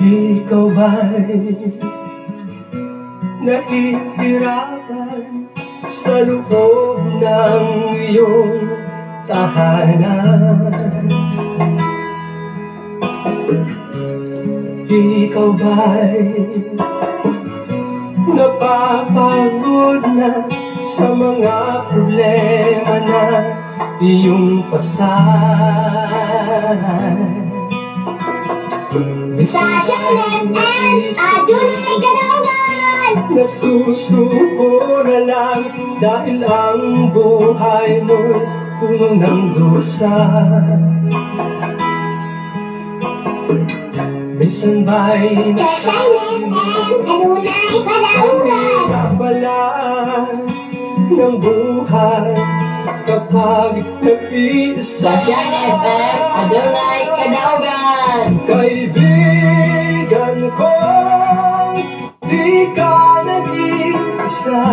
Ikaw ba'y nahihirapan sa loob ng iyong tahanan? Ikaw ba'y napapagod na sa mga problema na iyong pasan? Sasha FM, adunay kadaugan. Nasusuko na lang dahil ang buhay mo puno ng dusa. Minsan ba'y Sasha FM, adunay kadaugan. kapalaan ng buhay kapag nag-iisa. Sasha FM, adunay kadaugan. Kaibigan ko, di ka nag-iisa.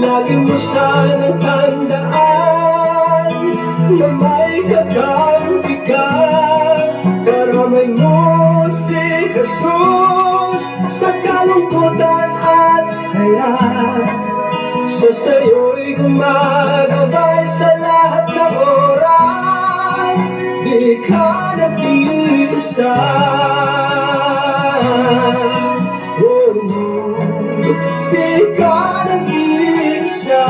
Lagi mo sanang tandaan na may kakampi ka. Karamay mo si Jesus sa kalungkutan at saya. Siya sa'yo'y gumagabay sa lahat ng oras. Di ka nag-iisa. Oh, di ka nag-iisa.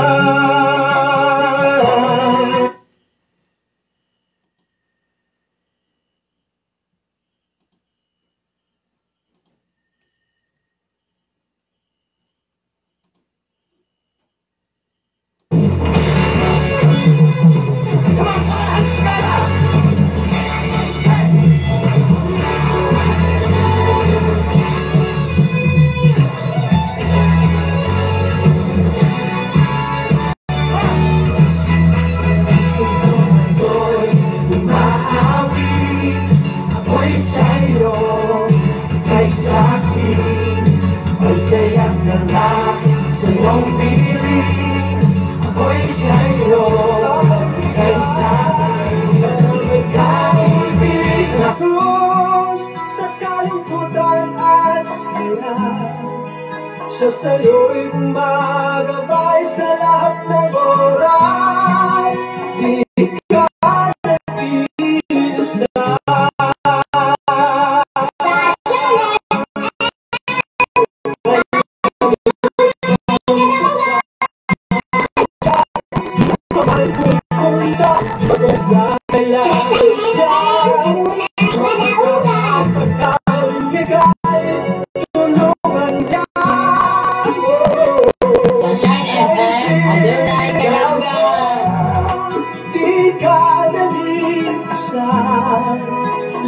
Siya sa'yo'y gumagabay sa lahat ng oras. Di ka nag-iisa.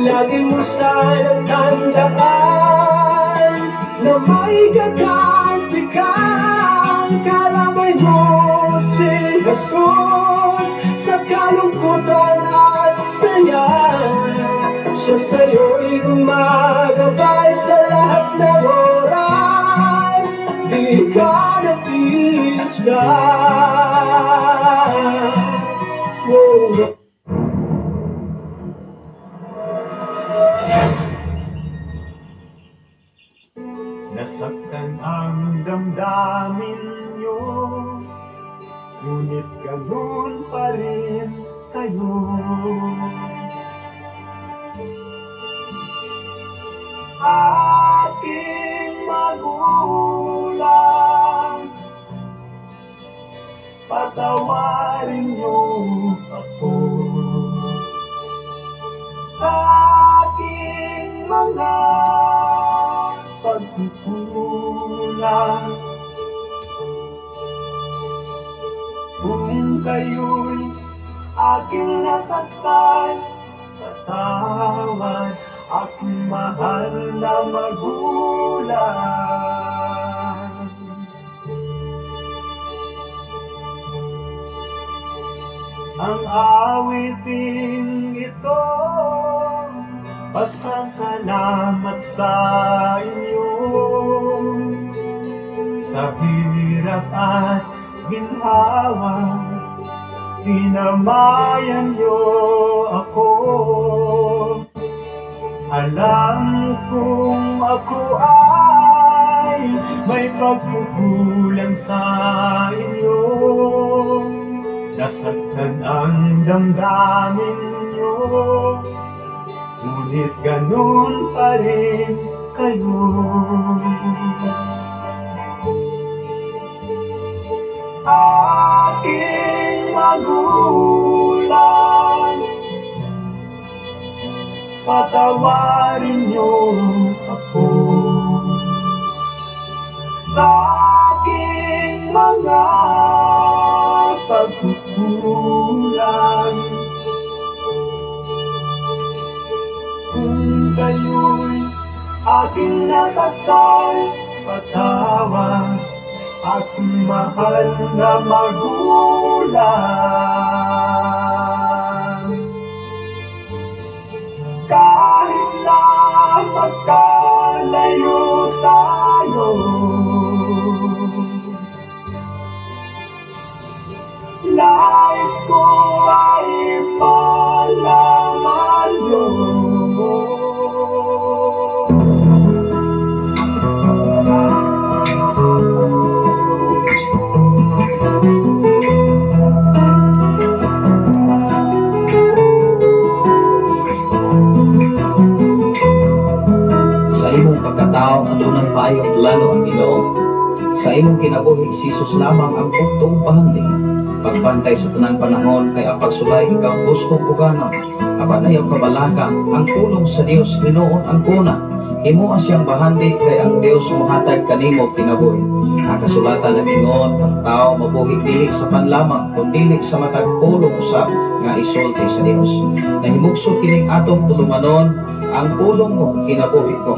Lagi mo sanang tandaan na may gagampi kang karamay mo si Jesus sa kalungkutan at saya. Siya sa'yo'y gumagabay sa lahat ng oras. Di ka nag-iisa. Oh. Nasaktan ang damdamin nyo, ngunit ganun pa rin kayo. Aking magulang, patawarin nyo ako sa aking mga pagkukulang. Kung kayo'y aking nasaktan, patawad aking mahal na magulang. Ang awiting ito, pasasalamat sa inyo. Sa hirap at ginhawa, tinamayan niyo ako. Alam kong ako ay may pagkukulang sa inyo. Nasaktan ang damdamin niyo, ngunit ganun pa rin kayo. Aking magulang, patawarin niyo ako sa aking mga pagkukulang. Kung kayo'y aking nasaktan, patawad aking mahal na magulang. Kahit na magkalayo tayo, nais ko ay malaman niyo. Sa imong pagkatao adunay paayong lalo ang Ginoo. Sa imong kinabuhi Jesus lamang ang buktong pahanding. Pagbantay sa tanang panahon kay ang pagsulay ikaw gustong pugana. Apan ayaw kabalaka ang pulong sa Dios Ginoon ang kuna. Himo siyang bahandi kay ang Dios mohatag kanimo kinabuhi. Nakasulatan ng Ginoon ang tao mabuhi dili sa panlamang kundi sa matag pulong usab nga isulti sa Dios. Nahimugso kining atong tulumanon ang pulong mo kinabuhi ko.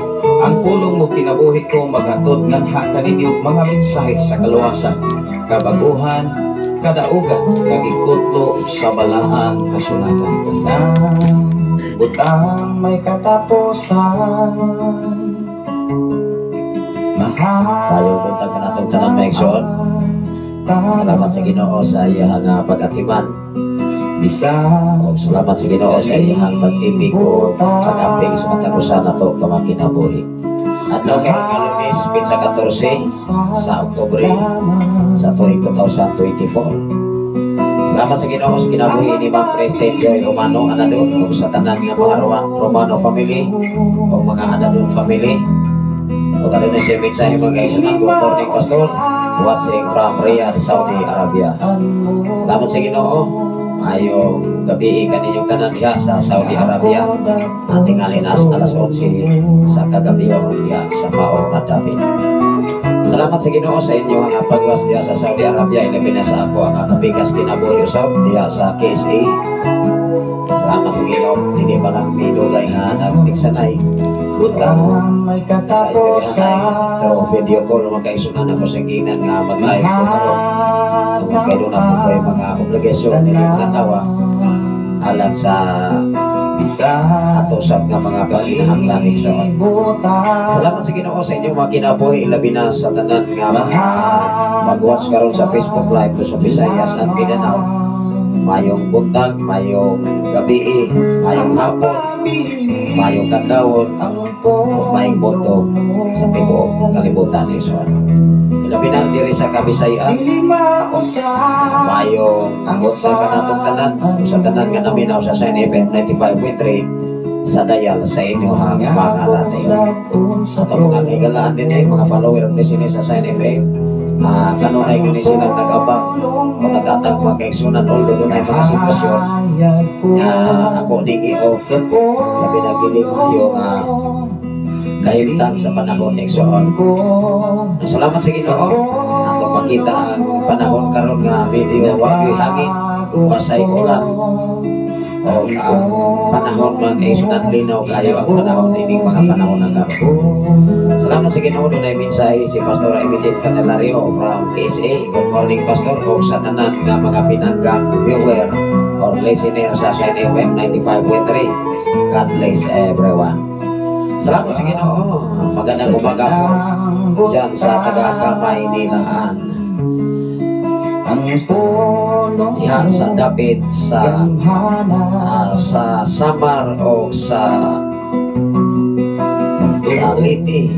Ang pulong mo kinabuhi ko maghatod nganha kaninyo mga mensahe sa kaluwasan, kabaguhan, kadaugan, kagikutlo sa balaang kasulatan. Tandang butang may katapusan, Tayo punta ka na itong tanang maigsoon. Salamat sa Ginoo sa iyang pag-atiman. O salamat sa Ginoo sa iyang pag-ibig o pag-apig sa matagusan na ito kamakinabuhi. At no kay Lunes, Pizza 14 sa Oktubre sa tuig 2024. Salamat sa Ginoo sa kinabuhi ni Ma'am President Joy Romano Anadon o sa tanan nga mga Romano family o mga Anadon family. O ganun na siya sa mga isunang good morning pastor watching from Riyadh, Saudi Arabia. Salamat sa Ginoo. Ayong gabi kaninyong tanan diha sa Saudi Arabia. Ating alinas alas 11 sa kagabi diha sa Mao nga David. Salamat sa Ginoo sa inyo ang pagwas diha sa Saudi Arabia. Ilabi na sa ako ang kapikas kinabuhi usab diha sa KSA. Salamat sa Ginoo. Hindi pa lang minulay nga nagtiksanay. butang may katapusan. Through video call magkaisunan ako sa ginan nga mag-live ko karon. Magkaroon na po kayo mga obligasyon nilang tanawa alang sa atosab nga mga panginahanglaning sa salamat sa Ginoo sa inyo mga kinabuhi ilabi na sa tanan nga mag-watch karon sa Facebook Live sa Visayas at Mindanao. Mayong buntag, mayong gabi, mayong hapon, mayong kadlawon, o mayong boto sa tibuok kalibutan ni Israel. Ilabi na diri sa Kabisayan, mayong buntag ka natong tanan, sa tanan nga naminaw sa Sign FM 95.3 sa dayal sa inyo ang mga alatay. Sa mga kaigalaan din ay mga follower ng sini sa Sign FM. Kanunay gini silang nag-abang o nag-atag mga kaigsunan although doon ay mga sitwasyon na ako ding i-off labi na giling yung kahimtang sa panahon igsoon. Salamat sa Ginoo ato makita ang panahon karon nga video wag hangin wasay ulan o ang panahon mga kaigsunan linaw kayo ang panahon ining mga panahon na karon. Salamat sa Ginoo doon ay mensahe si Pastor Emitit Candelario from KSA. Good morning Pastor o sa tanan nga mga pinanggang viewer or listener sa Sign FM 95.3. God bless everyone. Salamat sa Ginoo. Magandang umaga po dyan sa taga-Kamay Nilaan. Ang pulong Diha sa David sa Samar o sa Liti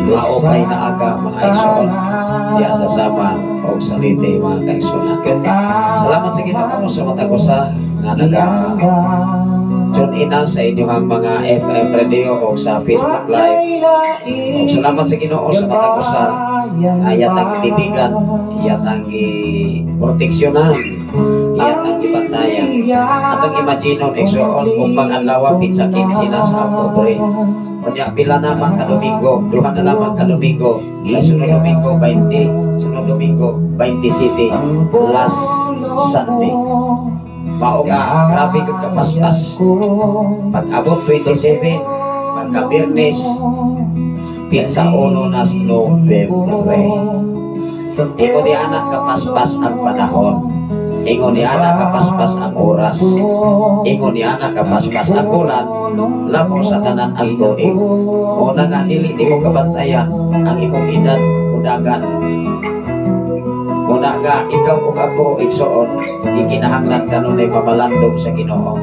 mao kay naaga mga igsoon diya sa Samar o sa Liti mga kaigsunan. Salamat sa Ginoo sa matag usa nga naga tune in na sa inyong mga FM radio o sa Facebook Live. O salamat sa Ginoo sa matag usa nga yatang titigan, yatang proteksyonan, yatang ibantayan. Atong imaginon igsoon kung mag-anlawapit sa 15 na sa Oktubre. Kunya pila naman ka Domingo, duha na lamang ka Domingo. Sunod Domingo 20, sunod Domingo 27, last Sunday. Mao nga grabe gyud ka paspas. Pag abot 27, pagka Biyernes, pinsa 1 na Nobyembre. Ingon ni anak kapaspas ang panahon. Ingon ni anak kapaspas ang oras. Ingon ni anak kapaspas ang bulan. Lamo sa tanan ang tuig. Una nga dili nimo kabantayan ang imong edad udagan. Una nga ikaw ug ako igsoon ikinahanglan kanunay pamalandong sa Ginoo.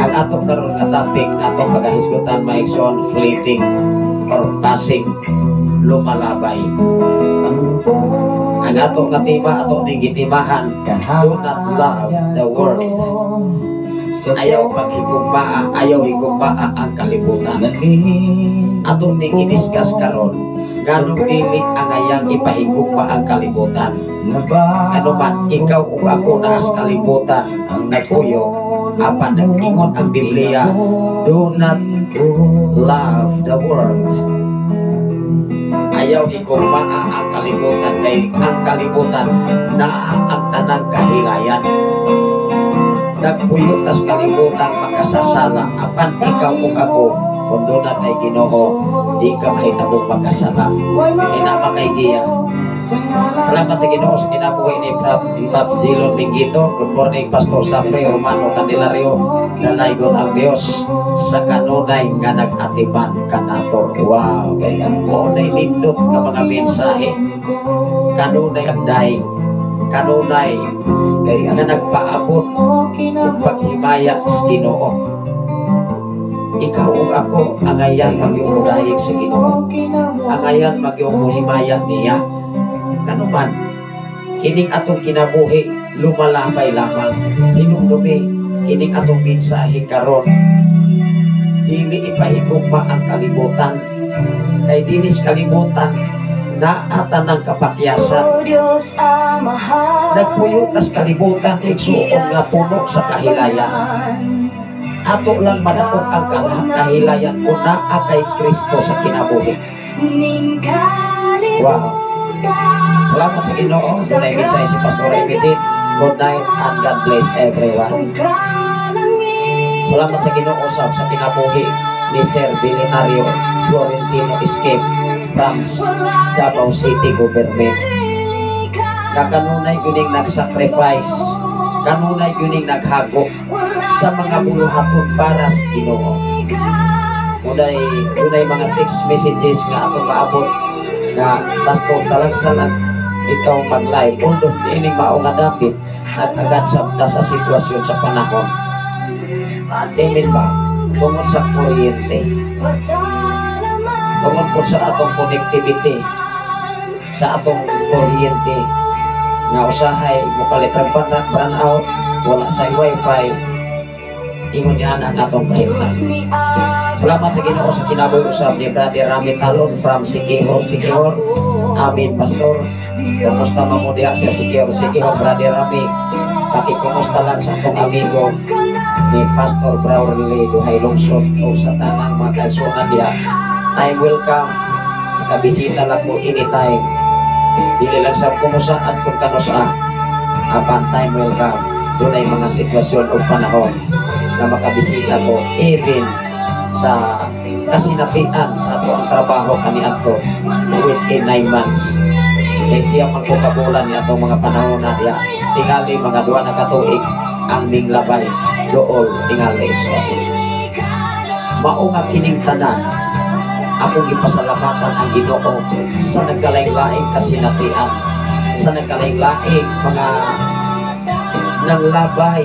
Ang atong karon nga topic atong pagahisgutan maigsoon fleeting or passing, lumalabay. Ang atong katima ato ning gitimahan, do not love the world. Ayaw paghigugmaa, ayaw higugmaa ang kalibutan. Ato ning iniskas karon, ganong dili ang ayang ipahigugma ang kalibutan. Ano man ikaw o ako na sa kalibutan ang nagpuyo, apan nag-ingon ang Biblia, do not love the world. Ayaw higugmaa ang kalibutan kay ang kalibutan na ang tanang kahilayan. Nagpuyo tas kalibutan makasasala, apan ikaw o ako kung doon na kay Ginoo, di ka mahitabong magkasala. Ay naman kay Gia. Salamat sa Ginoo sa kinabuhi ni Pap Zilon Mingito. Good morning, Pastor Safre Romano Candelario. Nalaygon ang Dios sa kanunay nga nag-atiman kanato. Wow! Kanunay nindot ka mga mensahe. Kanunay kagday. Kanunay nga nagpaabot ng paghimaya sa Ginoo. Ikaw o ako, angayan mag-iumudayig sa Ginoo. Angayan mag-iumuhimaya niya. Kanuman, ining atong kinabuhi, lumalabay lamang. Hinumdumi, ining atong mensahe karon. Dili ipahigugma ang kalibutan. Kay dinis kalibutan, naata ng kapakyasan. Nagpuyo tas kalibutan, igsuon nga puno sa kahilayan. Ato lang manakot ang kahilayan kung naa kay Kristo sa kinabuhi. Wow! Salamat sa Ginoo. Good night sa si Pastor Emitin. Good night and God bless everyone. Salamat sa Ginoo sa kinabuhi ni Sir Belenario Florentino Escape from Davao City Government. Kakanunay guning nag-sacrifice, kanunay guning naghago sa mga buluhaton para sa Ginoo. Unay mga text messages nga atong maabot na Pastor talagsalan ikaw mag-live. Although diining mao nga dapit nag-agad sabta sa sitwasyon sa panahon. Amen ba? Tungod sa kuryente, tungod po sa atong connectivity, sa atong kuryente nga usahay mukalipang burn out, wala sa wifi, ingon niya ang atong kahimtan. Salamat sa Ginoo sa kinabuhi usab ni Brother Rami Talon from Sikihor. Amin, Pastor. Kumusta mo diya sa Sikihor, Brother Rami? Pakikumusta lang sa atong amigo ni Pastor Braulio Duhay Lungsod o sa tanang mga kaigsunan diya. Time will come, makabisita lang po anytime. Dili lang sa kumusaan kung kanusa, apan time will come. Doon ay mga sitwasyon o panahon na makabisita ko even sa kasinatian sa ato ang trabaho kaniadto within 9 months. Kaya siya magkukabulan niya itong mga panahon na diya. Tingali mga 2 na katuig ang ning labay dool tingali. So, maunga kining tanan akong gipasalamatan ang Ginoo sa nagkalaing-laing kasinatian, sa nagkalaing-laing mga nanglabay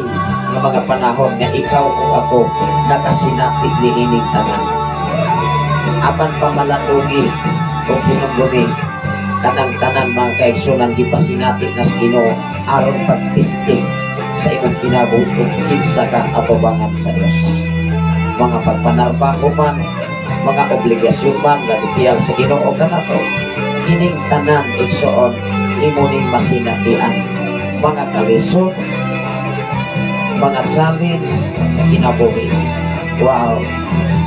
ng mga panahon nga ikaw o ako nakasinati ni ining tanan. apan pamalandungi o hinugdumi kanang tanan mga kaigsunan gipasingati na sa Ginoo aron pagtisting sa imong kinabuhi ug kinsa ka atubangan sa Dios. Mga pagpanarbaho man, mga obligasyon man nga gipiyag sa Ginoo kanato, ining tanan igsuon imo ning masinatian. Mga kalisod, mga challenge sa kinabuhi. Wow,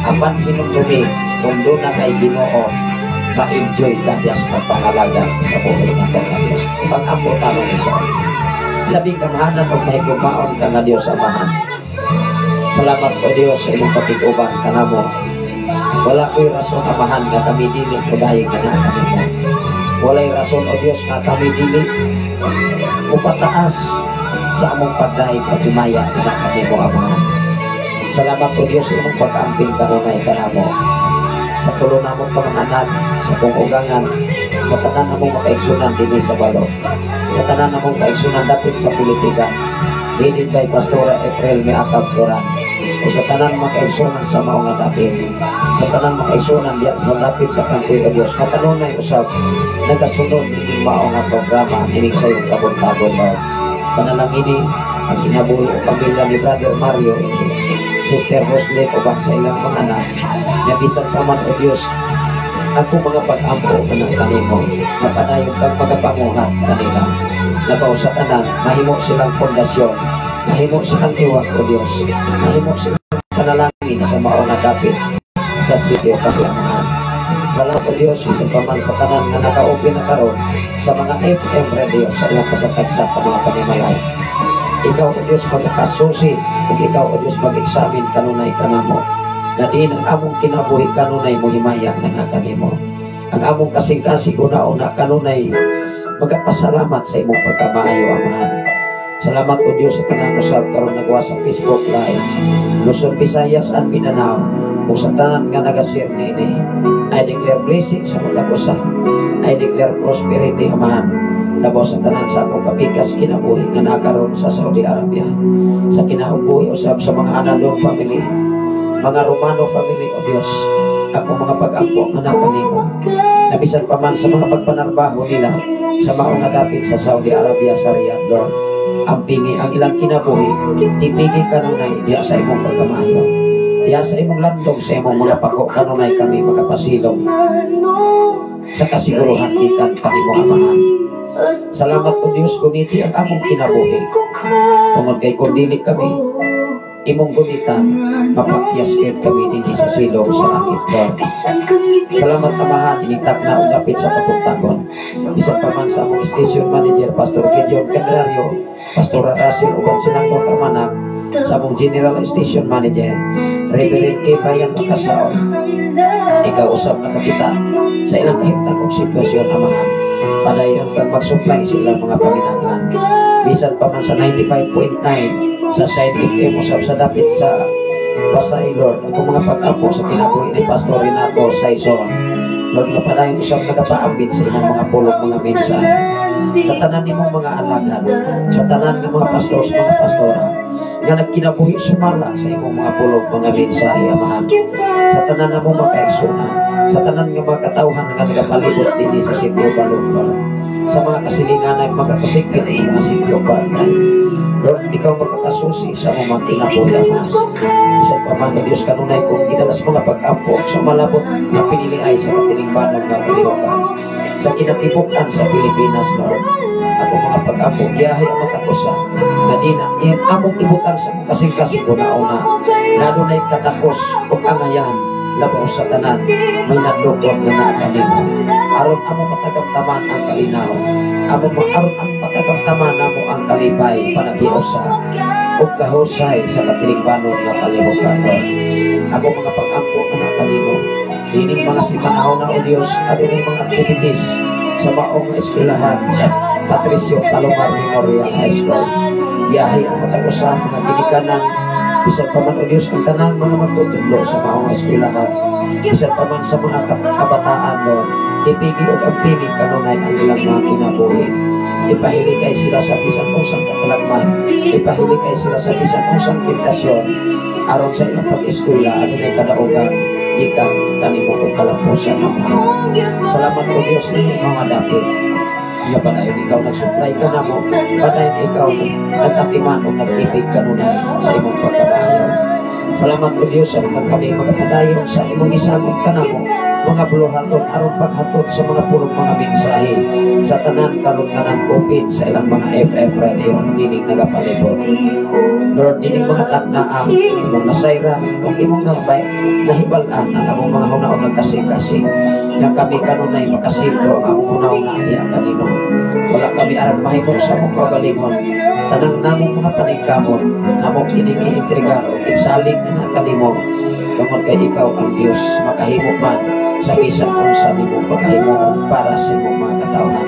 apan hinumdumi kung doon na kay Ginoo, ma-enjoy ka diya sa pagpangalaga sa buhay ng Diyos. Pag-ampo tama iso. Labing kamahanan o mahigumaon ka na Diyos Amahan. Salamat o Diyos sa imong pag-iguban ka na mo. Wala ko'y rason Amahan nga kami dili o dahil ka na kami mo. Wala'y rason o Diyos nga kami dili o pataas sa among pagdahig pag-imaya ka na kami mo Amahan. Salamat o Diyos sa imong pag-amping kanunay ka na mo. Sa tulo na mong panganak, sa pungugangan, sa tanan na mong makaigsunan dili sa balo, sa tanan na mong kaigsunan dapit sa Pilipiga, dili by Pastora April may akab Quran, o sa tanan makaigsunan sa maong dapit, sa tanan makaigsunan diya sa dapit sa kampoy o Diyos, katanunay usab, nagasunod ining maong programa, ining sa iyong kabuntagon ba, panalangini, ang kinabuhi o pamilya ni Brother Mario, Sister Roslyn o bang sa ilang mga anak, na bisan pa man o Diyos, ako mga pag-ampo ka ng kanimo, na padayon kang magapanguhat kanila, na sa tanan, mahimo silang pundasyon, mahimo silang iwak o Diyos, mahimo silang panalangin sa maong dapit sa sitio Paglangan. Salamat o Diyos, bisan pa man sa tanan nga naka-open na karon sa mga FM radio sa ilang kasatagsa pa mga panimalay. Ikaw o Diyos magkakasusi kung ikaw o Diyos mag-examine kanunay ka na mo na din ang among kinabuhi kanunay mo himaya nga na kanimo. Ang among kasing-kasing una-una kanunay magkapasalamat sa imong pagkamaayo Amahan. Salamat o Diyos sa tanan usab karon nagawa sa Facebook Live Luzon, Visayas and Mindanao kung sa tanan nga nag-share ini. I declare blessing sa matag usa. I declare prosperity Amahan. Labaw sa tanan sa akong kapikas kinabuhi nga nakaroon sa Saudi Arabia, sa kinabuhi usab sa mga Anadong family, mga Romano family o Diyos, ako mga pag-ampo nga nakanimo, nabisan pa man sa mga pagpanarbaho nila sa maong dapit sa Saudi Arabia sa Riyadh, Lord, ampingi ang ilang kinabuhi, tipigi kanunay diya sa imong pagkamayo, diya sa imong landong sa imong mga pako kanunay kami magapasilong sa kasiguruhan ikan kanimo Amahan. Salamat o Diyos, guniti ang among kinabuhi. Tungod kay kundili kami, imong gunitan, mapakyaskin kami din sa silong sa langit, Lord. Salamat Amahan, initap na o dapit sa kapuntagon. Isang paman sa among station manager, Pastor Gideon Candelario, Pastor Russell, uban silang kamanak, sa among general station manager, Reverend K. Brian Macasao. Ikaw usap na kapita sa ilang kahimtang kong sitwasyon Amahan. Padayon kang mag-supply sa ilang mga panginahanglan. Bisan pa man sa 95.9 sa Side FM usap sa dapit sa Pasay, Lord. Ako mga pag-apo sa kinabuhi ni Pastor Renato Saison. Lord, nga padayon usap nagapaambit sa imong mga pulong mga mensahe. Sa tanan nimong mga alaga, sa tanan ng mga pastors, mga pastora, nga nagkinabuhi sumala sa imong mga pulong mga mensahe Amahan. Sa tanan na mong makaigsunan, sa tanan nga mga katawhan nga nagapalibot din sa sitio Balumbar, sa mga kasilingan ay magkakasikit ng mga sitio Barangay. Lord, ikaw magkakasusi sa mga kinabuhi Amahan. Isang pamang Diyos kanunay kung gidalas mga pag-ampo sa malabot na pinili ay sa katilingbanon nga kalihukan sa kinatibukan sa Pilipinas, Lord. Ako mga pag-ampo giyahay ang matakusa na di na among ibutan sa kasing-kasing una-una na dunay katakos o angayan labaw sa tanan may nadlukon nga naakanimo aron among matagamtaman ang kalinaw, aron ang matagamtaman namo ang kalipay panagiusa o kahusay sa katilingbanon nga kalihukan. Ako mga pag-ampo anak kanimo dining mga simanahon na o Diyos adunay mga activities sa maong eskwelahan sa Patricio Talomar Memorial High School. Biyahe ang katakusan mga ginikanan bisan pa man o Diyos ang tanang mga magtutudlo sa maong eskwelahan, bisan pa man sa mga kabataan doon, tipigi o ampini kanunay ang ilang mga kinabuhi. Ipahili kay sila sa bisan usang katalagman, ipahili kay sila sa bisan usang tentasyon aron sa ilang pag-eskwela adunay kadaugan ikan kanimo og kalampusan Ama. Salamat o Dios ni mga dapit. Nga padayon ikaw nagsupply ka namo, padayon ikaw nagatiman o nagtipig kanunay sa imong pagkabaayaw. Salamat o Dios sa mga kami magapadayon sa imong gisagot ka namo, mga buluhaton aron paghatod sa mga pulong mga mensahe sa tanan karon nga nag-open sa ilang mga FM radio dinig nagapalibot. Lord, dinig mga taknaan imong nasayran o imong nahibalan ang among mga hunaon nagkasing-kasing nga kami kanunay makasildo ang hunaon niya kanino. Wala kami aran mahimong sa mong kagalingon tanang namong mga paningkamot among ining iintrigar o itsalig na kanimo tungod kay ikaw ang Dios makahimo man sa bisan kung sa nimo pagkahimo para sa imong mga katawhan.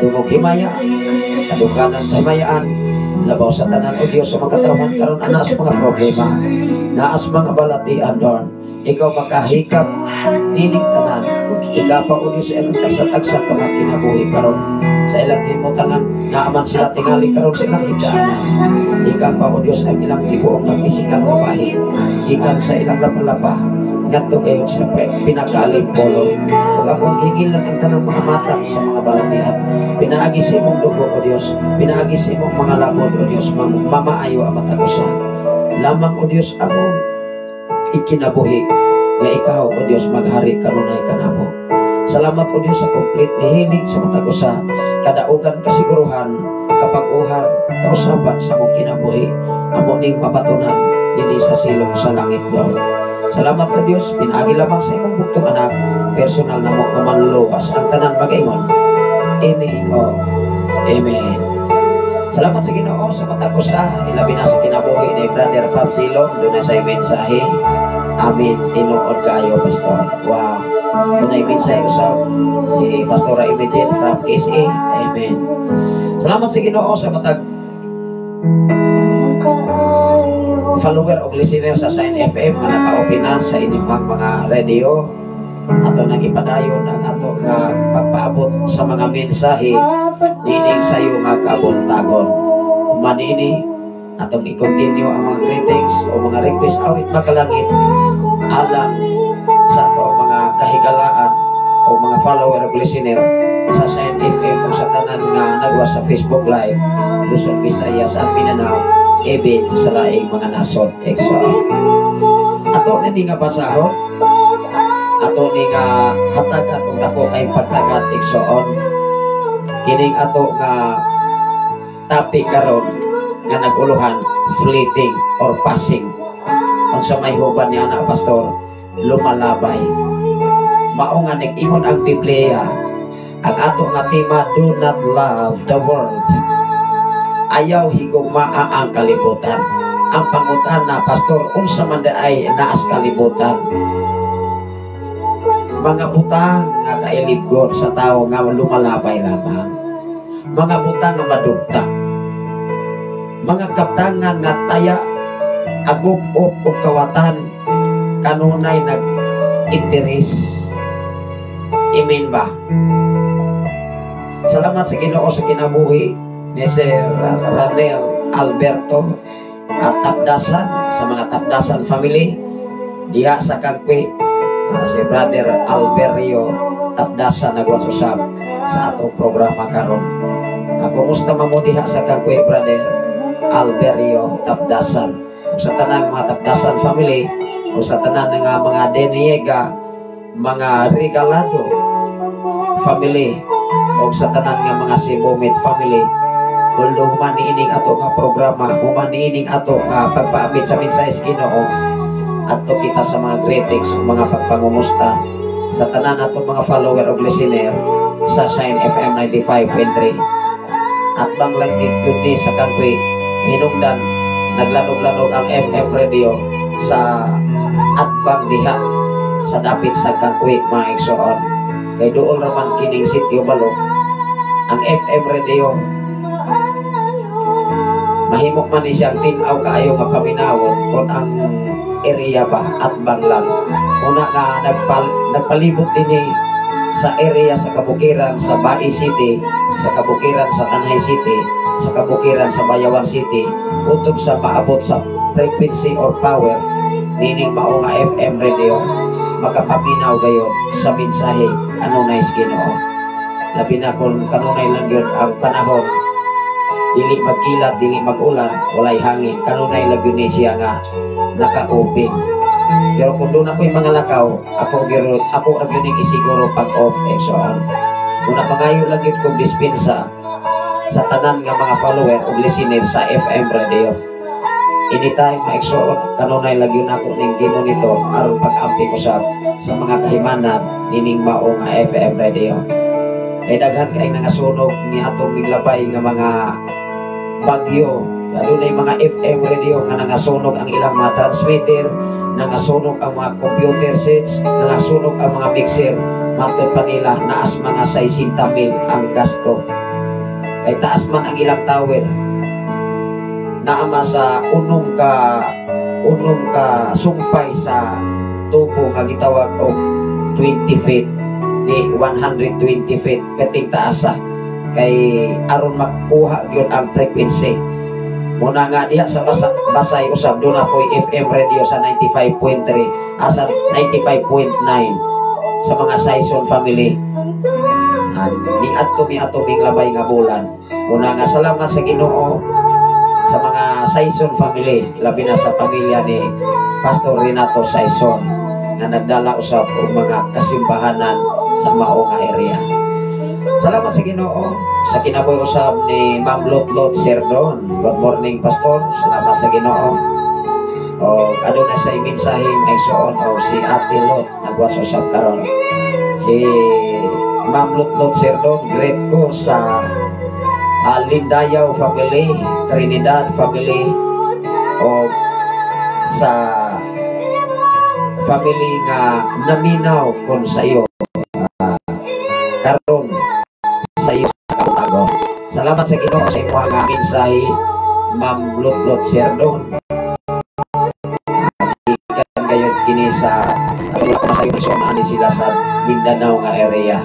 Dugog himaya, kaduganan sa himayaan, labaw sa tanan o Diyos sa mga katawhan karon anas mga problema, naas mga balatian Lord. Ikaw makahikap nining tanan, ikaw pa o Diyos sa ilang tagsa-tagsa ka mga kinabuhi karon sa ilang himutangan, naaman sila tingali karon sa ilang higdaanan. Ikaw pa o Diyos ang ilang tibuok ng pisikal na bahin, ikan sa ilang lapalapa, ngadto kayo sila pinakaaling polo. Kung akong hingilan ang tanang mga matang sa mga balatihan, pinaagi sa imong dugo o Diyos, pinaagi sa imong mga labod o Diyos, mamaayo ang matagusa. Lamang o Diyos among ikinabuhi nga ikaw o Diyos maghari kanunay kanamo. Salamat o Diyos sa complete ni hiling sa matagusa, kadaugan kasiguruhan, kapag-uhan, kausapan sa mong kinabuhi, amo ning mapatunan dili sa silong sa langit Lord. Salamat ka Diyos, pinagi lamang sa imong buktong anak, personal na mo manluwas ang tanan mag-ingon. Amen o Amen. Salamat sa Ginoo sa matagusa, ilabi na sa kinabuhi ni Brother Pab Silon, doon na sa mensahe. Amen. Tinuod kaayo, Pastor. Wow. Doon na mensahe usap si Pastora Imogen from KSA. Amen. Salamat sa Ginoo sa follower o listener sa Sign FM nga naka-open na sa inyong mga radio ato nang ipadayon ang ato nga pagpaabot sa mga mensahe dining sayo nga kabuntagon. Manini atong i-continue ang mga greetings o mga request awit makalangit alang sa ato mga kahigalaan o mga follower o listener sa Sign FM o sa tanan nga nagwa sa Facebook Live Luzon, Visayas at Mindanao, even sa laing mga nasod exo. Ato ni nga basahon, ato ni nga hatagan og ako kay pagtagad exoon. Kining ato nga topic karon nga naguluhan fleeting or passing. Unsa may huban niya na Pastor, lumalabay. Mao nga nag-ingon ang Biblia, ang ato nga tema, do not love the world. Ayaw higugmaa ang kalibutan. Ang pangutan na Pastor, unsa man ay naas kalibutan. Mga butang nga kailibgon sa tao nga lumalabay lamang. Mga butang nga madugta. Mga kaptangan nga taya agop-op o kawatan kanunay nag-interes. Amen ba? Salamat sa Ginoo sa kinabuhi ni Sir Ranel Alberto at Tapdasan sa mga Tapdasan family diha sa Kangkwi. Si Brother Alberio Tapdasan nagwasusap sa atong programa karon. Kumusta mo diha sa Kangkwi, Brother Alberio Tapdasan, sa tanang mga Tapdasan family o sa tanan nga mga Deniega, mga Regalado family o sa tanan nga mga Sibomit family. Although humaniining ato nga programa, humaniining ato nga pagpaabit sa mensahe sa Ginoo, ato kita sa mga greetings o mga pagpangumusta sa tanan ato mga follower o listener sa Shine FM 95.3 at banglang igudi sa Kangkwi hinungdan naglanog-lanog ang FM radio sa atbang diha sa dapit sa Kangkwi mga igsoon. Kay dool raman kining sitio Balog ang FM radio mahimok man ni siyang tinaw kaayo nga paminawon kung ang area ba at banglang una nga nagpalibot din sa area sa kabukiran sa Bai City, sa kabukiran sa Tanay City, sa kabukiran sa Bayawan City utog sa maabot sa frequency or power nining mao nga FM radio makapaminaw gayon sa mensahe kanunay sa Ginoo. Labi na kung kanunay lang yun ang panahon, dili magkilat, dili magulan, walay hangin, kanunay lang yun siya nga naka-open. Pero kung doon ako'y mga lakaw, ako ang yun isiguro pag-off exoan. Kung napangayo lang yun kong dispensa sa tanan nga mga follower o listener sa FM radio. Anytime ma-exoon, kanunay lang yun ako ning monitor aron pag-ampi ko sa mga kahimanan nining mao nga FM radio. Kay daghan kay nangasunog ni atong miglabay nga mga bagyo. Adunay mga FM radio nga nangasunog ang ilang mga transmitter, nangasunog ang mga computer sets, nangasunog ang mga mixer. Matod pa nila naas mga 60,000 ang gasto. Kay taas man ang ilang tower. Naama sa unong ka sumpay sa tubo nga gitawag og 20 feet di 120 feet kating taasa kay aron makuha gyud ang frequency. Muna nga diha sa basay usab doon ako'y FM radio sa 95.3 asa 95.9 sa mga Saison family. Ni atong labay nga bulan. Muna nga salamat sa Ginoo sa mga Saison family, labi na sa pamilya ni Pastor Renato Saison nga nagdala usab og mga kasimbahanan sa mao nga area. Salamat sa Ginoo sa kinabuhi usab ni Ma'am Lot Serdon. Good morning Pastor. Salamat sa Ginoo. O aduna sa mensahe maigsoon o si Ate Lot nagwas usab karon. Si Ma'am Lot Serdon great ko sa Lindayaw family, Trinidad family o sa family nga naminaw kon sa iyo karon sa iyo sa Kautago. Salamat sa Ginoo sa imo nga mensahe Ma'am Lot Serdon. Ikan gayon kini sa sa iyo ani sila sa Mindanao nga area.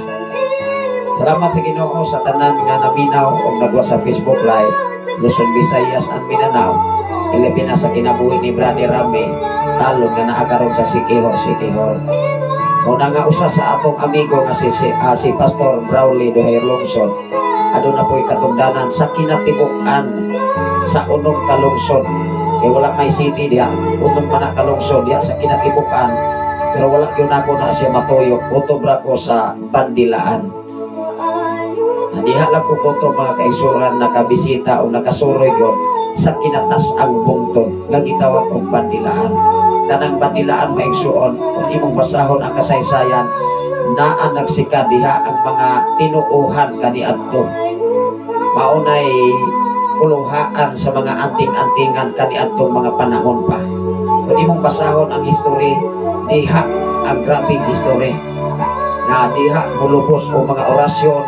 Salamat sa Ginoo sa tanan nga naminaw o nagwa sa Facebook Live, Luzon, Visayas, and Mindanao. Ilabi na sa kinabuhi ni Brother Rami, talon nga naakaroon sa Siquijor. Muna nga usa sa atong amigo nga si Pastor Brawley Doher Lungsod. Aduna po'y katungdanan sa kinatibuk-an sa unong kalungsod. Kaya wala may city diya, unong man kalungsod diya sa kinatibuk-an. Pero wala yun ako na siya matuyok, kutobra ko sa Bandilaan. Diha lang po to mga kaisuran nakabisita o nakasuroy yun sa kinatas ang bungtod nga gitawag og Bandilaan. Tanang Bandilaan maigsuon kung imong basahon ang kasaysayan na nagsika diha ang mga tinuuhan kaniadto. Maunay kuluhaan sa mga anting-antingan kaniadtong mga panahon pa. Kung imong basahon ang history, diha ang grabing history na diha mulubos o mga orasyon,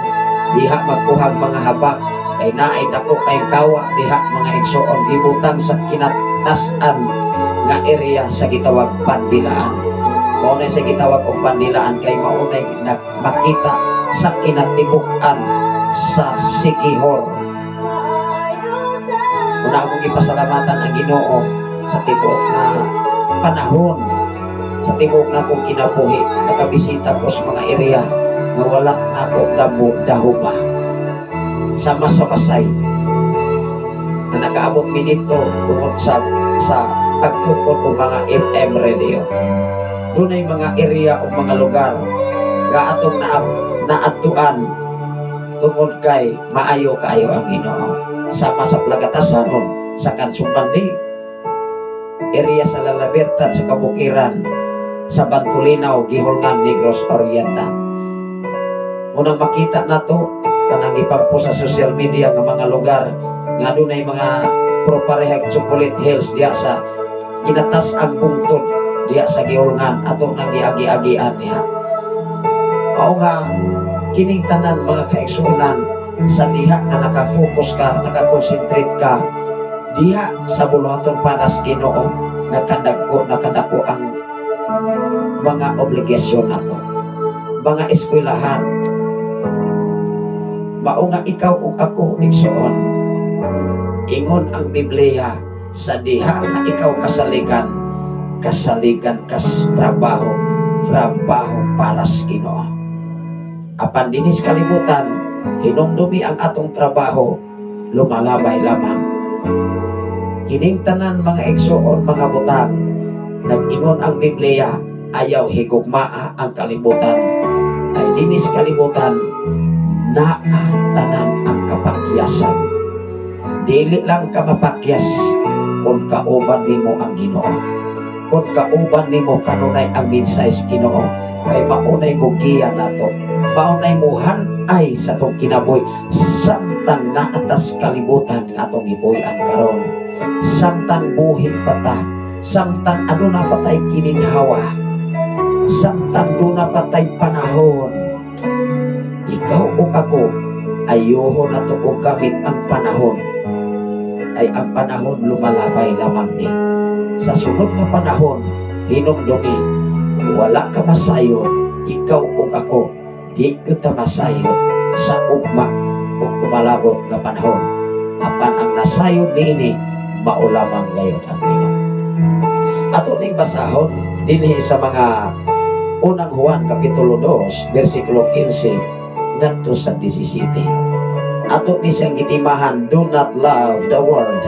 diha magkuhag mga habak kay naay dako kay kawa, diha mga igsoon ibutang sa kinatasan nga area sa gitawag Bandilaan. Maunay sa gitawag og Bandilaan kay maunay makita sa kinatibuk-an sa Siquijor. Una akong ipasalamatan ang Ginoo sa tibok na panahon, sa tibok na akong kinabuhi, nakabisita ko sa mga area nga wala na ako dahuma sama sa Basay na nakaabot mi dito tungod sa pagtukod o mga FM radio. Doon ay mga area o mga lugar nga atong naatuan tungod kay maayo kaayo ang Ginoo. Sama sa Plagatasanon, sa Kansumbandi, area sa Lalabertad, sa Kabukiran, sa Bantulinaw, Gihulngan, Negros Oriental. Unang makita na to kanang ipagpo sa social media ng mga lugar nga doon ay mga proparehag chocolate hills diya sa kinatas ang bungtod diya sa Gihulngan ato nang giagi-agian niya. Mao nga kining tanan mga kaigsunan sa diha nga nakafocus ka, nakakonsentrate ka diha sa buluhaton para sa Ginoo, nakadako ang mga obligasyon nato, mga eskwelahan. Mao nga ikaw ug ako igsoon, ingon ang Biblia sa diha nga ikaw kasaligan kas trabaho, trabaho para sa Ginoo. Apan dinis kalibutan, hinumdumi ang atong trabaho, lumalabay lamang. Kining tanan mga igsoon, mga butang, nag-ingon ang Biblia, ayaw higugmaa ang kalibutan. Ay dinis kalibutan, naa tanan ang kapakyasan. Dili lang ka mapakyas kung kauban nimo ang Ginoo. Kung kauban nimo kanunay ang minsay sa Ginoo, kay maunay mo giya nato. Maunay mo hanay sa tong kinabuhi, samtang naatas kalibutan nga atong ipuy-an karon. Samtang buhi pata, samtang aduna patay kininhawa, samtang duna patay panahon. Ikaw o ako, ayuho na to o gamit ang panahon. Ay ang panahon lumalabay lamang ni. Sa sunod na panahon, hinumdumi, wala ka masayod, ikaw o ako, di kita masayod sa ugma o kumalabot na panahon. Apan ang nasayod niini, maulamang gayon ang Ginoo. Ato ning basahon dinhi sa mga unang Juan kapitulo 2 bersikulo 15 ngadto sa 17. Ato ni siyang gitimahan, do not love the world.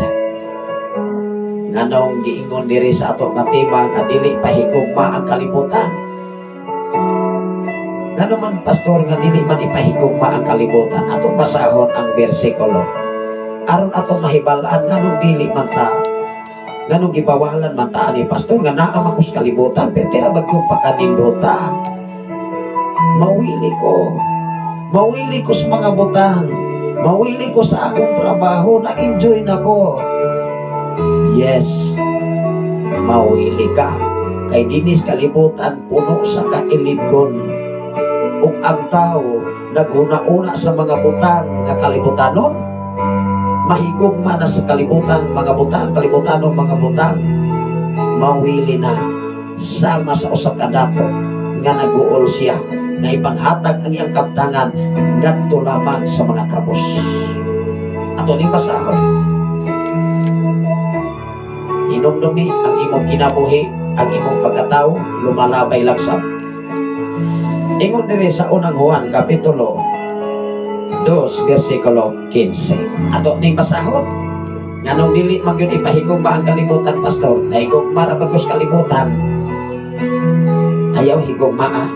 Nganong giingon diri sa ato nga tema nga dili pahigugma ang kalibutan. Ngano man pastor nga dili man ipahigugma ang kalibutan. Atong basahon ang bersikulo aron atong mahibalaan nganong dili man ta, nganong gibawalan man ta ani pastor nga naa man kus kalibutan, pero bagyong pakanindota. Mawili ko sa mga butang, mawili ko sa akong trabaho, na enjoy na ko. Yes, mawili ka, kay dinis kalibutan puno sa kailigon, ug ang tao naghuna-una sa mga butang nga kalibutanon. Mahigugma na sa kalibutan, mga butang, kalibutanong mga butang, mawili na sama sa usa ka dato nga nag-uol siya na ipanghatag ang iyang kaptangan ngadto lamang sa mga kabos. Ato ning basahon, hinumdumi ang imong kinabuhi, ang imong pagkatao, lumalabay laksam. Ingon diri sa unang Juan kapitulo 2 bersikulo 15. Ato ning basahon, nganong dili man gyud ipahigugma ang kalibutan pastor, nahigugma ra bagos kalibutan. Ayaw higugmaa.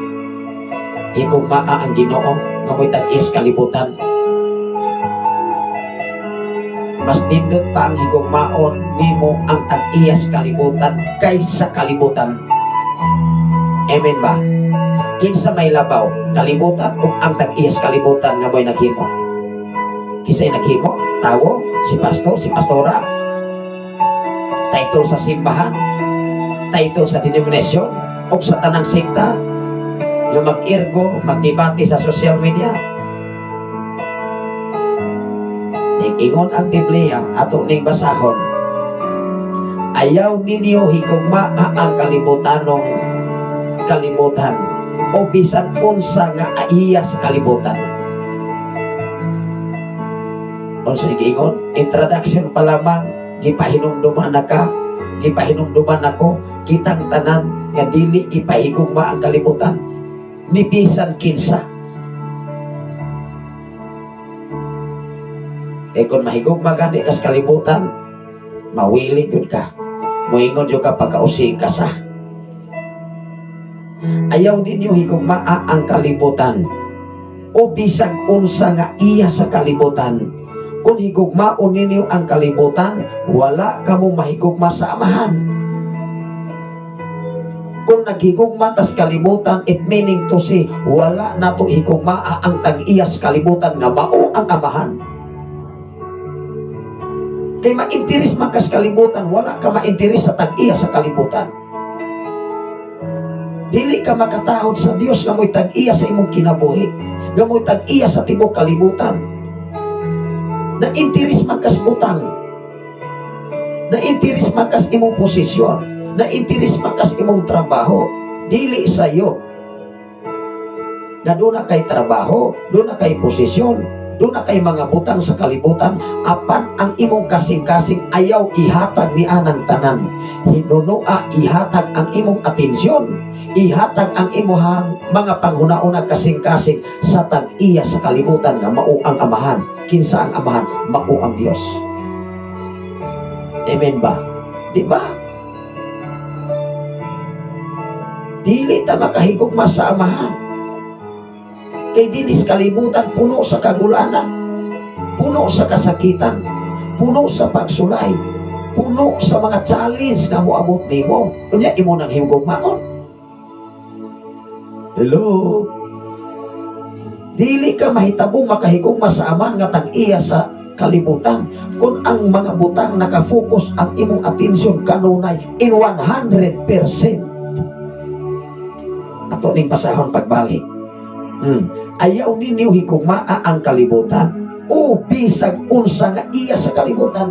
Higugmaa ang Ginoo nga mo'y tag-is kalibutan. Mas nindot pa ang higugmaon nimo ang tag-iyas kalibutan kaysa kalibutan. Amen ba? Kinsa may labaw, kalibutan o ang tag-iyas kalibutan nga mo'y naghimo? Kisa'y naghimo? Tawo? Si pastor? Si pastora? Title sa simbahan? Title sa denominasyon? O sa tanang sekta? Yung mag-irgo, magdebate sa social media? Ingon ang Biblia, ato ning basahon, ayaw ninyo higugmaa ang kalibutanong kalibutan o bisan unsa nga aiya sa kalibutan. Unsa giingon? Introduction pa lamang, gipahinumduman na ka, gipahinumduman ako, kitang tanan nga dili ipahigugma ang kalibutan ni bisan kinsa. Eh kung mahigugma gani kas kalibutan, mawili yun ka, muingon yun ka pagkausig ka sa. Ayaw ninyo higugmaa ang kalibutan o bisag unsa nga iya sa kalibutan. Kung higugmaon ninyo ang kalibutan, wala kamo mahigugma sa amahan. Kung naghigugma tas kalibutan, it meaning to say wala na to higugmaa ang tag-iya sa kalibutan nga mao ang amahan. Kay ma-interes man kas kalibutan, wala ka ma-interes sa tag-iya sa kalibutan. Dili ka makatahod sa Dios nga mo'y tag-iya sa imong kinabuhi, nga mo'y tag-iya sa tibok kalibutan. Na-interes man kas butang, na-interes man kas imong posisyon, na-interes man kas imong trabaho, dili sa'yo. Na doon na kay trabaho, doon na kay posisyon, Doon na kay mga butang sa kalibutan, apan ang imong kasing-kasing ayaw ihatag ni anang tanan. Hinunua ihatag ang imong atensyon, ihatag ang imong mga panghuna-una kasing-kasing sa tag-iya sa kalibutan nga mao ang amahan. Kinsa ang amahan? Mao ang Dios. Amen ba? Di ba? Dili ta makahigugma sa amahan. Kay dinis kalibutan puno sa kagulanan, puno sa kasakitan, puno sa pagsulay, puno sa mga challenge na moabot nimo. Unya imo nang higugmaon. Hello. Dili ka mahitabong makahigugma sa aman nga tag-iya sa kalibutan kung ang mga butang nakafocus ang imong atensyon kanunay in 100%. Ato ning pasahon pagbalik. Ayaw ninyo higugmaa ang kalibutan o bisag unsa nga iya sa kalibutan.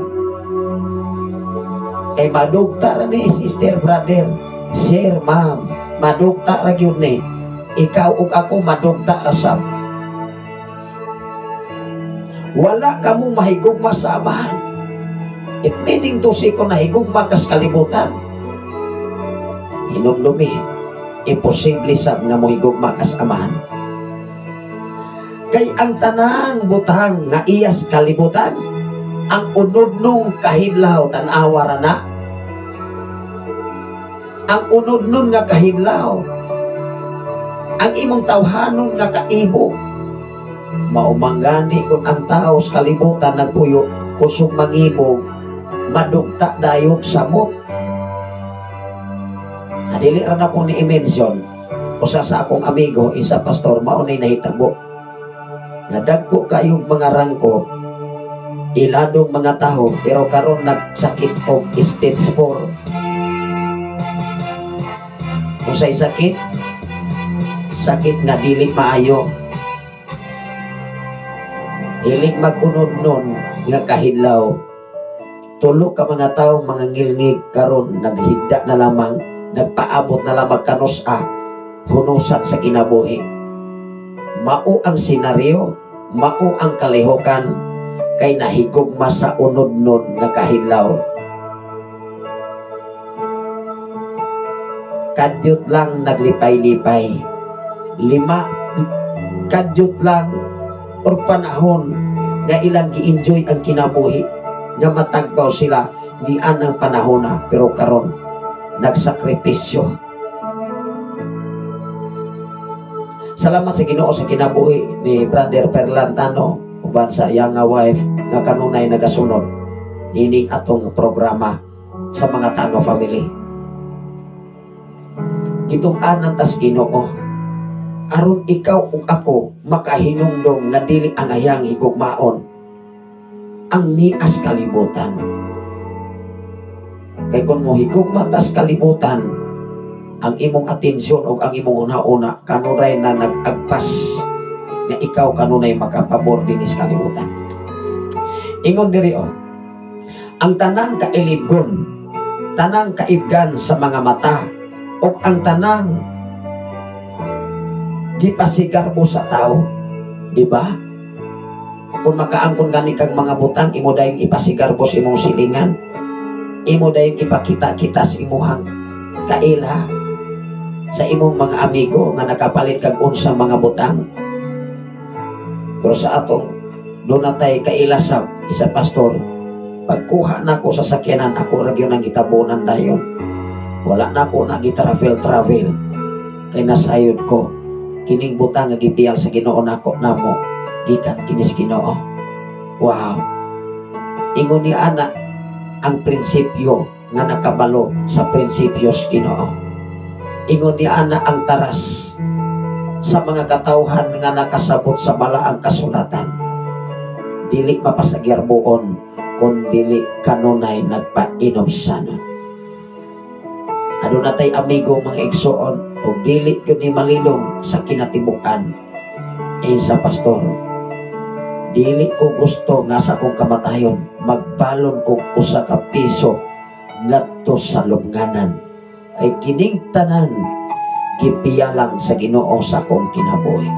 Kay madugta ra ni sister, brother, sir, ma'am, madugta ra gyud ni. Ikaw ug ako madugta ra sab. Wala ka mo mahigugma sa amahan. It meaning to say kung nahigugma ka sa kalibutan, hinumdumi, imposible sab nga mohigugma ka sa amahan. Kay ang tanang butang nga iyas kalibutan, ang unod nung kahidlaw tan-awa ra na. Ang unod nun nga kahidlaw, ang imong tawhanon nga kaibog, maumanggani kung ang tao sa kalibutan nagpuyo kusog mangibog, madugta dayog samot. Adili ra na ko ni i-mention, usa sa akong amigo, isa pastor, maunay nahitabo. Nadagko kayong mga rangko, iladong mga taho, pero karon nagsakit og stage 4. Usay sakit, sakit nga dili maayo. Hilig magunod nun nga kahidlaw. Tulo ka mga tawo mga ngilngig karon naghigda na lamang, nagpaabot na lamang kanusa, hunusan sa kinabuhi. Mao ang senaryo, mao ang kalihokan, kay nahigugma sa unod nun nga kahidlaw. Kadyot lang naglipay-lipay, 5 kadyot lang or panahon nga ilang gi-enjoy ang kinabuhi, nga matagbaw sila di anang panahon na, pero karon nagsakripisyo. Salamat sa Ginoo sa kinabuhi ni Brother Perlantano uban sa iyang wife nga kanunay nagasunod ining atong programa sa mga Tano family. Gitug-anan tas Ginoo aron ikaw ug ako makahinumdom nga dili ang ayang higugmaon ang nias kalibutan. Kay kung mo higugma tas kalibutan, ang imong atensyon o ang imong una-una kanunay na nag-agpas na ikaw kanunay makapabor din sa kalibutan. Ingon diri ang tanang kailibgon, tanang kaibgan sa mga mata o ang tanang gipasigar mo sa tao, di ba? Kung makaangkon gani kag mga butang, imo dayong ipasigar mo sa imong silingan, imo dayong ipakita-kita sa imuhang kaila sa imong mga amigo nga nakapalit kag unsa mga butang. Pero sa atong doon natay kailasab, isa pastor, pagkuha na ko sa sakyanan, ako ra gyud nang gitabunan dayon. Wala na ko na gitravel kay nasayod ko kining butang nga gitiyal sa Ginoo nako namo gikan kini sa Ginoo. Wow. Ingon ni ana ang prinsipyo nga nakabalo sa prinsipyos Ginoo. Ingon ni ana ang taras sa mga katawhan nga nakasabot sa balaang kasulatan. Dili mapasagyarbuon kung dili kanunay nagpainom sana. Ano natay amigo mga igsoon o dili yun ni malilong sa kinatibukan. Sa pastor, dili ko gusto nga sa akong kamatayon magbalon ko usa ka piso ngadto sa lubnganan. Kay kining tanan gipiyalang sa Ginoo sa akong kinabuhi.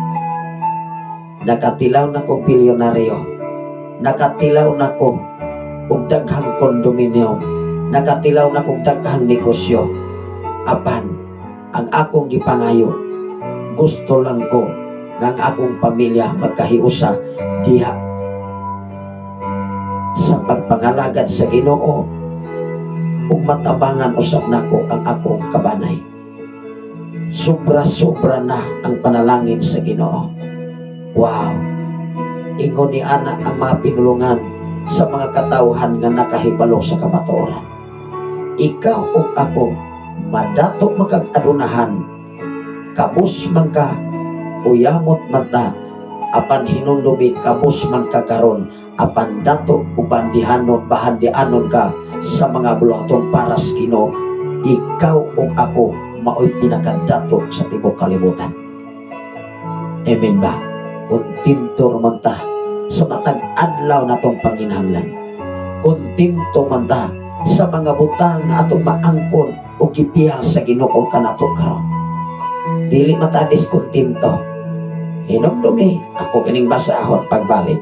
nakatilaw na ko bilyonaryo, nakatilaw na ko og daghang kondominium, nakatilaw na kong daghang negosyo. Apan ang akong gipangayo, gusto lang ko nga ang akong pamilya magkahiusa diha sa pagpangalagad sa Ginoo ug matabangan usab nako ang akong kabanay. Sobra-sobra na ang panalangin sa Ginoo. Wow! Ingon ni ana ang mga pinulungan sa mga katawhan nga nakahibalo sa kamatuoran. Ikaw ug ako madato makag-adunahan, kabus man ka uyamot man ta, apan hinundumi kabus man ka karon, apan dato ubandihanon bahandianon ka sa mga bulatong paras Ginoo. Ikaw ug ako maoy pinakadato sa tibuok kalibutan. Amen ba? Kontento man ta sa matag adlaw natong panginahanglan. Kontento man ta sa mga butang nga atong maangkon o gipiyang sa Ginoo kanato karon. Dili mata diskontento. Hinumdumi ako kining basahon pagbalik.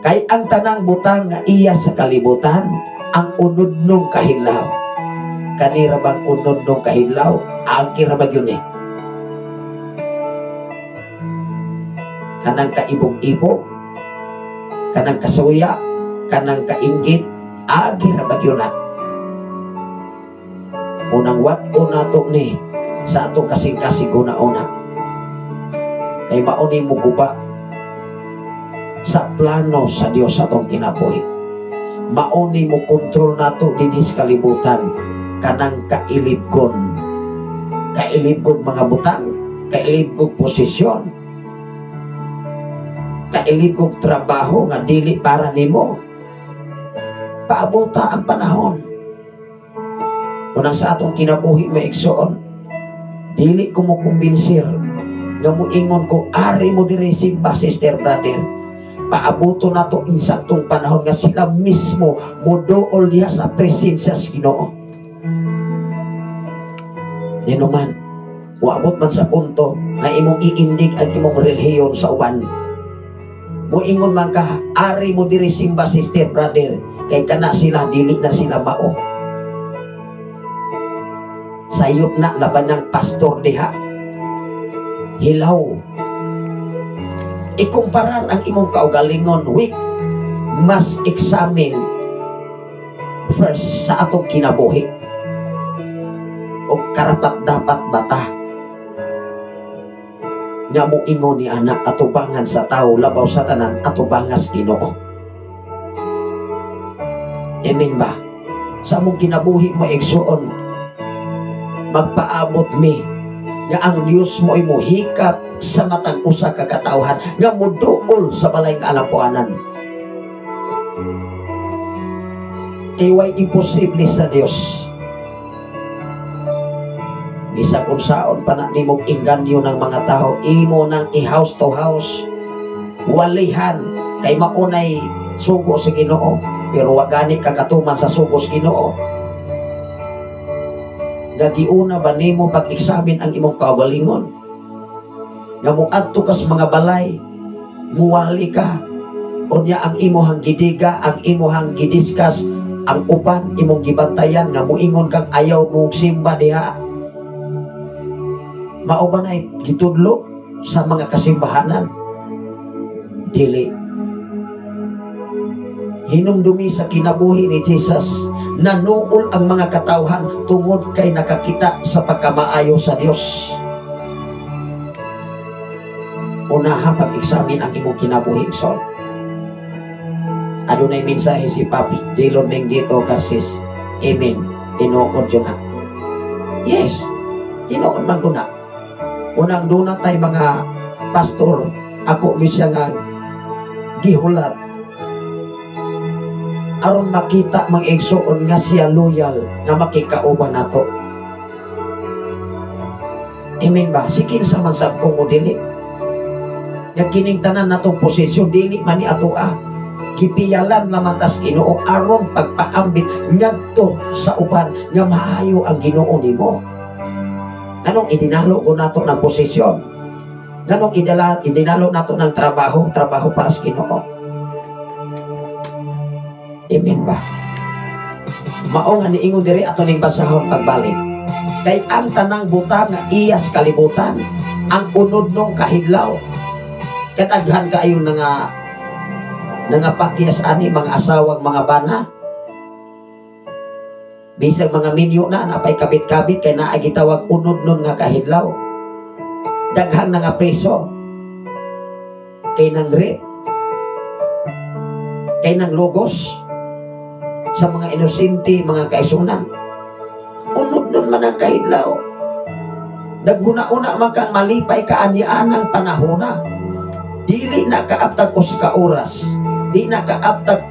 Kay ang tanang butang nga iya sa kalibutan ang unod-nong kahidlaw. Kanira bang unod-nong kahidlaw? Ang kirabag yun Kanang kaibog-ibog, kanang kasuya, kanang kainggit, agi rabag yun Unang wat-o nato ni sa atong kasing-kasing una-una. Kay mauni mo guba sa plano sa Dios atong kinabuhi. Mauni mo kontrol nato dinhi sa kalibutan kanang kailibgon. Kailibgon mga butang, kailibgon posisyon, kailibgon trabaho nga dili para nimo. Paabota ang panahon. Kunang sa atong kinabuhi maigsoon, dili ko mo kumbinsir nga moingon ko ari mo diri simba sister brother. Paabuto na to insaktong panahon nga sila mismo modool diha sa presensya sa Ginoo. Dinuman, waabot man sa punto nga imong iindig ang imong relihiyon sa uban. Moingon man ka, ari mo diri simba sister brother, kay kana sila dili na sila mao. Sayop na laban ng pastor diha. Hilaw. Ikumparar ang imong kaugalingon with mas examine first sa atong kinabuhi o karapat dapat bata nga mo ingon ni anak atubangan sa tao labaw sa tanan atubangas Ginoo. Amen ba? Sa among kinabuhi mo igsuon magpaabot mi nga ang Dios mo ay mohikap sa matang usa ka katawhan nga moduol sa balay nga alampuanan. Iway imposible sa Dios. Bisag unsaon pa na nimong inganyo ng mga tao, imo nang i-house to house. Walihan kay maunay sugo sa Ginoo, pero wagani kakatuman sa sugo sa Ginoo. Nagiuna ba nimo pag-examine ang imong kaugalingon? Nga mo adto ka sa mga balay, muwali ka, unya ang imuhang gidiga, ang imuhang gidiskas, ang uban imong gibantayan nga muingon kang ayaw mong simba diha. Mao ba nay gitudlo sa mga kasimbahanan? Dili. Hinumdumi sa kinabuhi ni Jesus, nanuol ang mga katawhan tungod kay nakakita sa pagkamaayo sa Dios. Unahan pag-examine ang imong kinabuhi, son. Adunay mensahe si Papi Jelon Benguito Garces. Amen. Tinuod yun na. Yes, tinuod man ko na. Unang doon tay mga pastor, ako misya nga gihulat aron makita mga igsoon nga siya loyal nga makikauban nato. Amen ba? Sikil sa mansab ko mo dili. Nga kining tanan natong posisyon dili man ni ato kipiyalan naman tas Ginoo aron pagpaambit ngadto sa uban nga maayo ang Ginoo nimo. Anong idinalo ko nato ng posisyon? Ganong idinalo nato ng trabaho para sa Ginoo. Amen ba? Mao nga niingon diri ato ning basahon pagbalik. Kay ang tanang buta nga iyas kalibutan, ang unod nung kahidlaw. Kataghan kaayo nga pakyas ani mga asawang mga bana. Bisag mga minyo na napay kabit-kabit kay naa gitawag unod nun nga kahidlaw. Daghang na nga preso kay nang rape, kay nang logos sa mga inosente, mga kaisunan. Unod nun man ang kahidlaw. Naghuna-una man kang malipay kaanyaan ng panahona. Dili na kaaptag uska oras, di na kaaptag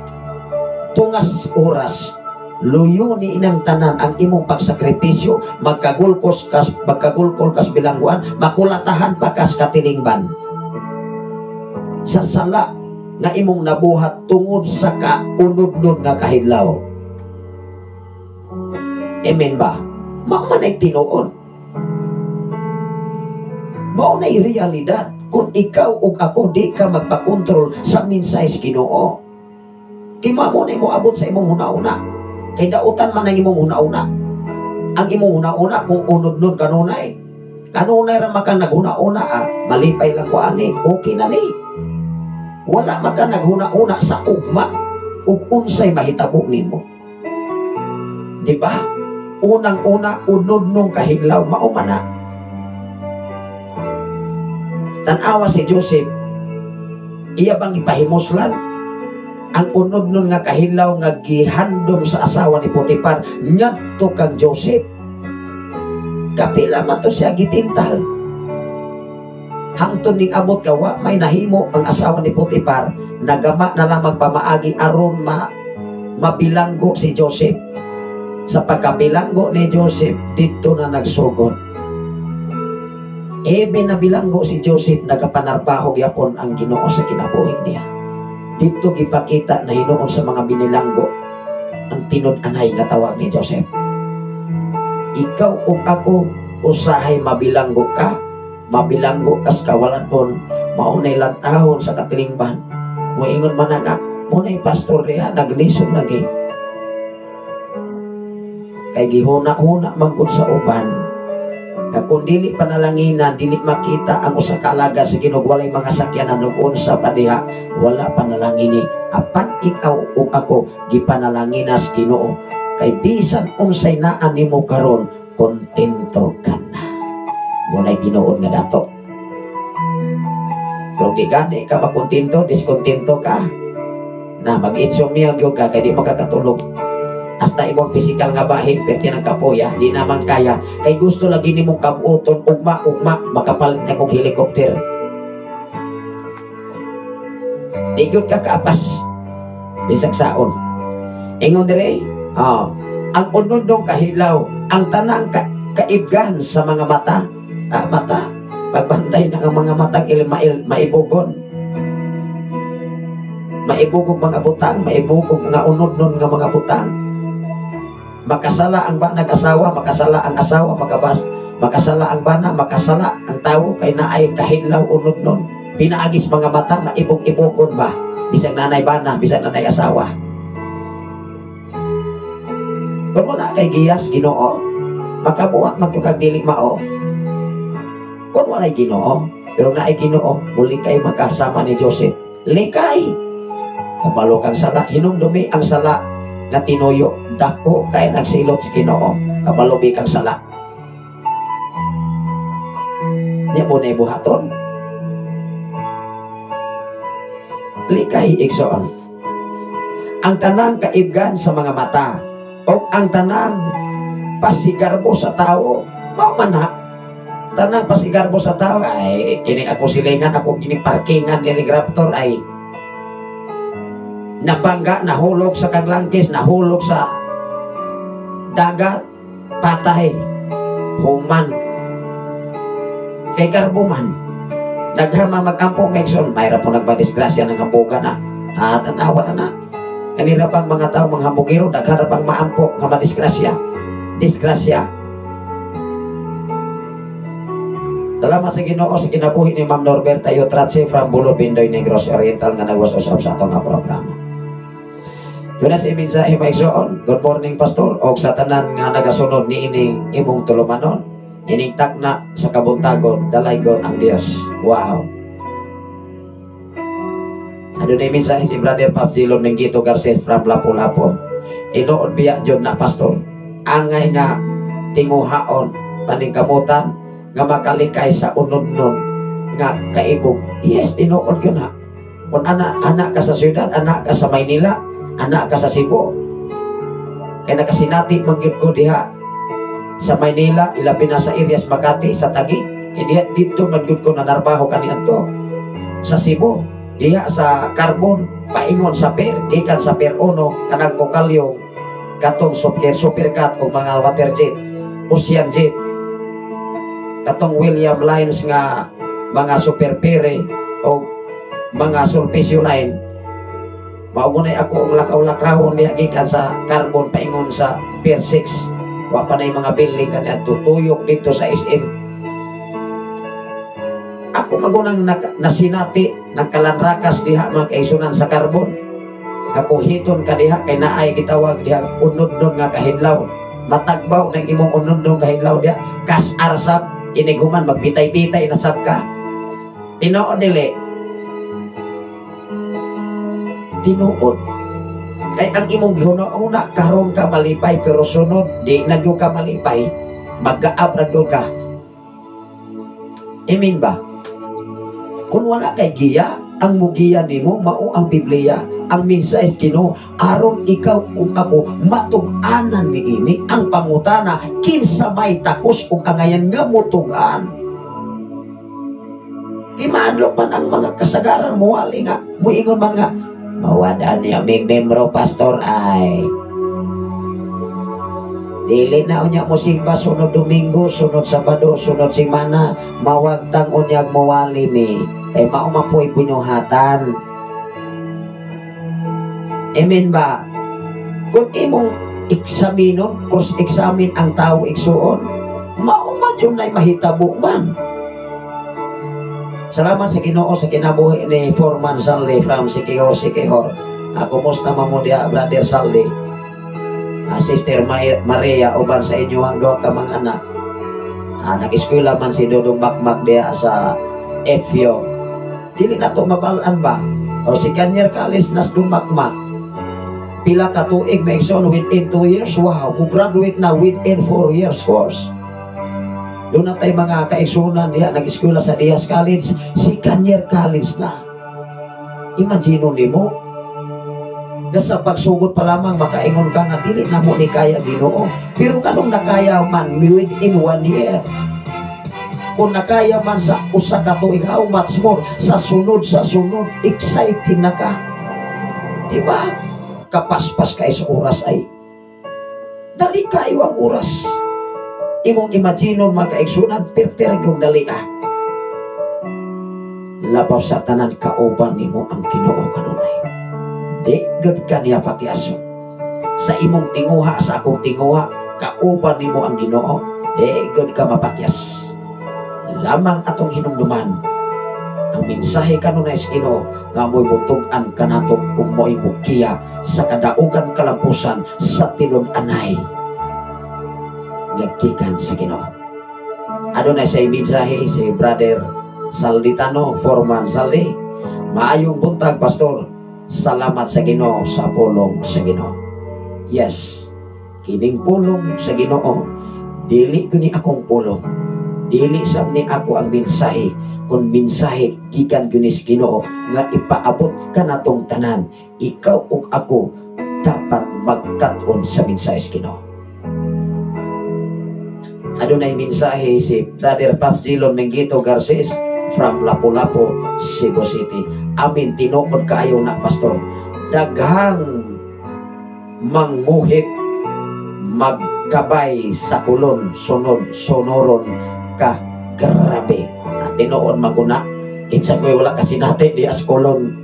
tungas oras. Luyo ni inang tanan ang imong pagsakripisyo, magkagulkol kas bilangguan, makulatahan pa kas katilingban. Sa sala nga imong nabuhat tungod sa kaunod-nod nga kahidlaw. Amen ba? Mao man ay tinuon. Mao na realidad. Kung ikaw o ako di ka magpakontrol sa minsay sa Ginoo, kima mo na mo abot sa imong huna-una. Kay dautan man ang imong huna-una. Ang imong huna-una kung unod-nod kanunay. Kanunay ra makang naghuna-una malipay lang ko ani, okay na ni. Wala makang naghuna-una sa ugma ug unsay mahitabo nimo. Di ba? Unang-una unod nung kahidlaw mao man na. Tanawa si Joseph, iya bang ipahimuslan ang unod nun nga kahidlaw nga gihandom sa asawa ni Potiphar ngadto kang Joseph. Kapila man to siya gitintal. Hangtod ning abot kawa may nahimo ang asawa ni Potiphar, nagama na lang magpamaagi aron mabilanggo si Joseph. Sa pagkabilanggo ni Joseph, dito na nagsugod. Ebe na bilanggo si Joseph, nagapanarbahog yapon ang Ginoo sa kinabuhi niya. Dito gipakita na hinuon sa mga binilanggo ang tinud-anay nga tawag ni Joseph. Ikaw o ako usahay mabilanggo ka, mabilanggo kas kawalan-on, maunay lantahon sa katilingban. Moingon man nga, munay pastor niya, naglisod lagi. Kay gihuna-huna mangkod sa uban. Kung dili panalanginan, dili makita ang usa ka alaga sa Ginoo, walay mga sakyanan ug sa padiha, wala panalangini. Apan ikaw o ako gipanalangina sa Ginoo, kay bisan unsay naa nimo karon, kontento ka na. Walay Ginoo nga dato. Kung di gani ka makontento, diskontento ka, na mag-insomnia gyud ka kay di makakatulog. Hasta imong physical nga bahin, pwede ng kapoya, di naman kaya. Kay gusto lagi ni mong kabuoton, ugma, makapalit na kong helicopter. Di yun ka kaapas. Bisag saon. Ingon dire, ang unodong kahilaw, ang tanang kaibgan sa mga mata. Mata, pagbantay na ang mga mata, maibugon. Maibugog mga butang, maibugog mga unod-nun nga mga butang. Makasala ang nag-asawa, makasala ang asawa, makasala ang bana, makasala ang tao kay naay kahidlaw unod nun. Pinaagis mga mata, maibog-ibogon ba? Bisag nanay bana, bisag nanay asawa. Kung wala kay giyas Ginoo, makabuhat magkukag dili mao. Kung wala Ginoo, pero naay Ginoo, muli kay magkasama ni Joseph. Likay! Kabalo kang sala, hinumdumi ang sala nga tinuyo, dako kay nagsilot sa Ginoo, kabalubi kang sala. Niya mo na buhaton. Likay igsoon. Ang tanang kaibgan sa mga mata o ang tanang pasigarbo sa tao, maumana. Tanang pasigarbo sa tao ay kini ako silingan, ako kini parkingan ni Raptor ay nabangga, nahulog sa kaglangkis, nahulog sa dagat, patay, human, kay garbuman. Naghama mag-ampong Megson, mayroon po nagbadisgrasya ng kambugan na. Tanawa na. Kanila pang mga tao, mga hambugiro, naghara pang maampok, nga madisgrasya. Disgrasya. Salamat sa Ginoo sa kinabuhi ni Ma'am Norberta Yotratse from Bulo Bindoy Negros Oriental nga nagwas-usab sa atong programa. Yun sa iminsahe maigsoon. Good morning, Pastor. O sa tanan nga nagasunod ni ining imong tulumanon, ining takna sa kabuntagon, dalaygon ang Dios. Wow. Ano na iminsahe si Brother Papsilon ng Gito Garces from Lapu-Lapu. Inoon biya dyan na, Pastor. Angay nga tinguhaon, paningkamutan, nga makalikay sa unod-nun nga kaibog. Yes, tinuod yun ha. Kung anak ka sa syudad, anak ka sa Maynila, anak ka sa Cebu, kaya nakasinati mangyod ko diha sa Maynila, ilabi na sa areas Makati, sa Taguig, kaya diha dito mangyod ko na narbaho kaniyan to. Sa Cebu, diha sa Carbon, paingon sa Per, gikan sa Per Uno, kanang Kokalyo, katong supercat o mga water jet, ocean jet, katong William Lines nga mga super pere o mga sulpisyo line. Maugunay ako ang lakaw-lakawon niya gikan sa Carbon paingon sa Pier 6. Wa pa na yung mga building kanya tutuyok dito sa SM. Ako magunang nasinati ng kalanrakas diha mga kaisunan sa Carbon. Ako hiton ka diha kay naay gitawag diha unod-unod nga kahidlaw. Matagbaw ng imong unod-unod kahidlaw diha kas arsab iniguman magbitay-bitay na sab ka. Tinuod dili. Tinuod. Kay ang imong gihuna-una karon ka malipay pero sunod di nagyo ka malipay, magkaab ra ka. Amen ba? Kung wala kay giya, ang mugiya nimo mao ang Biblia, ang mensahe Ginoo aron ikaw ug ako matug-anan niini ang pangutana kinsa may takos ug angayan nga mutugan. Imadlo pa ang mga kasagaran mo ali nga muingon man nga mawada niya may membro pastor ay dili na unya mo simba sunod Domingo, sunod Sabado, sunod Semana, mawagtang unyag mawali mi kay mao mapoy bunyuhatan. Amen ba? Kung imong eksaminon, cross examine ang tao igsuon, mao man yun ay mahitabo man. Salamat sa Ginoo sa kinabuhi ni Foreman Saldi from Sikihor. Kumusta mo dia Brother Saldi? Sister Maria uban sa inyo ang duha ka mga anak. Nag-eskwela man si Dodong Bakmak dia sa FYO. Dili na to mabalaan ba? O si Kanyer Kalis nas dumakmak. Pila ka tuig may son within 2 years. Wow, graduate na within 4 years course. Doon na tayo mga kaigsunan diha nag-eskwela sa Diaz College. Si Kanyer Kalis na. Imagine nimo sa pagsugod pa lamang makaingon ka nga dili na mo ni kaya Ginoo. Pero kanong nakaya man within 1 year. Kung nakaya man sa usa ka tuig, how much more sa sunod exciting na ka. Diba? Kapaspas ka sa oras ay dali kayo ang oras. Imong imagine magkaigsunan perter yung dali labaw sa tanan kauban nimo ang Ginoo kanunay. Di gud kaniya pakiaso sa imong tinguha sa akong tinguha kauban nimo ang Ginoo. Di gud ka mapakyas lamang atong hinumduman ang mensahe kanunay sa Ginoo nga mo'y butug-an kanato ug mo'y bukiya sa kadaugan kalampusan sa tinud-anay nagkikan sa Ginoo. Adunay sa mensahe si Brother Salditano Foreman Saldi. Maayong buntag pastor. Salamat sa Ginoo sa pulong sa Ginoo. Yes, kining pulong sa Ginoo dili kuni akong pulong. Dili sab ni ako ang mensahe, kun mensahe gikan kuni sa Ginoo nga ipaabot kanatong tanan. Ikaw ug ako dapat magkat-on sa mensahe sa Ginoo. Adunay mensahe si Brother Papsilon Mengito Garces from Lapu-Lapu, Cebu City. Amin, tinuod kaayo na pastor. Daghang mangmuhit magkabay sa kulon sunod sonoron ka grabe. At tinuod maguna kinsa ko'y wala kasi natin di as kulon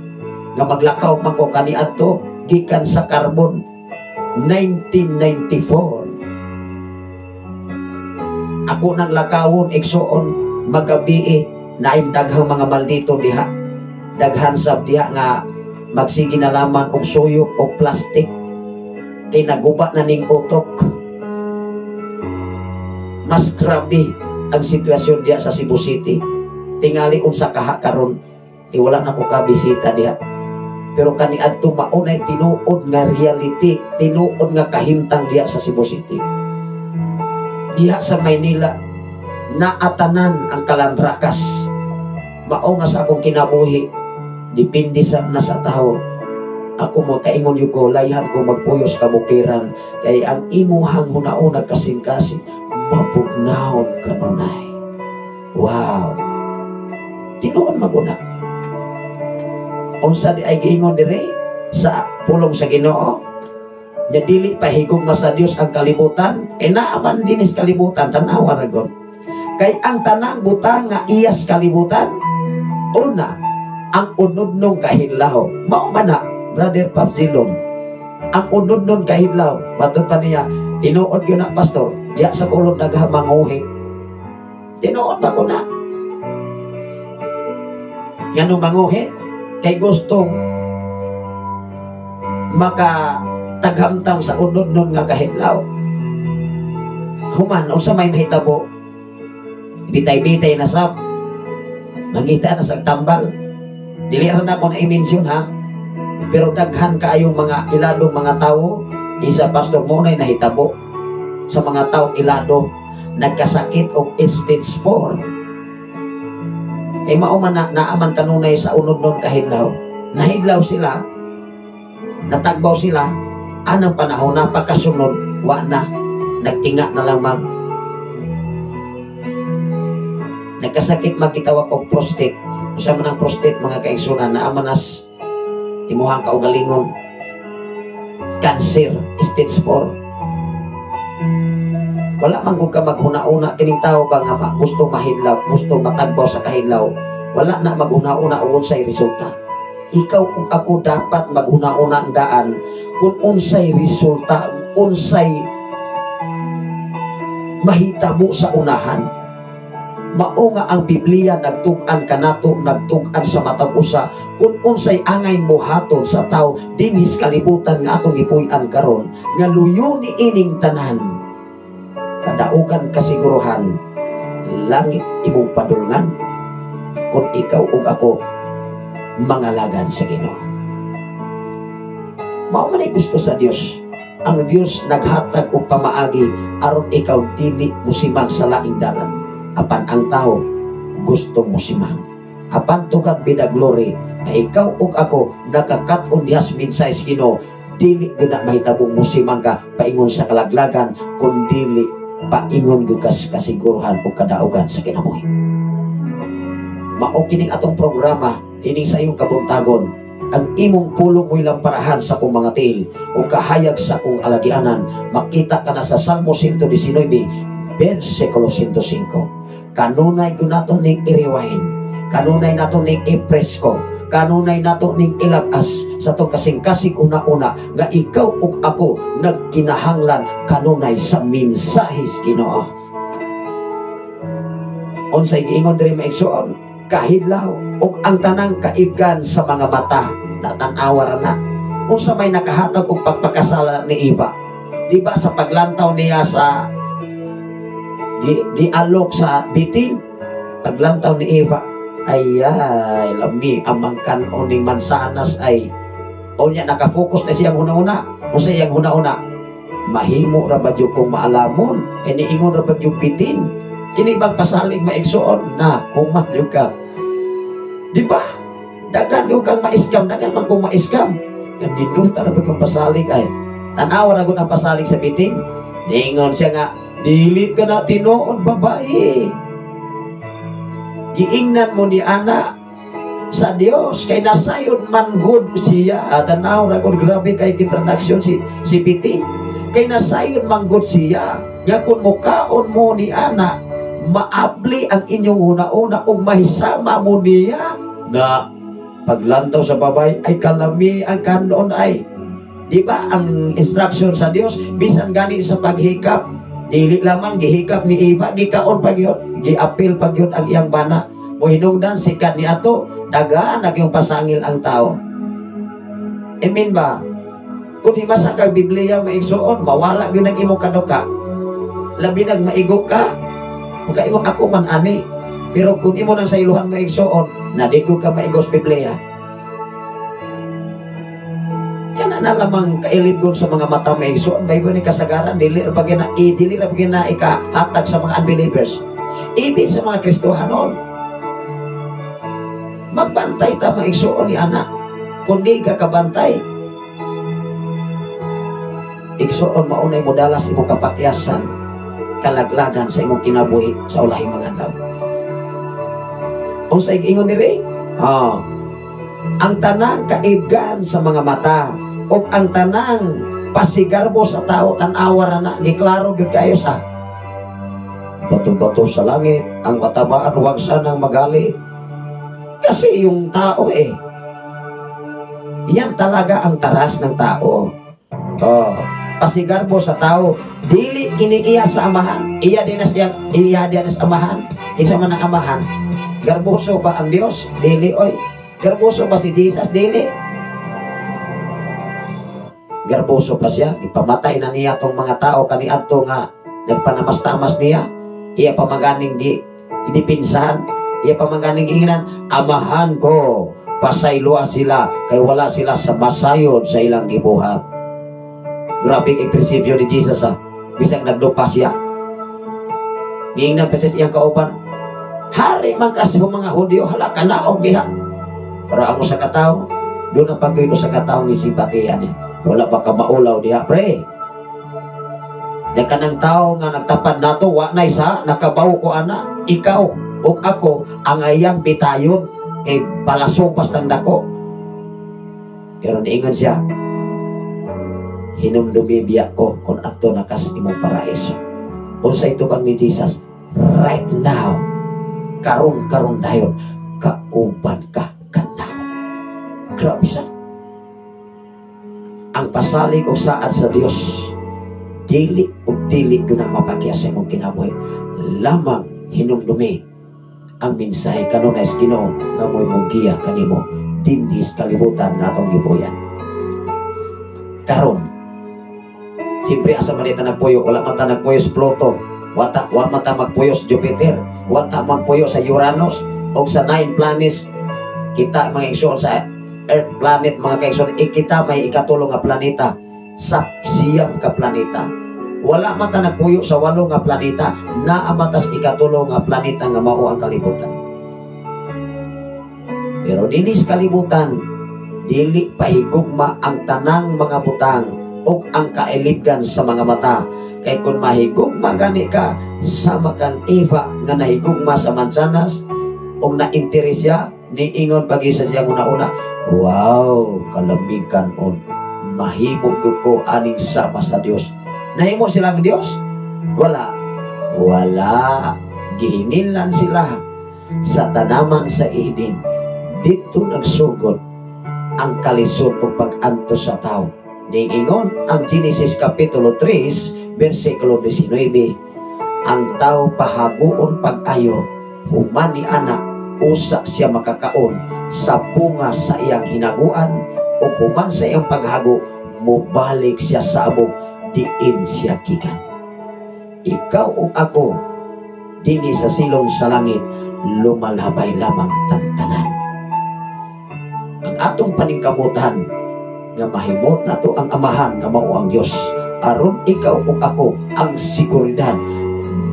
nga maglakaw man ko kaniadto gikan sa Carbon 1994. Ako nang lakawon igsuon magabi naim daghang mga maldito diha, daghan sab diha nga magsigi na lamang og suyok o plastic kay naguba na ning utok. Mas grabe ang sitwasyon diha sa Cebu City. Tingali unsa kaha karon, wala na ko kabisita diha. Pero kaniadto maunay tinuod nga reality, tinuod nga kahimtang diha sa Cebu City. Diha sa Maynila naatanan ang kalanrakas. Mao nga sa akong kinabuhi, depende sa nasa tao. Ako mo kaingon yung ko, layhan ko magpuyos kabukiran, kay ang imuhang hunaon nagkasing-kasing, mapugnahon kanunay. Wow! Tinuon maguna. Unsa di ay giingon dire sa pulong sa Ginoo, nya dili pahigugma sa Dios ang kalibutan, naaman din is kalibutan, tanawa ra gud. Kay ang tanang butang nga iyas kalibutan, una, ang unod-nong kahidlaw. Mao man na, Brother Papsilong, ang unod-nong kahidlaw, bato pa niya, tinuod yun na, Pastor, diya sa kulong naghamanguhi. Tinuod ba ko na? Yan ang manguhi, kay gustong makataghamtang sa unod-nong nga kahidlaw. Human, unsa may mahitabo, bitay-bitay na sab, mangita na sa tambal. Dili ra na ko na i-mention ha, pero daghan kaayong mga iladong mga tao, isa Pastor mo na nahitabo sa mga tao ilado nagkasakit og stage 4. Kay mao man naaman kanunay sa unod nun kahidlaw, nahidlaw sila, natagbaw sila, anang panahon na pagkasunod wa na, nagtinga na lamang, nagkasakit magkitawag og prostate. Sa manang prostate mga kaigsunan na amanas imuhang kaugalingon, cancer stage 4. Wala man kung ka maghuna-una kining tao ba nga gusto mahidlaw, gusto matagbaw sa kahidlaw, wala na maghuna-una o unsay resulta. Ikaw kung ako dapat maghuna-una ang daan kung unsay resulta, unsay mahitabo sa unahan. Mao nga ang Biblia nagtug-an kanato, nagtug-an sa matag usa kung unsay angay buhaton sa tao dinhis kalibutan nga atong gipuy-an karon, nga luyo ni ining tanan, kadaugan kasiguruhan, langit imong padulngan kung ikaw ug ako mangalagan sa Ginoo. Mao man ay gusto sa Dios. Ang Dios naghatag og pamaagi aron ikaw dili musimang sa laing dalan. Apan ang tao gusto mo simang. Apan tugad bida glory na ikaw ug ako nakakat-on dihas minsay sa Ginoo, dili gyud na mahitabong musimang ka paingon sa kalaglagan, kun dili paingon gyud ka kasiguruhan ug kadaugan sa kinabuhi. Mao kining atong programa ining sa iyong kabuntagon, ang imong pulong mo'y lamparahan sa kong mga tiil o kahayag sa kong alagianan. Makita ka na sa Salmo 119 versikulo 105. Kanunay ko nato ning iriwain, kanunay nato ning ipresko, kanunay nato ning ilabas sa to kasing-kasing una-una nga ikaw ug ako nagkinahanglan kanunay sa mensahis Ginoo. Unsay giingon diri maigsoon, kahidlaw ug ang tanang kaibgan sa mga mata natanawa ra na. Unsa may nakahatag og pagpakasala ni Eva, di ba sa paglantaw niya sa dialog sa bitin, paglantaw ni Eva, ay lami amangkan o ning mansanas ay o niya nakafocus na siyang una-una. O siyang una-una, mahimo ra ba yung kung maalamon, iniingon ra ba yung bitin, kini bang pasalig maigsoon na humadyo ka, di ba? Dagan yung kang maiskam, dagan man kung maiskam, kandinuta ra ba yung pasalig ay tanawa ra ang pasalig sa bitin. Niingon siya nga, dili ka na tinuod babae, giingnan mo ni ana sa Dios kay nasayon man good siya. Tanaw ra gud, grabe kay introduction si Bitin, kay nasayon man good siya nga kung mukaon mo ni ana maabli ang inyong una-una ug mahisama mo niya na paglantaw sa babae ay kalami ang kanon ay, di ba ang instruction sa Dios bisan gani sa paghikap, dili lamang gihikap ni Eva, gikaon pa gyud, giapil pag yun ang iyang bana. O hinungdan sikat ni ato, dagaan yung pasangil ang tao. Amen ba? Kung himasa kag Biblia maigsuon, mawala yun ang imong kaduka. Labi nag maigo ka, maka imong ako man ani. Pero kung imo nang sa iluhan maigsuon, nadigo ka maigos Biblia. Yan na lamang kailibgon sa mga mata maigsuon. Bible ni kasagaran, dili ra pagina ikahatag sa mga unbelievers. Ibig sa mga Kristohanon. Magbantay ta maigsuon ni anak. Kundi ka kabantay, igsuon maunay mo dalas imong kapakyasan, kalaglagan sa imong kinabuhi sa ulahing mga adlaw. Kung sa ingon diri, ang tanang kaibgan sa mga mata o ang tanang pasigarbo sa tao tan-awa na giklaro gyud kayo sa bato-bato sa langit, ang matabaan huwag sanang magalit. Kasi yung tao yan talaga ang taras ng tao. Pasigarbo sa tao, dili kiniiya sa amahan. Iya din sa amahan. Isa man ang amahan. Garboso ba ang Dios? Dili oy. Garboso ba si Jesus? Dili. Garboso pa siya. Ipamatay na niya tong mga tao kaniadto nga nagpanamas-tamas niya. Iya pa maganing di pinsahan. Iya pa maganing inginan, amahan ko. Pasayloa sila kay wala sila sa masayod sa ilang gibuhat. Grabe kay prinsipyo ni Jesus bisag nagdupa siya. Giingnan pa siyang kauban. Hari man kasi mga Hudyo hala kanaog diha. Para amo sa katawo, doon ang paggoy ko sa katawo ni simpatiya niya. Wala ba ka maulaw diha, pre? Yan ka ng tao nga nagtapad nato, wa na isa, nakabaw ko ana, ikaw o ako ang ayang bitayon. Palasopas ng dako. Pero niingon siya, hinumdumibiya ko kung ato nakas imong paraiso. Kung sa ito bang ni Jesus, right now, karon dayon, kauban ka kanaw. Grabe siya. Ang pasalig o saad sa Dios, dili ko na mapakya sa imong kinabuhi. Lamang hinumdumi ang mensahe kanunay sa Ginoo nga mo'y mugiya kanimo dinhis kalibutan nga atong gibuyan. Karon, siyempre asa man ita nagpuyo, wala man ta nagpuyo sa Pluto, wala man ta magpuyo sa Jupiter, wala man puyo sa Uranus o sa 9 planets. Kita mga igsoon sa Earth planet, mga kaigsoon, kita may ikatulong nga planeta sa siyam ka planeta. Wala man ta nagpuyo sa 8 nga planeta, naamatas ikatulong nga planeta nga mao ang kalibutan. Pero dili sa kalibutan, dili pahigugma ang tanang mga butang o ang kailibgan sa mga mata. Kay kung mahigugma gani ka, sama kang Eva nga nahigugma sa mansanas o na-interes siya, niingon pag-isa siya una-una, wow, kalamigan on, mahimog ko aning sama sa Dios. Nahimo silang Dios? Wala. Gihingilan sila sa tanaman sa Eden. Dito nagsugod ang kalisod o pag-anto sa tao. Niingon ang Genesis Kapitulo 3, versikulo 19. Ang tao pahaguon pag-ayo, human ni anak, usa siya makakaon sa bunga sa iyang hinaguan, o human sa iyang paghago, mubalik siya sa abog, diin siya gikan. Ikaw o ako, dinhi sa silong sa langit, lumalabay lamang tantanan. Ang atong paningkamutan, nga mahimot na to ang amahan nga mao ang Dios, aron ikaw o ako ang siguridad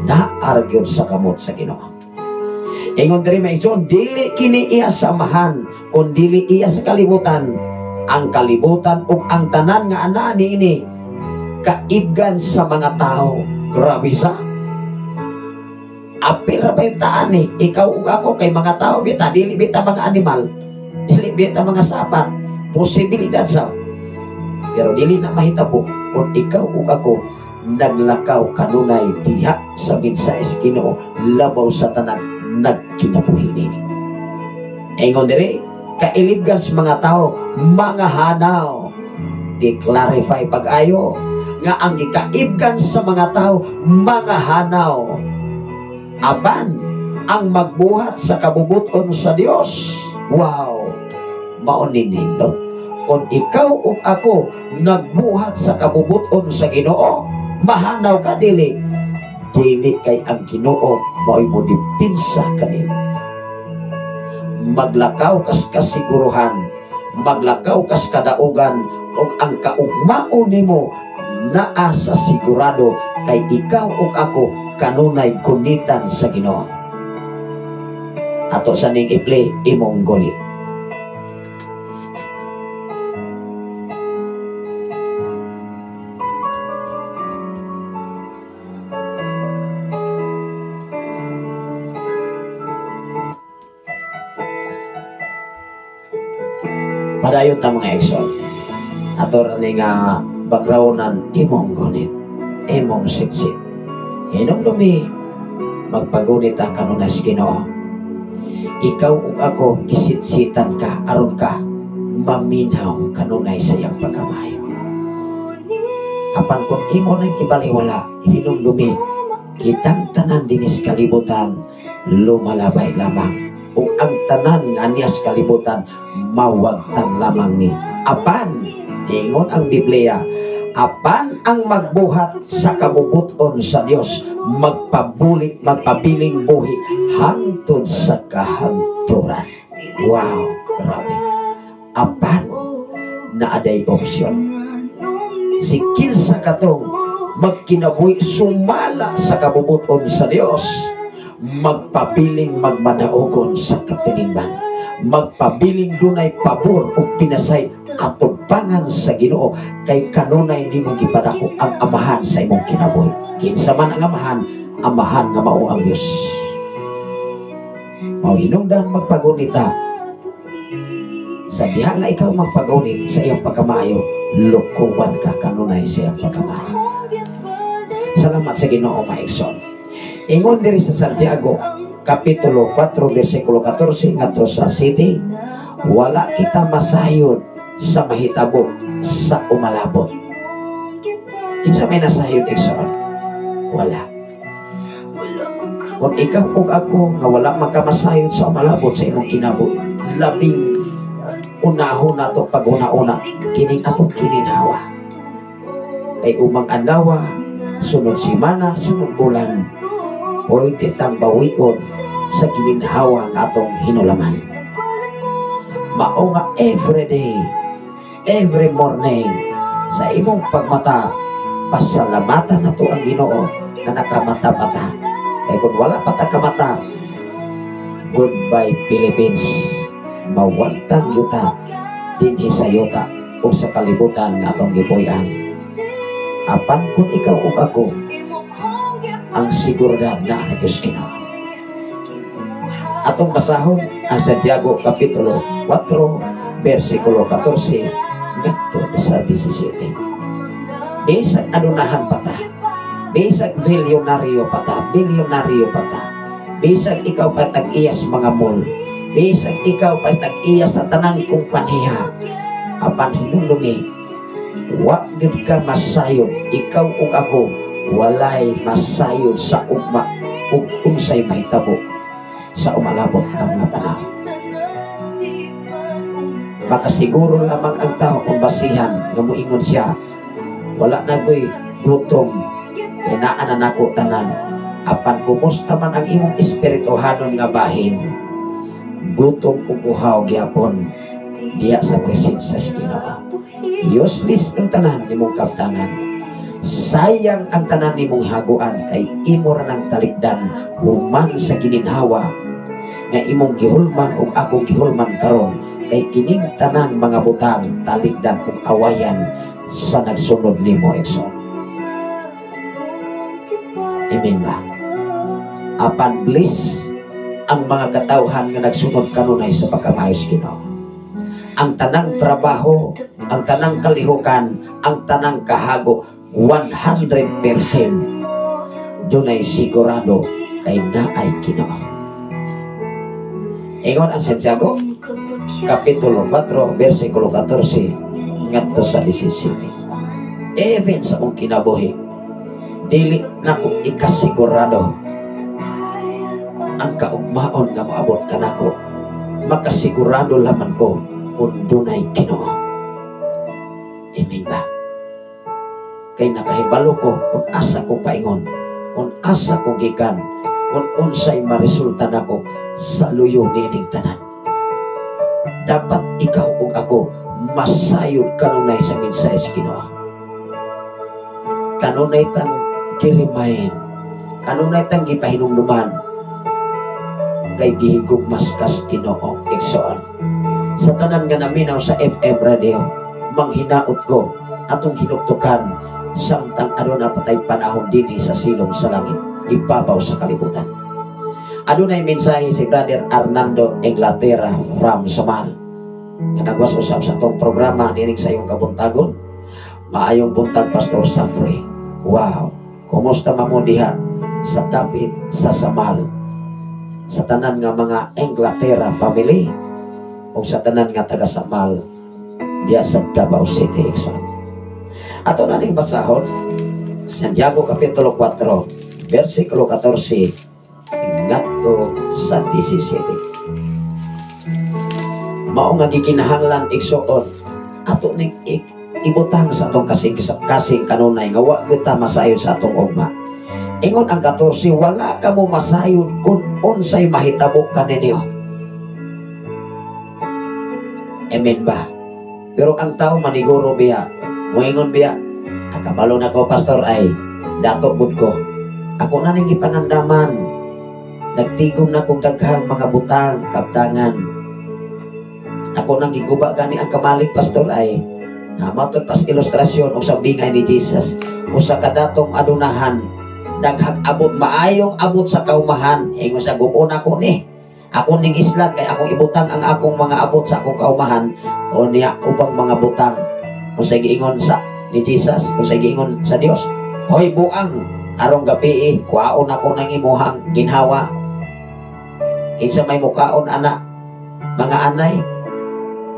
na aragyon sa kamot sa Ginoo. Ingon diri maison, dili kini iya sa amahan, kun dili iya sa kalibutan. Ang kalibutan ug ang tanan nga ana niini kaibgan sa mga tao. Grabe sa apil ra baytaan ni ikaw ug ako kay mga tao bita, dili bita mga animal, dili bita mga sapat, posibilidad sa. Pero dili na mahitabo kung ikaw ug ako naglakaw kanunay diha sa mensahe sa Ginoo labaw sa tanan nagkinabuhi nini. Ingon diri, kailibgan sa mga tao, mga hanaw. Di-clarify pag-ayo nga ang ikaibgan sa mga tao, mga hanaw. Apan ang magbuhat sa kabubuton sa Dios. Wow, maunin nindot. Kung ikaw o ako nagbuhat sa kabubuton sa Ginoo, mahanaw ka dili kay ang Ginoo mao'y mo dipinsa kanimo. Maglakaw kas kasiguruhan, maglakaw kas kadaugan, og ang kaugmaon nimo naa sa sigurado kay ikaw o ako kanunay gunitan sa Ginoo. Ato sa ning iplay imong gunit. Padayon ta mga eksyon. Ato rin nga backgroundan imong gunit, imong sitsit. Hinong lumi magpagunit ang kanunay sa Ginoo. Ikaw ug ako kisitsitan ka aron ka maminaw kanunay sa iyang pagkamayo. Apan kung imo nang ibaliwala, hinumdumi kitang tanan dinis kalibutan lumalabay lamang ug ang tanan nga niya sa kalibutan mawagtang lamang ni. Apan ingon ang Biblia, apan ang magbuhat sa kabubuton sa Dios magpabiling buhi hangtod sa kahanturan. Wow, grabe. Apan na aday opsyon. Si kinsa katong magkinabuhi sumala sa kabubuton sa Dios, magpabiling magmadaogon sa katiningban, magpabiling dunay pabor o pinasay atugpangan sa Ginoo kay kanunay nimo gipadako ang amahan sa imong kinabuhi. Kinsa man ang amahan nga mao ang Dios. Mao hinungdan magpagunita sa diha nga ikaw magpagunit sa iyang pagkamayo, lukuwan ka kanunay sa iyang pagkamayo. Salamat sa Ginoo maigsoon. Ingon diri sa Santiago kapitulo 4 bersikulo 14 ngadto sa 7, wala kita masayod sa mahitabo sa umalabot. Kinsa may nasayod igsoon? Wala. Kung ikaw ug ako nga wala magkamasayod sa umalabot sa imong kinabuhi, labing unahon nato pag-una-una kining atong kininhawa. Kay umang adlaw, sunod semana, sunod bulan, pwede tang bawion sa gininhawa nga atong hinulaman. Mao nga everyday, every morning, sa imong pagmata, pasalamatan na to ang Ginoo na nakamata-mata. Kaya kung wala patakamata, goodbye Philippines. Mawagtang yuta, dinhi sa yuta o sa kalibutan nga atong gipuy-an. Apan kung ikaw o ako, ang seguridad na ang Diyos Ginoo. Atong basahon ang Santiago kapitulo 4 bersikulo 14 ngadto sa 17. Bisag adunahan pata, bisag bilyonaryo pata, bisag ikaw pa tag-iyas mga mall, bisag ikaw pa tag-iyas sa tanang kumpanya, apan hinulungi wa gid ka masayod, ikaw ug ako walay masayod sa ugma ug unsay mahitabo sa umalabot ng mga panahon. Makasiguro lamang ang tao kung basihan nga moingon siya, wala na ko'y gutom, inaan na nako tanan. Apan kumusta man ang imong espirituhanon nga bahin, gutom ug uhaw gyapon diya sa presensya sa Ginoo. Useless ang tanan nimong kaptanan. Sayang ang tanan nimong haguan kay imo ra nang talikdan human sa gininhawa nga imong gihulman ug ako gihulman karon, kay kining tanan mga butang talikdan ug awayan sa nagsunod nimo igsoon. Amen ba? Apan bliss ang mga katawhan nga nagsunod kanunay sa pagkamayos Ginoo. Ang tanang trabaho, ang tanang kalihukan, ang tanang kahago 100% dunay sigurado kay naay Ginoo. Ingon ang Santiago kapitulo 4 bersikulo 14 ngadto sa 17. Even sa akong kinabuhi, dili na ko ikasigurado ang kaugmaon nga maabot kanako, makasigurado laman ko kung dunay Ginoo. Amen ba? Kay nakahibalo ko kung asa ko paingon, kung asa ko gikan, kung unsay maresulta nako sa luyo nining tanan. Dapat ikaw ug ako masayod kanunay sa minsayes Ginoo. Kanunay tang gilimayin, kanunay tang gipahinumduman, kay gihigugmas kas Ginoo. Igsoon sa tanan nga naminaw sa FM radio, manghinaot ko atong hinuktukan samtang aduna patay panahon dinhi sa silong sa langit, ibabaw sa kalibutan. Adunay mensahe si Brother Arnando Inglaterra from Samal nga nagwas-usab sa atong programa nining sa iyong kabuntagon. Maayong buntag, Pastor Safre. Wow, kumusta mo diha sa dapit sa Samal, sa tanan nga mga Inglaterra family o sa tanan nga taga Samal diha sa Davao City. Ato na ning basahon Santiago Kapitulo 4 versikulo 14 ngadto sa 17. Mao nga gikinahanglan igsuon ato ning ibutang sa atong kasing kanunay nga wa gyud ta masayon sa atong ugma. Ingon ang 14, wala ka mo masayon kung unsay mahitabo kaninyo. Amen ba? Pero ang tao maniguro biya, moingon biya, akabalo na ko pastor ay dato gud ko. Ako na ning gipangandaman, nagtigom na kong daghang mga butang kaptangan. Ako nang giguba gani ang kamalig pastor ay matod pas ilustrasyon o sa bingay ni Jesus o sa kadatong adunahan daghang abot maayong abot sa kaumahan. Ingon sa gubon ako ni ako ning islat kay akong ibutang ang akong mga abot sa akong kaumahan o niya ubang mga butang. Kung sa giingon sa ni Jesus, kung sa giingon sa Dios, hoy buang arong gabi kuhaon ako ng imuhang ginhawa. Kinsa may mukaon anak, mga anay,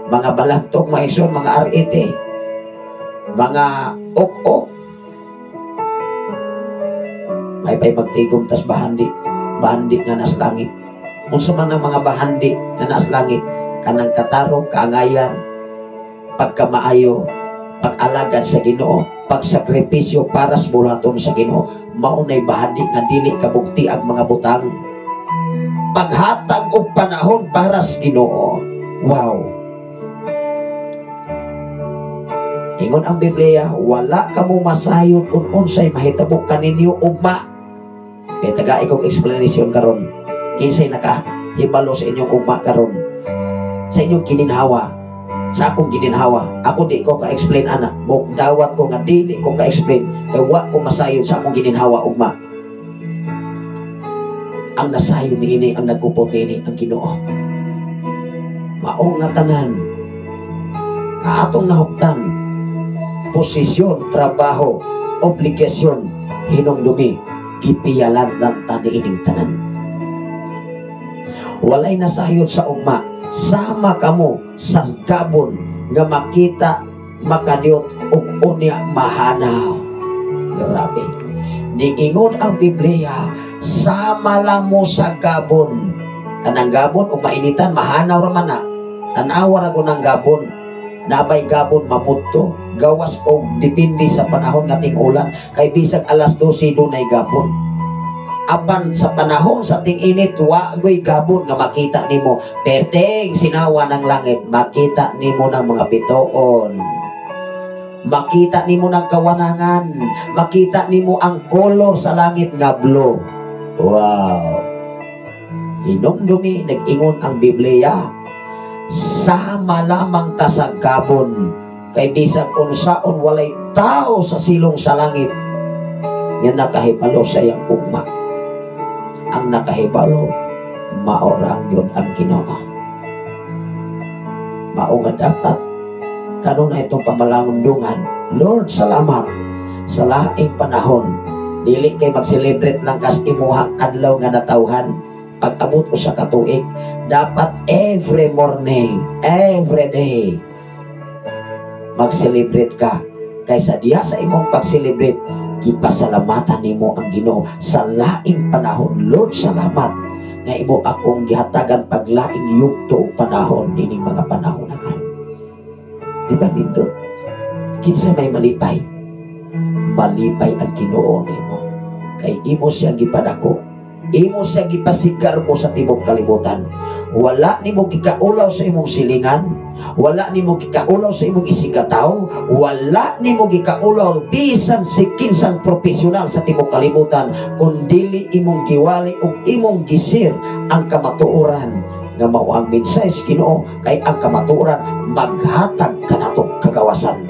mga balagtok, mga igsoon, mga arite, mga ok-ok, may pa'y magtigom tas bahandi nga nas langit. Kung sa man ang mga bahandi nga nas langit, kanang katarong, kaangayan, pagkamaayo, pag-alagad sa Ginoo, pagsakripisyo para sa bulaton sa Ginoo, maunay bahandi nga dili kabugti ang mga butang, paghatag og panahon para sa Ginoo. Wow. Ingon ang Biblia, wala ka mo masayod kung unsay mahitabo kaninyo ugma. Kaya taga ikong explanation karon, kinsay nakahibalo sa inyong ugma karon, sa inyong gininhawa, sa akong gininhawa. Ako di ko ka-explain anak, dawat ko nga dili ko ka-explain, kaya wa ko masayod sa akong gininhawa ugma. Ang nasayon ni ini, ang nagkupot ni ini, ang Ginoo. Maong nga tanan nga atong nahuktan, posisyon, trabaho, obligasyon, hinumdumi, ipiyalan lang tani ining tanan. Walay nasayod sa ugma, sama kamo sa gabon nga makita, makadiot ug unya mahanaw. Grabe. Niingon ang Biblia, sama lang mo sa gabon. Kanang gabon ug mainitan mahanaw ra man na. Tanawa ra ko ng gabon. Nabay gabon mamudto, gawas og depende sa panahon nga ting-ulan, kay bisag alas 12 dunay gabon. Apan sa panahon sa ting-init, wa goy gabon nga makita nimo. Perteng sinawa ng langit, makita nimo ng mga bituon, makita nimo ng kawanangan, makita nimo ang kolor sa langit nga blue. Wow. Hinumdumi, nag-ingon ang Biblia, sama lamang ta sa gabon, kay bisag unsaon walay tao sa silong sa langit nga nakahibalo sa iyang ugma. Ang nakahibalo maorang yun ang Ginoo. Mao nga dapat kanunay itong pamalangundungan. Lord, salamat sa laing panahon, dili kay mag-celebrate lang kas imuhang adlaw nga natawhan. Pag-abot o sa katuig, dapat every morning, every day, mag-celebrate ka. Kaysa diya sa imong pag-celebrate, ipasalamatan nimo ang Ginoo sa laing panahon. Lord, salamat nga imo akong gihatagan paglaing yugto ug panahon ining mga panahon na karon. Di ba nindot? Kinsa may malipay? Malipay ang Ginoo nimo. Kay imo siya gipadako, imo siya gipasigar mo sa tibok kalibutan. Wala nimo gikaulaw sa imong silingan, wala nimo gikaulaw sa imong isigataw, wala nimo gikaulaw bisan si kinsang profesional sa tibok kalibutan, kundili imong giwali ug imong gisir ang kamatuoran nga mao ang mensahe sa Ginoo. Kay ang kamatuoran maghatag kanatong kagawasan.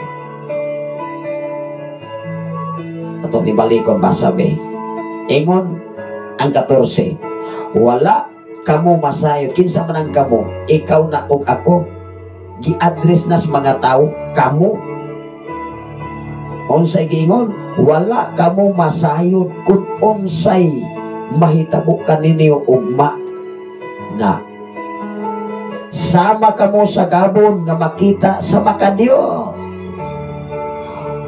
Atong tibalikon basabi. Ingon ang 14, wala kamo masayo. Kinsa man ang kamo? Ikaw na ug ako. Gi-address nas mga tao, kamo. Unsay giingon? Wala kamo masayod kung unsay mahitabo kaninyo ugma na sama kamo sa gabon nga makita sa makadyo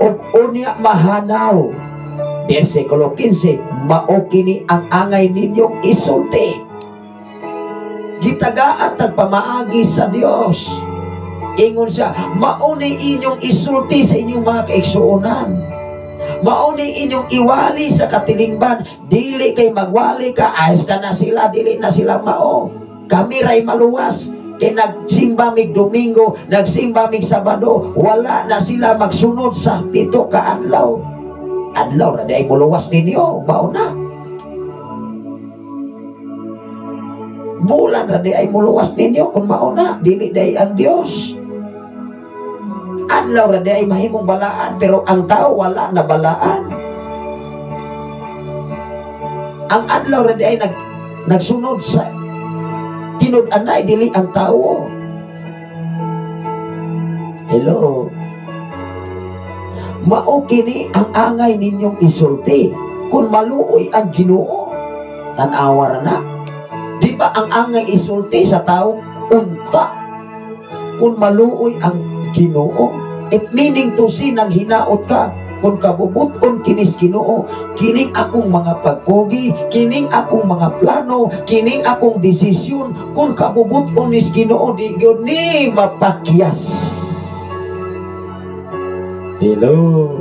ug unya mahanaw. Versikulo 15, mao kini ang angay ninyong isulti. Gitagaan tagpamaagi sa Dios. Ingon siya, mao ni inyong isulti sa inyong mga kaigsuonan. Mao ni inyong iwali sa katilingban. Dili kay magwali ka, ayos ka na sila, dili na sila mao. Kami ray maluwas. Kay nagsimba mig Domingo, nagsimba mig Sabado, wala na sila magsunod sa 7 ka adlaw. Adlaw na di ay muluwas ninyo, mauna. Bulan na di ay muluwas ninyo kung mauna, dili di ang Dios. Adlaw na di ay mahimong balaan, pero ang tao wala na balaan. Ang adlaw na di ay nagsunod sa tinud-anay, dili ang tao. Hello. Mao kini ang angay ninyong isulti kung maluoy ang Ginoo. Tan-awa na. Di ba ang angay isulti sa tao unta kung maluoy ang Ginoo? It meaning to say nang hinaot ka kung kabubuton kinis Ginoo, kining akong mga pagpogi, kining akong mga plano, kining akong desisyon, kung kabubuton nis Ginoo, di gyud ni mapakyas. Hello.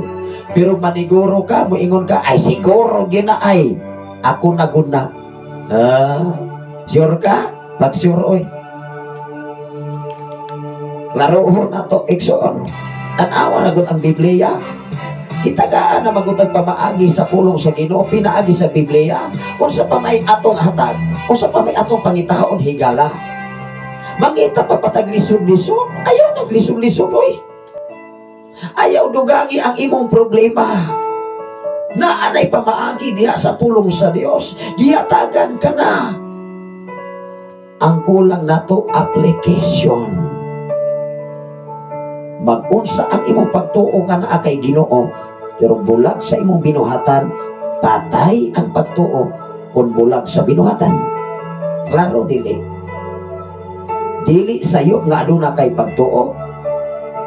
Pero maniguro ka, moingon ka, ay siguro gina ay ako naguna. Sure ka? Pag sure oy. Laro na to iksoon. Tanawa na gud ang Biblia. Itagaan na magutag pamaagi sa pulong sa Ginoo, pinaagi sa Biblia. Kung sa pamay atong hatag, kung sa pamay atong pangitaon higala. Mangita pa patag lisod-lisod, ayaw naglisod-lisod oy. Ayaw dugangi ang imong problema. Naanay pamaagi diha sa pulong sa Dios. Gihatagan ka na. Ang kulang nato application. Mag-unsa ang imong pagtuo nga naa kay Ginoo, pero bulag sa imong binuhatan, patay ang pagtuo kung bulag sa binuhatan. Klaro dili. Dili sayo nga aduna kay pagtuo,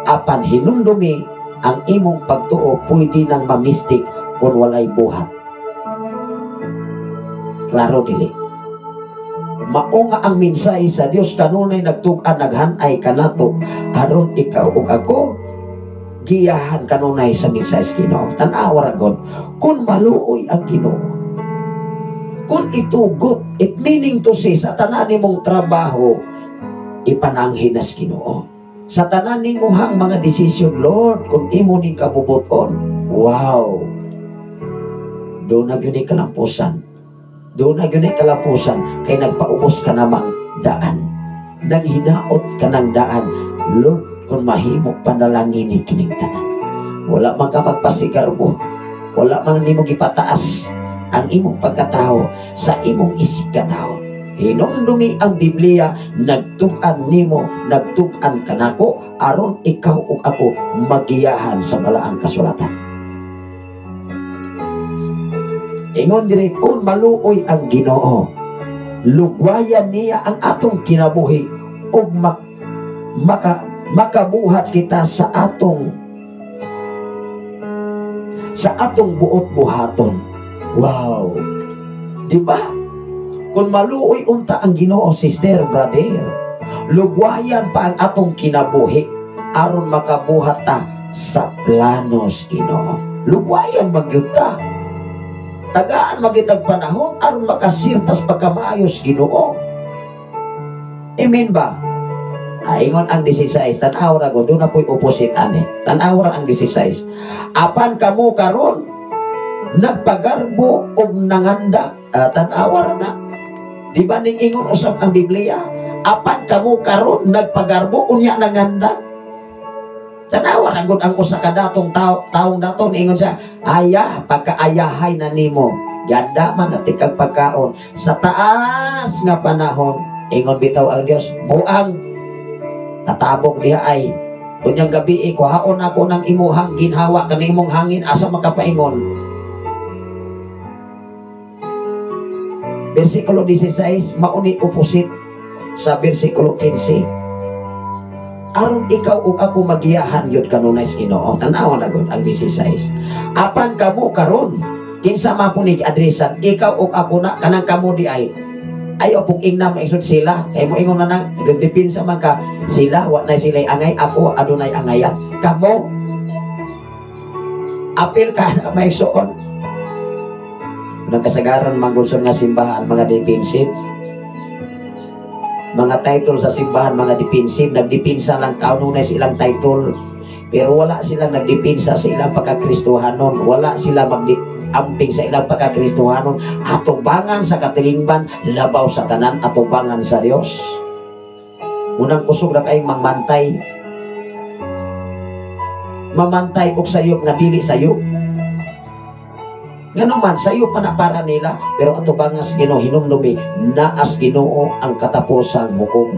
apan hinumdumi ang imong pagtuo pwede nang mamistik kung walay buhat. Klaro dili. Mao nga ang mensahe sa Dios kanunay nagtug-an naghanay kanato aron ikaw ug ako giyahan kanunay sa mensahe sa Ginoo. Tan-awa ra gud kun maluoy ang Ginoo, kun itugot, it meaning to say sa tanan nimong trabaho ipananghin na sa Ginoo. Sa tanan nimuhang mga desisyon, Lord, kung imo ning kabubuton, wow, doon na yun ay kalampusan. Doon na yun ay kalampusan, kay nagpaubos ka namang daan. Naghinaot ka ng daan, Lord, kung mahimo panalangin ni kining tanan. Wala man ka magpasigar mo, wala man ni mo gipataas ang imong pagkatao sa imong isigkatao. Hinumdumi ang Biblia, nagtug-an nimo, nagtug-an kanako, aron ikaw ug ako magiyahan sa balaang kasulatan. Ingon dire kung maluoy ang Ginoo, lugwayan niya ang atong kinabuhi ug makabuhat kita sa atong buot buhaton. Wow. Di ba? Kung maluoy unta ang Ginoo, sister, brother, lugwayan pa ang atong kinabuhi aron makabuhat ta sa planos Ginoo. Lugwayan magyud ta. Tagaan magitag panahon aron makasirtas pagkamaayos Ginoo. Amen ba? Ingon ang 16, tanaw ra ko, doon na po'y opposite ani. Tanaw ra ang 16. Apan kamo karon nagpagarbo og nanganda, tanaw ra na. Di ba ning ingon usab ang Biblia? Apan kamo karon nagpagarbo unya nanganda. Tanaw ra gud ang usa ka datong taong daton ingon siya, aya pagkaayahay na nimo. Ganda man natin kag pagkaon sa taas nga panahon. Ingon bitaw ang Dios, buang tatabok diha ay unyang gabi kuhaon ako ng imuhang ginhawa kanimong hangin asa makapaingon. Versikulo 16 mauni opposite sa versikulo 15. Aron ikaw ug ako magiyahan yun kanunay sa Ginoo. Tanaw na gud ang 16. Apan kamo karon kinsa mapunig adresan ikaw ug ako na kanang kamo di ay ayo pug ingna maisod sila kay mo ingon na nang nagdepinsa man ka sila wa na sila angay ako adunay angayan kamo apil ka na maisuon nang kasagaran manggulson nga simbahan mga defensive mga title sa simbahan mga defensive nagdepinsa lang kaununay silang title pero wala silang nagdepinsa sa ilang pagkakristohanon wala sila amping sa ilang pagkakristohanon atubangan sa katilingban labaw sa tanan atubangan sa Dios unang kusog na kay mamantay og sayop nga dili sayop nga naman sayop man para nila pero atubangan sa Ginoo hinumdumi naas Ginoo ang katapusan hukom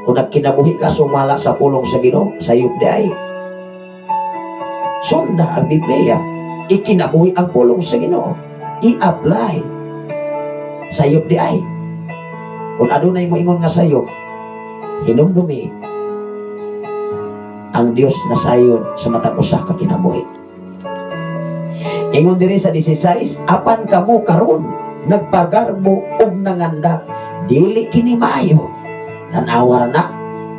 kung nagkinabuhi ka sumala sa pulong sa Ginoo sayop di ay sunda ang Biblia ikinabuhi ang pulong sa Ginoo i-apply sayop di ay kung adunay mo ingon nga sayop hinumdumi ang Dios na sayon sa matag usa ka kinabuhi ingon diri sa 16 apan kamo karon nagpagarbo og nangandak dili kini maayo tanawa na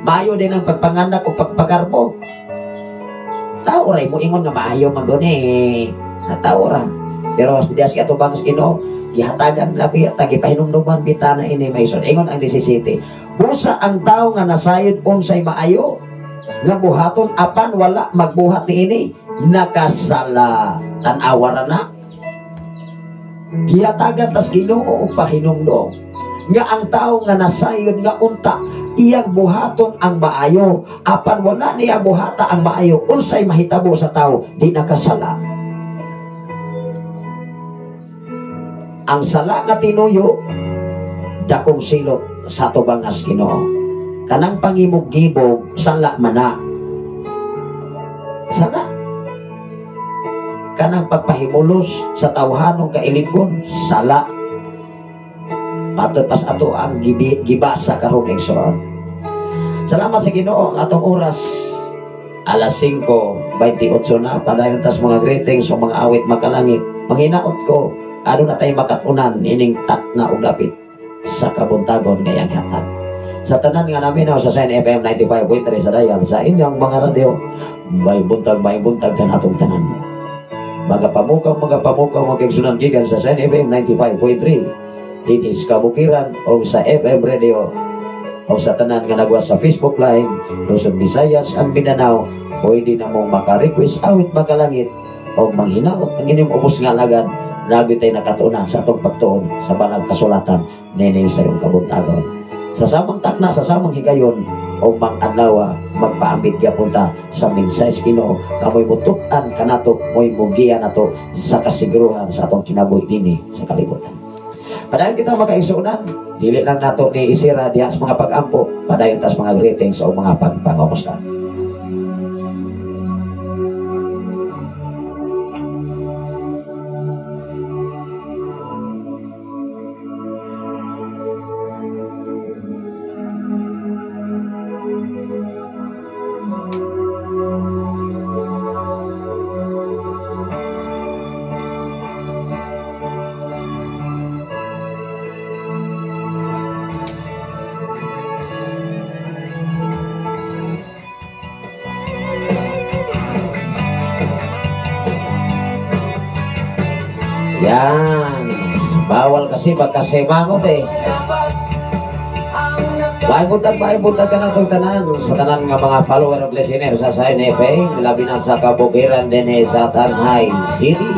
maayo din ang pagpangandak o pagpagarbo tao ray mo ingon nga maayo maguni tao ra pero si Dias kato bang Ginoo gihatagan labi at gipahinumduman bitana ini mayson ingon ang 17 busa ang tao nga nasayod unsay maayo nga buhaton apan wala magbuhat niini nakasala tanawa ra na gihatagan tas Ginoo og pahinumdom nga ang tao nga nasayod nga unta iyang buhaton ang maayo apan wala niya buhata ang maayo unsay mahitabo sa tao di nakasala ang sala nga tinuyo dakong silot sa tubangas Ginoo kanang pangimog-gibog sala mana sala kanang pagpahimulos sa tawhanong kailigon sala patod pas ato ang gibasa karon igsoon. Salamat sa Ginoo ang atong oras alas 5:28 na padayon tas mga greetings o mga awit makalangit. Manghinaot ko ano na tayo makatunan ining takna og dapit sa kabuntagon ngayang hatag. Sa tanan nga namin sa Sen FM 95.3 sa dial sa inyong mga radio may buntag kan atong tanan. Mga pamukaw magigsunan gikan sa Sen FM 95.3 dinis kabukiran o sa FM radio o sa tanan nga nagwa sa Facebook Live Luzon, Visayas ang Mindanao pwede na mong maka-request awit makalangit o manghinaot ang inyong ubos nga lagad labi tayo nakatunan sa atong pagtuon sa balang kasulatan neneng sa iyong kabuntagon sa samang takna sa samang higayon o mang-adlawa magpaambit punta sa mensahe Ginoo kamoy mutukan kanato moy mugiya nato sa kasiguruhan sa atong kinabuhi dinhi sa kalibutan. Padayon kita makaisunan, dili lang nato ni isira diha sa mga pag-ampo, padayon tas mga greetings o mga pagpangamusta. Yan. Bawal kasi magkasimangot eh. Maibutag ka na itong tanan sa tanan nga mga follower of listener sa Sign FM, labi na sa kabukiran din sa Tanay City.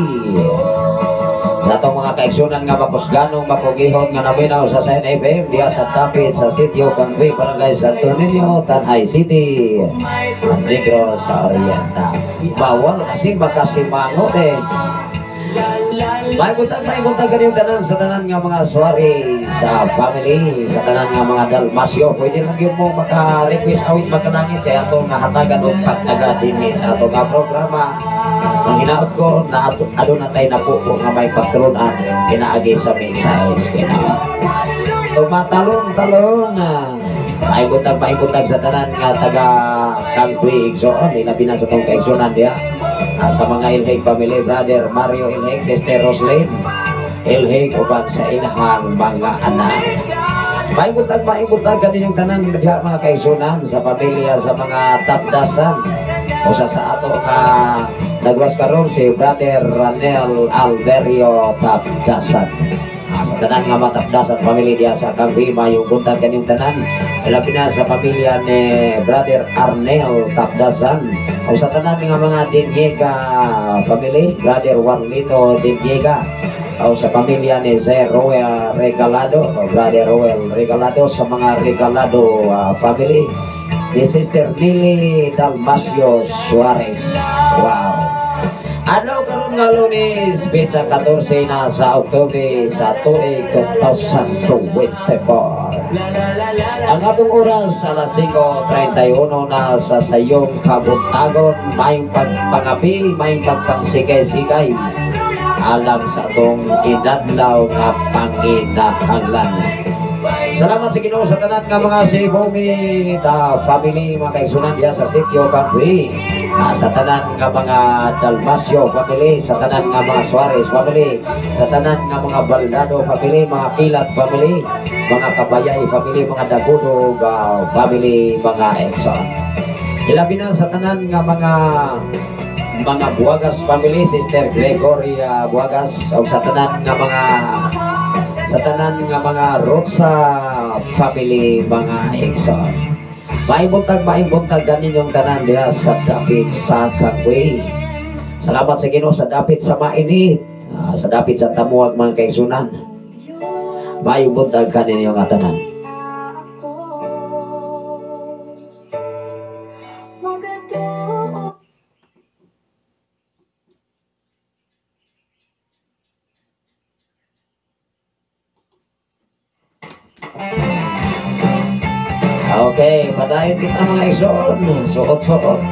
Sa itong mga kaigsunan nga mapusganong makugihon nga naminaw sa Sign FM, diya sa Tapit sa Sitio Kangwi, Barangay Santo Niño, Tanay City, at Negro sa Oriental. Bawal kasi magkasimangot eh. Maibutag ganyan tanan sa tanan nga mga suwari sa family, sa tanan nga mga dalmasyo. Pwede lang yun mo maka-request awit magkalangit kaya ito nga hatagan o pagtaga din sa ito nga programa. Ang hinaot ko na ano na tayo na po nga may patrunan kinaagi sa mensahes tumatalong-talong maibutag sa tanan nga taga Kangwi Igsoon, ilabi na sa itong kaigsunan diya. Sa mga Ilheg family, Brother Mario Ilheg, Sister Roslyn Ilheg, uban sa inahang mga anak. Maibutag kaninyong tanan diya mga kaigsunan sa pamilya sa mga tapdasan. Usa sa ato ka nagwas karon si Brother Ranel Alberio Tapdasan. Sa tanan nga matapdasan family diya sa Kangwi, mayong buntag kaninyong tanan. Ilabi na sa pamilya ni Brother Arnel Tapdasan. O sa tanan nga mga Dinyega family, Brother Warlito Dinyega. O sa pamilya ni Sir Roel Regalado, Brother Roel Regalado, sa mga Regalado family, ni Sister Lily Dalmasio Suarez. Wow! Ano karon nga Lunes, petsa 14 na sa Oktubre sa tuig 2024. Ang atong oras alas 5:31 na sa sayong kabuntagon, may pagpangapi, may pagpangsikay-sikay alam sa atong inadlaw nga panginahanglan. Salamat sa Ginoo sa tanan nga mga Sibomi family, mga kaigsunan diya sa Sitio Kangwi, sa tanan nga mga Dalmasio family, sa tanan nga mga Suarez family, sa tanan nga mga Baldado family, mga Kilat family, mga Kabayay family, mga Dagudo family, mga Exxon. Ilabi na sa tanan nga mga Buagas family, Sister Gregoria Buagas, o sa tanan nga mga Rosa family, mga Exxon. Maibuntag ganin yung tanan diya sa dapit sa Kangwi. Salamat sa Ginoo sa dapit sa mainit, sa dapit sa tamuag mga kaigsunan. Maibuntag ganin yung tanan. Okay, padayon kita mga igsoon, suot-suot.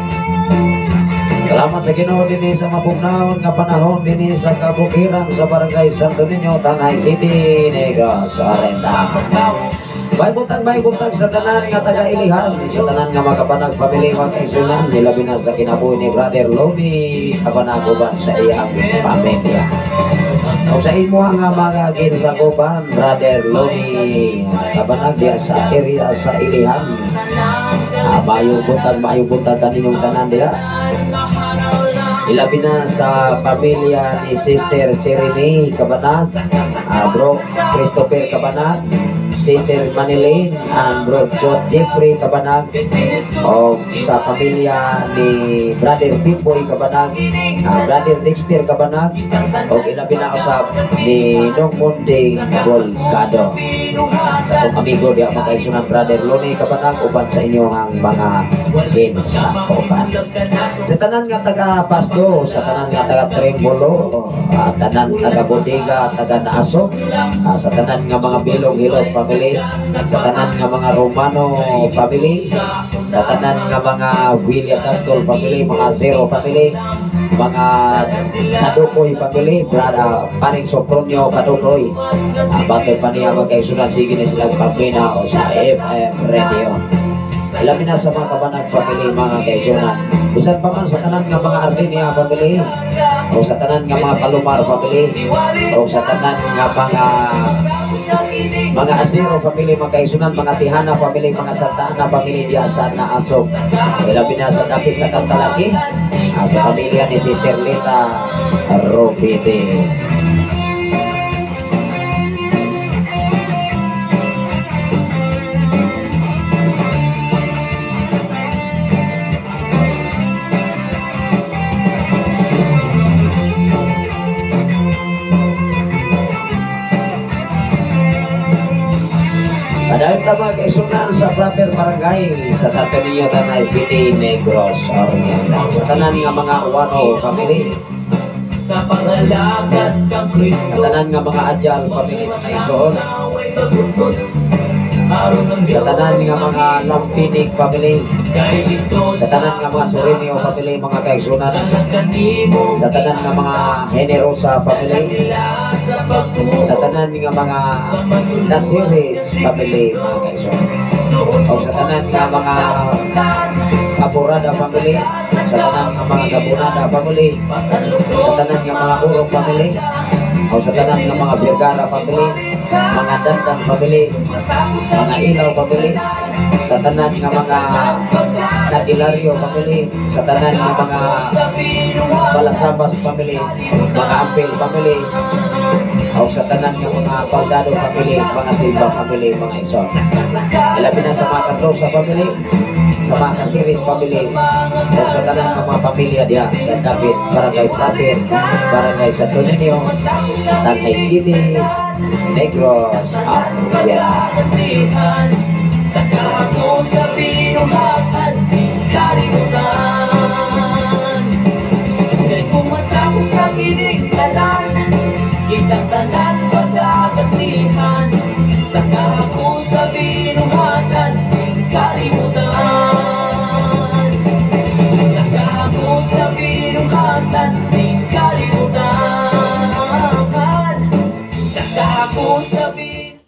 Salamat sa Ginoo dinhi sa mapugnaon nga panahon dinhi sa kabukiran sa Barangay Santo Niño, Tanay City, Negros Oriental. Maibutag sa tanan nga taga-ilihan, sa tanan nga makapanag family, mga kaigsunan, nilabi na sa kinabuhi ni Brother Loni Kabanaguban sa iyang pamilya. O sa imo nga mga ginsakupan, Brother Loni Kabanag diya sa area sa ilihan. Mayong buntag kaninyong tanan diya. Ilabi na sa pamilya ni Sister Cheremy Kabanag, Bro Christopher Kabanag, Sister Manilene, and Bro Jeffrey Kabanag, o sa pamilya ni Brother Pipoy Kabanag, Brother Dexter Kabanag, o ilabi na usap ni Nong Mundi Volcado. Sa itong amigo di ang makaigsunan Brother Loni Kabanag, uban sa inyong mga ginsakupan. Sa tanan nga taga-Pasto, sa tanan nga taga-Trembolo, tanan taga-Bodega, taga-Naasok, sa tanan nga mga Bilong Hilot family, sa tanan nga mga Romano family, sa tanan nga mga Villa Tantol family, mga Zero family, mga Kadukoy family, Brada Paring Sopronio Kadukoy, batay pa niya magkaisunan, sige na silang pagminaw sa FM Radio. Ilabi na sa mga Kabanag family, mga kaisunan. Bisan pa man sa tanan nga mga Ardinia family, o sa tanan nga mga Palomar family, o sa tanan nga mga Asiro family, mga kaisunan, mga Tihana family, mga Santa Ana family diya sa Naasok. Ilabi na sa dapit sa Kantalaki, sa pamilya ni Sister Lita Robite. Dahil tama kaisunan sa proper barangay sa Santo Niño, Tanay City, Negros Oriental. Sa tanan nga mga Wano family, Sa pangalagad kang sa Kristo, tanan nga mga Adyal family, mga igsoon, naway magugot. Araw ng sa tanan nga mga Lampinig family, kay ito sa tanan nga mga Surinio family, mga kaigsunan, kanimo sa tanan nga mga Generosa family, sila sa pagtuo sa tanan nga mga Nasiris family, mga kaigsunan, o sa tanan nga mga Kaburada family, sa tanan nga mga Gabunada family, sa tanan nga mga Urok family, o sa tanan nga mga Birgara family, mga Dandan family, mga Ilaw family, sa tanan nga mga Cadillario family, sa tanan nga mga Balasabas family, mga Ampel family, o sa tanan nga mga Paldado family, mga Silva family, mga Ison. Ilabi na sa mga Cardosa family, sa mga Casiris family, o sa tanan nga mga pamilya diya sa David, Barangay Prater, Barangay Santo Niño, Tanay City, Negros Oriental. sa kako sa pinuhakan di kalimutan. Kaya kung matapos na kinigtalan, kitang tanan pagkakatihan. Sa kako sa pinuhakan di kalimutan. Sa kako sa pinuhakan di kalimutan. Sa kako sa pinuhakan.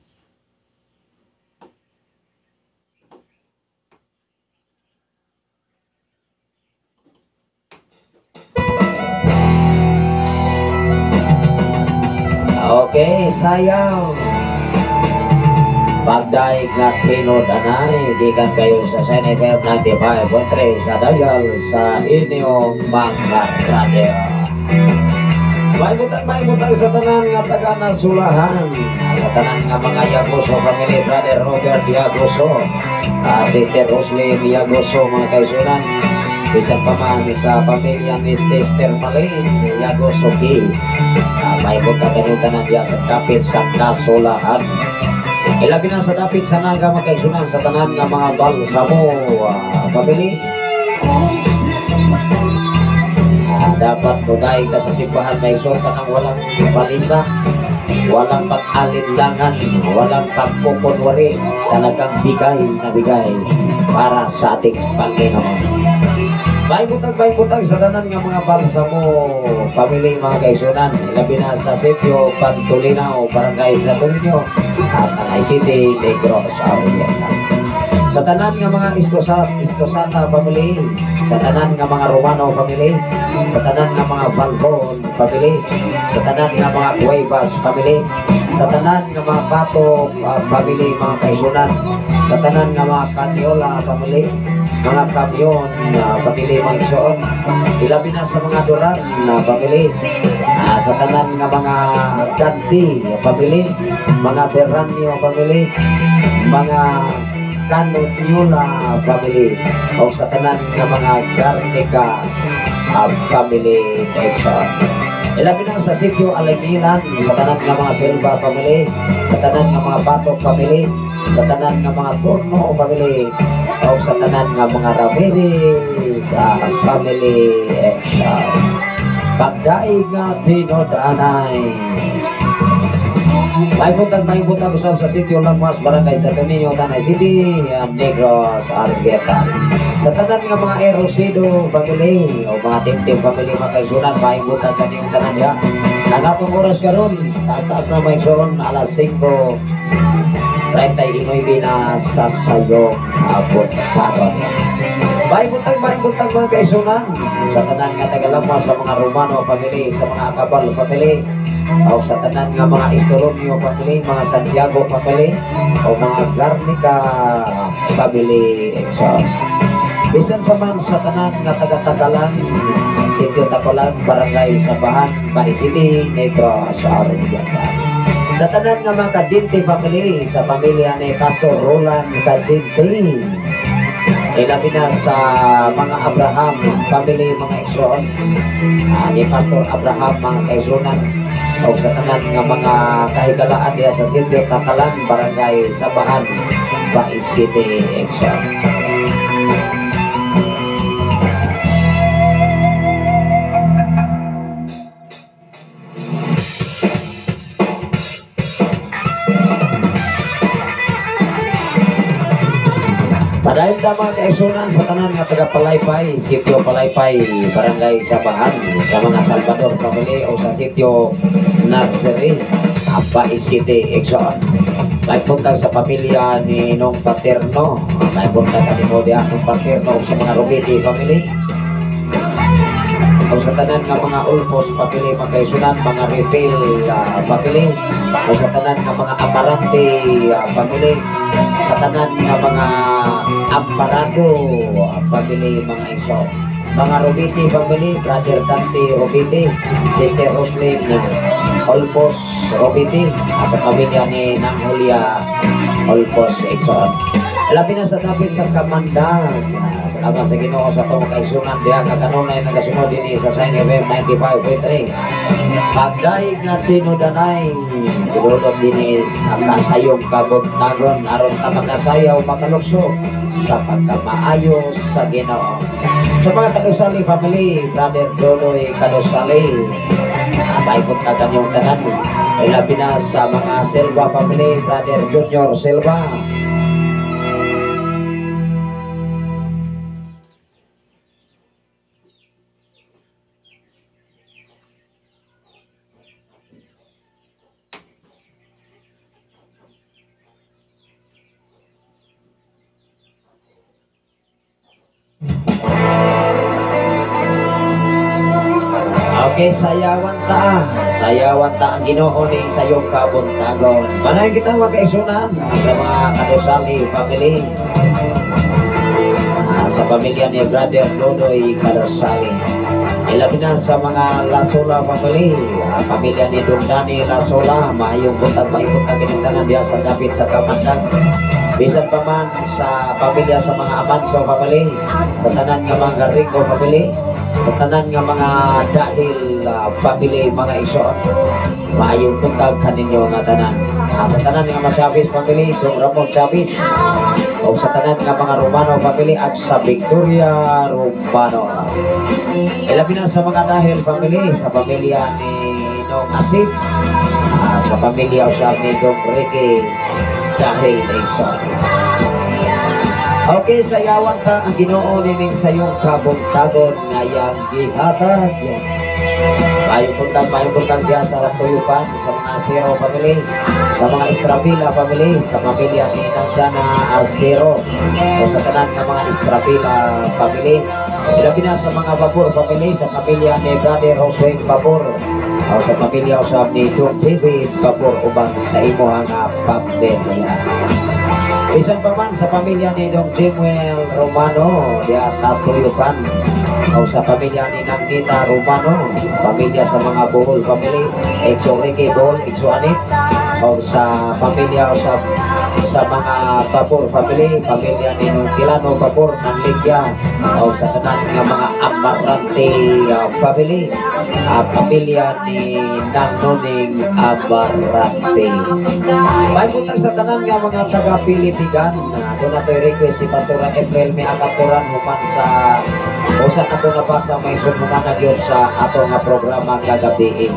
Okay, sayang. Pagdaig nga tinod anay, gikan kayo sa Sen FM 95.3 sa dial sa inyong mga radio. May butang sa tanan nga taga Nasulahan, sa tanan nga mga Yagoso family, Brother Robert Yagoso, Sister Roslyn Yagoso, mga kaisunan, isa pa man sa pamilya ni Sister Malin Yagoso Ki. May butang kanutanan diya sa kapit sa Nasulahan. Ilabi na sa dapit sa naga mga kaisunan, sa tanan nga mga Balsamo family. Dapat mudahig ka sa simbahan, may isor ka ng walang balisa, walang pag-alinlangan, walang pagpupunwari, talagang bigay na bigay para sa ating Panginoon. May butag sa tanan nga mga Balsamo family, mga kaisunan, ilabi na sa sitio Pantulinaw, Barangay Santo Niño, at Tanay City, Negros Oriental. Sa tanan nga mga Istosata family, sa tanan nga mga Romano family, sa tanan nga mga Balbon family, sa tanan nga mga Cuevas family, sa tanan nga mga Pato family, mga kaisunan, sa tanan nga mga Caniola family, mga Kamyon family, mga igsoon, ilabi na sa mga Duran family, sa tanan nga mga Ganti family, mga Berranio family, mga Canutiola family, o sa tanan nga mga Garnica family nation. Ilabi na sa sitio Alimilan, sa tanan nga mga Silva family, sa tanan nga mga Batok family, sa tanan nga mga Turno family, o sa tanan nga mga Ramirez family nation. Pagdaig nga tinod anay. May butang usap sa sitio Lamas, Barangay Santo Niño, Tanay City, Negros Oriental. Sa tanan nga mga Erosido family, o mga Tim family, mga kaisunan, may butang kanyang tanan niya. Nangatong oras karon, taas-taas na may karon, alas 5:39 na sa sayong abot karon. May butang mga kaisunan, sa tanan nga Tagalamas, sa mga Romano family, sa mga Acabal family, o sa tanan nga mga Estolonio family, mga Santiago family, o mga Garnica family exam. Bisan pa man sa tanan nga taga-Tagalan, sitio Tacolan, Barangay Sabahan, Bahay City, Negros Oriental. Sa tanan nga mga Kajinti family, sa pamilya ni Pastor Roland Kajinti, ilabi na sa mga Abraham family, mga eksoon, ni Pastor Abraham, mga kaisunan, o sa tanan nga mga kahigalaan diya sa Sitio Takalan, Barangay Sabahan, Bai City, Exxon. Padayon tama kaisunan sa tanan nga taga Palaypay, Sitio Palaypay, Barangay Sabahan, sa mga Salvador family o sa Sitio Nursery, Bai City, Exxon. Nagpuntag sa pamilya ni Nong Paterno, nagpuntag ka ni Modia Nong Paterno sa mga Rubiti family. O sa tanan nga mga Ulfos family, magkaisunan, mga Refill family, o sa tanan nga mga Amarante family, sa tanan nga mga Amparado family, mga iso, mga Rubiti family, Brother Dante Rubiti, Sister Roslyn Olpos Rubiti, sa pamilya ni Nang Julia Olpos, iso. Labi na sa dapit sa Kamandag, salamat sa Ginoo sa itong kaisunan diya kaganunay nagasunod din sa Sign FM 95.3. Pagdaig na tinudanay, ilulog din ang kasayong kabuntagon aron ta makasayaw makalukso sa pagkamaayos sa Ginoo. Sa mga Kadosali family, Brother Dodoy Kadosali, may buntagan yung tanan. Labi na sa mga Silva family, Brother Junior Silva. Okay, sayawan ta ang Ginoo ni sa iyong kabuntagon. Manayon kita magkaisunan sa mga Kadosali family, sa pamilya ni Brother Dodoy Kadosali. Ilabi na sa mga Lasola family, pamilya ni Dundani Lasola, maayong buntag kinitanan diya sa dapit sa Kamandag. Bisan pa man sa pamilya sa mga Amanso family, sa tanan nga mga Rico family, sa tanan nga mga Dahil family, mga ison, maayong buntag kaninyo nga tanan. Sa tanan nga mga Chavez family, Dong Ramon Chavez, o sa tanan nga mga Romano family at sa Victoria Romano. Ilabi na sa mga Dahil family, sa pamilya ni Nong Asip, sa pamilya usap ni Dong Ricky Dahil Nation. Okay, sayawan ta ang Ginoo nining sa iyong kabuntagon ngayang gihatag. Mayong buntag diya sa Tuyupan, sa mga Zero family, sa mga Estrabila family, sa pamilya ni Nanjana Zero, o sa tanan nga mga Estrabila family. Ilabi na sa mga Babur family, sa pamilya ni Brother Josue Babur, o sa pamilya usab ni Don David Babur, ubang sa imo nga pamilya. Isang pa man sa pamilya ni Dong Jimuel Romano diya sa Tuyupan, o sa pamilya ni Nangita Romano, pamilya sa mga Bohol family, Exo Ricky Bohol, Exo Anit, o sa pamilya o sa mga Babur family, pamilya ni Kilano Babur ng Ligya, o sa tanan nga mga Amarante family, pamilya ni Nangnoning Amarante. May buntag sa tanan nga mga taga-Pilipigan, doon na ito'y request si Pastora April may akapturan human sa usan ako nabasa may sumuman na yun sa ato nga programa kagabi.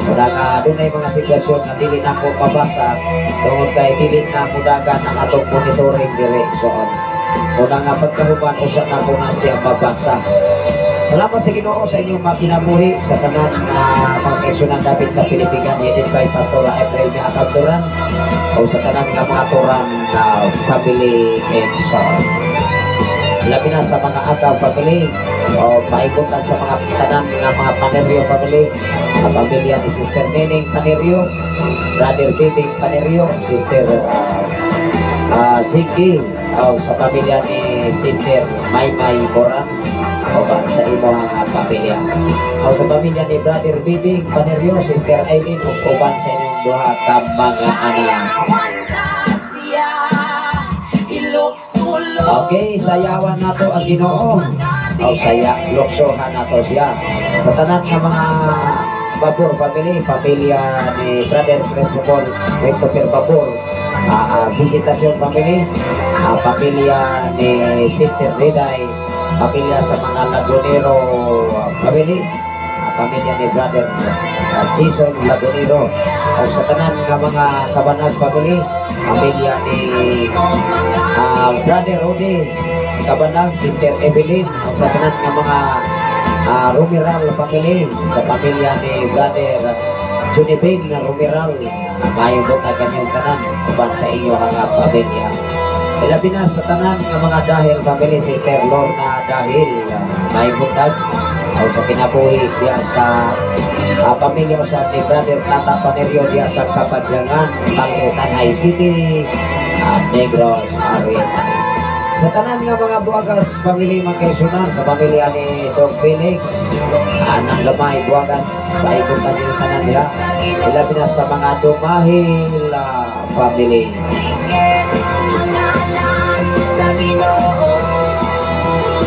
Muna nga doon ay mga sitwasyon na dili na ako mabasa tungkol kay dili na mudagan ang atong monitoring direction. Muna nga pagkahuman usan na ako na siya mabasa. Salamat sa Ginoo sa inyong makinabuhi sa tanan nga mga kaigsunan dapat sa Pilipigan, headed by Pastora April may akapturan, o sa tanan nga mga turan na family Exxon. Labi na sa mga Agaw family, o paikutan sa mga tanan nga mga Panerio family, ang pamilya ni Sister Neneng Panerio, Brother Bibing Panerio, Sister Jinky, o sa pamilya ni Sister Maymay Boran, o sa imo nga pamilya, o sa pamilya ni Brother Bibing Panerio, Sister Aileen, o uban sa inyong duha ka mga anak. Okay, sayawan nato ang Ginoo, o saya luksohan nato siya sa tanan nga mga Babor family, pamilya ni Brother Christopher Babor, Visitasyon family, pamilya ni Sister Riday, pamilya sa mga Lagunero family, pamilya ni Brother Jason Lagunero, o sa tanan nga mga Kabanag family, pamilya ni Brother Rudy Kabanag, Sister Evelyn, o sa tanan nga mga Rumiral family, sa pamilya ni Brother Junipin na Rumiral, mayong butag kanyang tanan uban sa inyo nga pamilya. Ilabi na sa tanan nga mga Dahil family, Sister Lorna Dahil, mayong butag o sa kinabuhi diya sa pamilya sa ni Brother Tata Panerio diya sa Kapadyangan, Talutan High City, Negros Oriental. Sa tanan nga mga Buagas family magkaisunan, sa pamilya ni Dog Felix, nang gamay Buagas, paipuntan yung tanan nila. Ilabi na sa mga Dumahil family.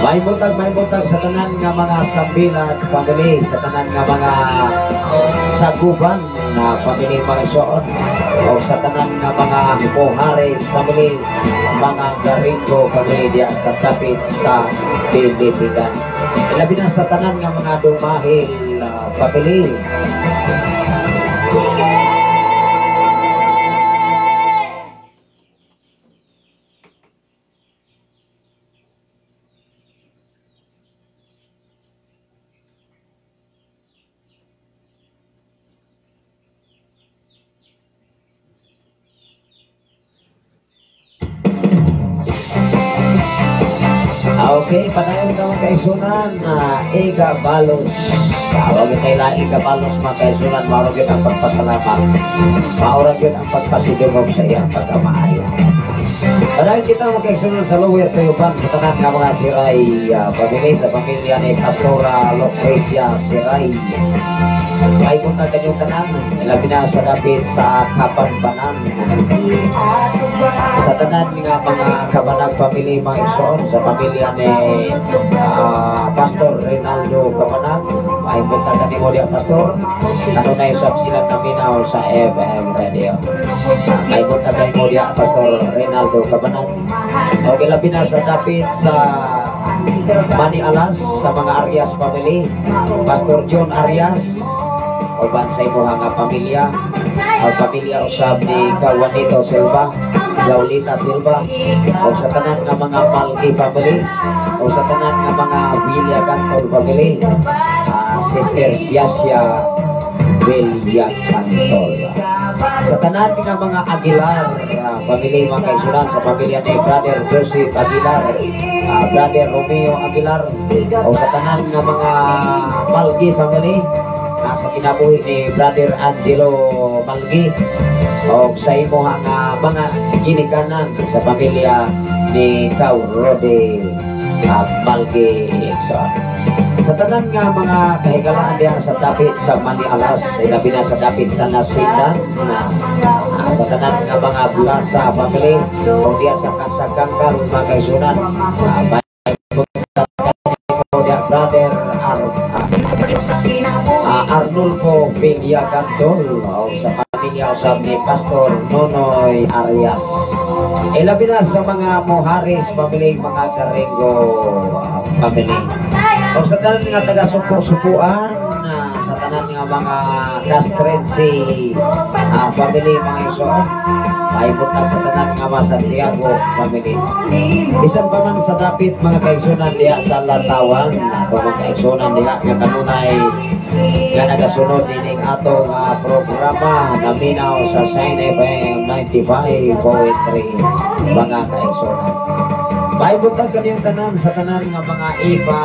May butag sa tanan nga mga Sambilan family, sa tanan nga mga Saguban na family mga isuon, o sa tanan nga mga Mohares family, mga Garingo family diya sa kapit sa Pilipinas. Ilabi na sa tanan nga mga Dumahil family. Okay, panayon ka mga kaisunan na Iga Balos. Huwag tayo lang Iga Balos mga kaisunan, maurag yun ang pagpasalamat. Maurag yun ang pagpasidungog sa iyang pagkamaayo. Panayon kita mga kaisunan sa Lower Tayuban, sa tanan nga mga Siray family, sa pamilya ni Pastora Lucrecia Siray. Ay punta kanyong tanan, labi na sa dapit sa Kapanbanan. Sa tanan nga mga Kabanag family mga isuon, sa pamilya ni Pastor Rinaldo Kabanag, ay punta kanimo diya Pastor, ano na isap silang naminaw sa FM Radio. Ay punta kanimo diya Pastor Rinaldo Kabanag. Okay, labi na sa dapit sa Mani Alas, sa mga Arias family, Pastor John Arias, o bansay mo nga pamilya, ang pamilya usab ni Kawanito Silva, Laulita Silva, o sa tanan nga mga Malki family, o sa tanan nga mga Villa Cantol family, Sister Siasya Villa Cantol. Sa tanan nga mga Aguilar family mga kaisunan, sa pamilya ni Brother Joseph Aguilar, Brother Romeo Aguilar, o sa tanan nga mga Malgi family, sa kinabuhi ni Brother Angelo Malgi, o sa imo nga mga ginikanan sa pamilya ni Kau Rode Malgi. Sa tanan nga mga kahigalaan diya sa dapit sa Mani Alas, ilabi na sa dapit sa Nasindan, sa tanan nga mga Blasa family, o diya sa Kasagangkal mga kaisunan, Brother Arnulfo Villa Cantol, o sa pamilya usab ni Pastor Nonoy Arias. Ilabi na sa mga Mohares family, mga Garingo family, o sa tanan nga taga-supo-supuan, sa tanan nga mga Castrense family mga isuon, ay butang sa tanan nga mga Santiago family. Bisan pa man sa dapit mga kaigsunan diya sa Latawan, ato mga kaigsunan diya nga kanunay nga nagasunod dining ato nga programa naminaw sa Shine FM 95.3 mga kaigsunan. May butang kaniyang tanan sa tanan nga mga Ipa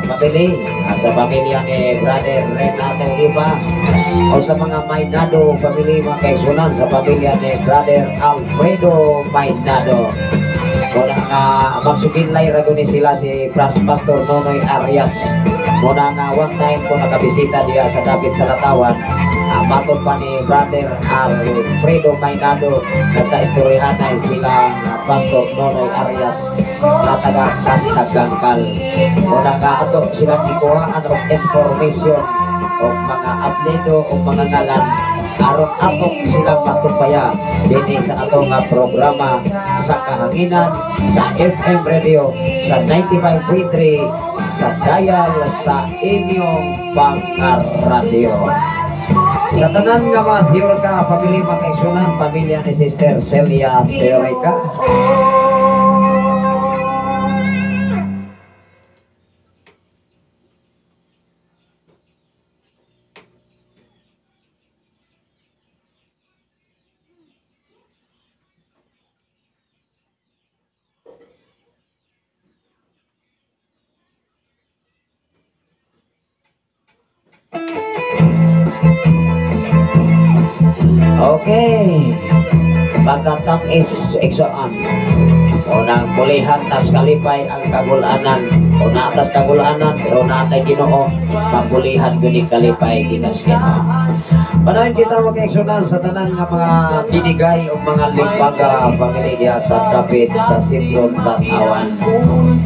family, sa pamilya ni Brother Renato Ipa, o sa mga Maynado family mga kaigsunan, sa pamilya ni Brother Alfredo Maynado. Muna nga magsuginlay raguni sila si Pastor Nonoy Arias. Muna nga one time po nakabisita diya sa dapit sa Latawan, matod pa ni Brother Alfredo Maynado, nagka-istoryahanay sila Pastor Nonoy Arias na taga Kasagangkal. Muna nga ato silang ikuhaan of information o mga apelido o mga ngalan aron atok silang matupaya dinhi sa atong nga programa sa kahanginan sa FM radio sa 95.3 sa dial sa inyong pangarradyo. Sa tanan nga mga Teorica family, mga kaigsunan, pamilya ni Sister Celia Teorica. Okay, pagkatang is eksoan unang pulihan tas kalipay ang kagulanan o naatas kagulanan pero naatay Ginoo mapulihan guni kalipay ginas Ginoo. Panahon kita mag-eksonan sa tanan nga mga binigay o mga limbaga pamilya sa David sa sitio Tatawan.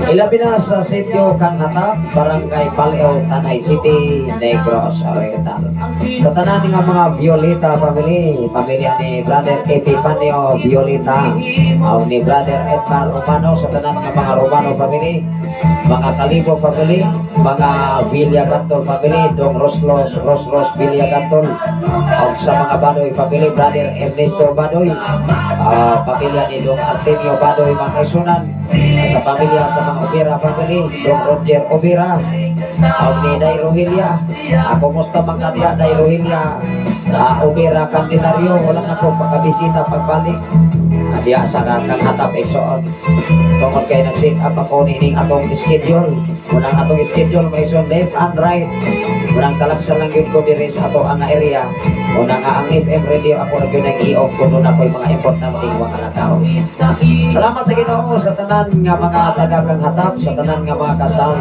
Ilabi na sa sitio Kanghatap, Barangay Paleo, Tanay City, Negros Oriental. Sa tanan nga mga Violeta family, pamilya ni Brother Epifanio Violeta o ni Brother Edmar Romano, sa tanan nga mga Romano family, mga Calibo family, mga Villagantol family, Dong Roslos Villagantol, o sa mga Badoy family, Brother Ernesto Badoy, pamilya ni Dong Artemio Badoy, mga kaisunan, sa pamilya sa mga Obira family, Dong Roger Obira, o ni Day Rohilia, kumusta mga kanya Day Rohilia, Obira Candelario, walang ako pagkabisita pagbalik, diya sa Kanghatap eksoon. Tungkol kayo nag-set up ako nining atong schedule. Unang atong schedule may son left and right. Unang talagsan lang yun ko diri sa ato ang area. Unang ang FM radio ako na yun nag-i-off ko doon ako yung mga importanteng mga nakaw. Salamat sa Ginoo sa tanan nga mga taga Kanghatap, sa tanan nga mga kasal,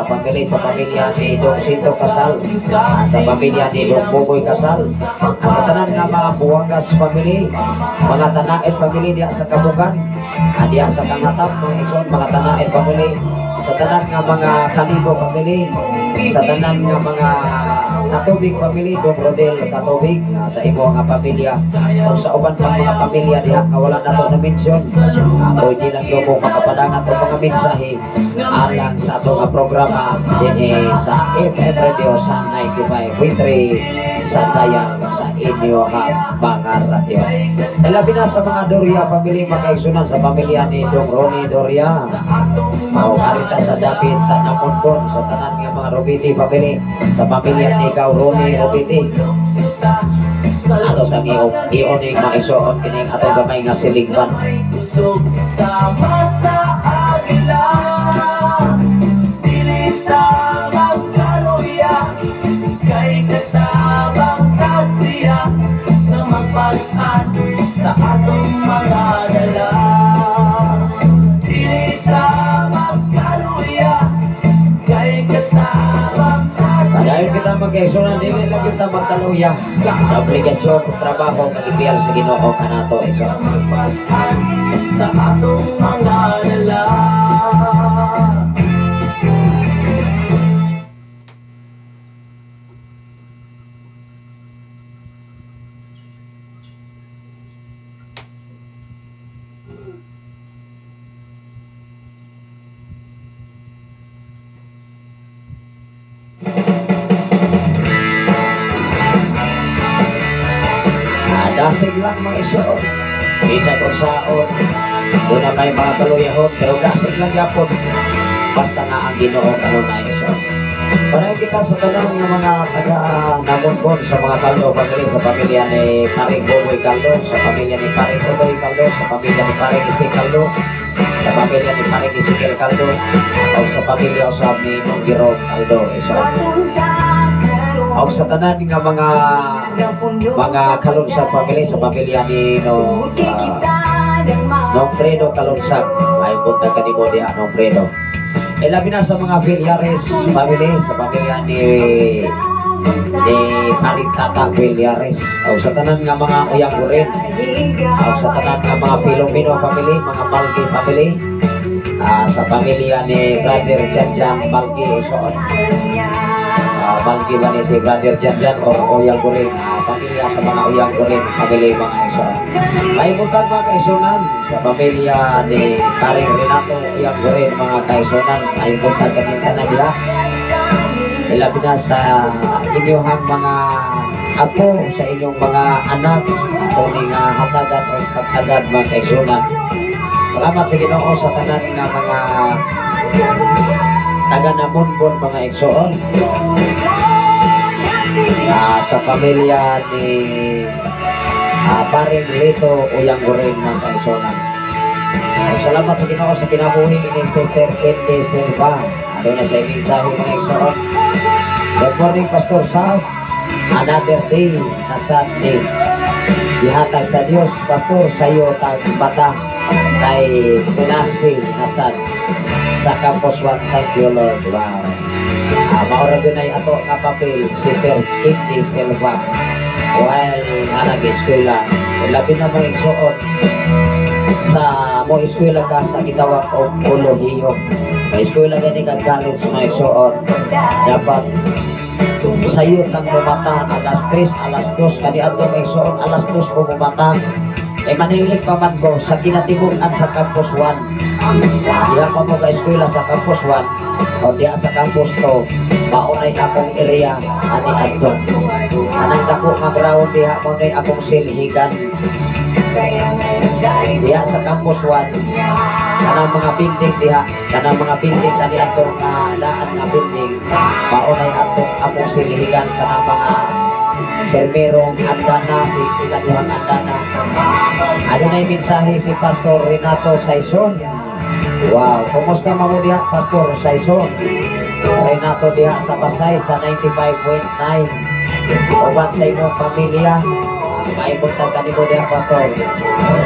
pamilya sa pamilya ni Dong Sinto Kasal, sa pamilya ni Dong Boboy Kasal, sa tanan nga mga Buwangas family, mga Tanaet family diya sa Kabugan, diya sa Kanghatap, mga ison, mga Tanaet family, sa tanan nga mga Kalibo family, sa tanan nga mga Katubig family, Dong Rodel Katubig, sa imo nga pamilya, o sa uban pang mga pamilya diha nga wala na ito na mensyon. Pwede lang yung kung makapadangat o mga mensahe alang sa itong programa din sa FM radio sa 95.3 sa dial sa inyo mga radio. Labi na sa mga Doria family, makaigsunan sa pamilya ni Dong Ronnie Doria, o karita sa David sa Namonpon, sa tanan nga mga Robiti family, sa pamilya ni Ikaw Ronnie Robiti, ato sa ioning mga isuon kining atong gamay nga silingban. Sama sa agila, dilita magkaluya, kay katabang kasiya na magpasan sa atong mga dala. Dilita magkaluya, kay katabang Padayon kita mag-eksonan, dili lang kita magkaluya sa obligasyon o trabaho nga ibiyal sa Ginoo kanato iso. magpasan sa atong mga dala. Dasig lang mga isuon, isa kung saon, doon na may mga kaluyahon, pero dasig lang yapon, basta nga ang Ginoo kanunay isuon. Para kita sa tanan ng mga taga Namonpon, sa mga Kaldo family, sa pamilya ni Paring Boboy Kaldo, sa pamilya ni Paring Boboy Kaldo, sa pamilya ni Paring Isik Kaldo, sa pamilya ni Paring Isikil Kaldo, o sa pamilya usab ni Nunggiro Kaldo isuon. O sa tanan nga mga Kalunsag family, sa pamilya ni Nongpredo Kalunsag, ay punta ka ni mo diha Nongpredo. Labi na sa mga Villares family, sa pamilya ni Paring Tata Villares, o sa tanan nga mga Uyang Gurin, o sa tanan nga mga Filomeno family, mga Malgi family, sa pamilya ni Brother Janjan Malgi isuon. bangki ba ni si Brother Janjan or Uyang Gurin, pamilya sa mga Uyang Gurin, family mga kaigsunan. May buntag mga kaigsunan sa pamilya ni Karing Renato Uyang Gurin mga kaigsunan. May buntag kanang tanan diha. Ilabi na sa inyong mga apo, sa inyong mga anak, ato ning hatagan o pagtagad mga kaigsunan. Salamat sa Ginoo sa tanan nga mga taga namunbon mga igsoon. Sa pamilya ni Paring Lito Uyang Gurin mga kaigsunan. Salamat sa Ginoo sa kinabuhi ni Sister Candy Silva. Ano na sa mensahe mga igsoon. Good morning Pastor Sam. Another day na Sunday. Ihatag sa Dios Pastor sa iyo tag bata kay klase na sa Campus 1. Thank you Lord. Wow. Maura din ay ato nga papel Sister Candy Silva while nag-eskwela. Labi na mga igsoon sa mo eskwela ka sa gitawag o kolohiyo. May eskwela gani kag college mga igsoon. Dapat sayo kang bumata alas 3, alas 2 kadi ato mga igsoon alas 2 ko bumata. Manilhik pa man ko sa kinatibukan sa Campus 1. Diha pa mo ka-eskwela sa Campus 1 o diha sa Campus 2, maunay akong area ani adto. Anang dako nga ground diha maunay akong silhigan. Diha sa Campus 1, kanang mga building diha, kanang mga building kani adto nga daan nga building, maunay akong silhigan kanang mga permerong andana, si ikaduhang andana. Ano na yung mensahe si Pastor Renato Saison? Wow, kumusta mo diha Pastor Saison? Renato diha sa Pasay sa 95.9. Uban sa imong pamilya, maibuntag kanimo diha Pastor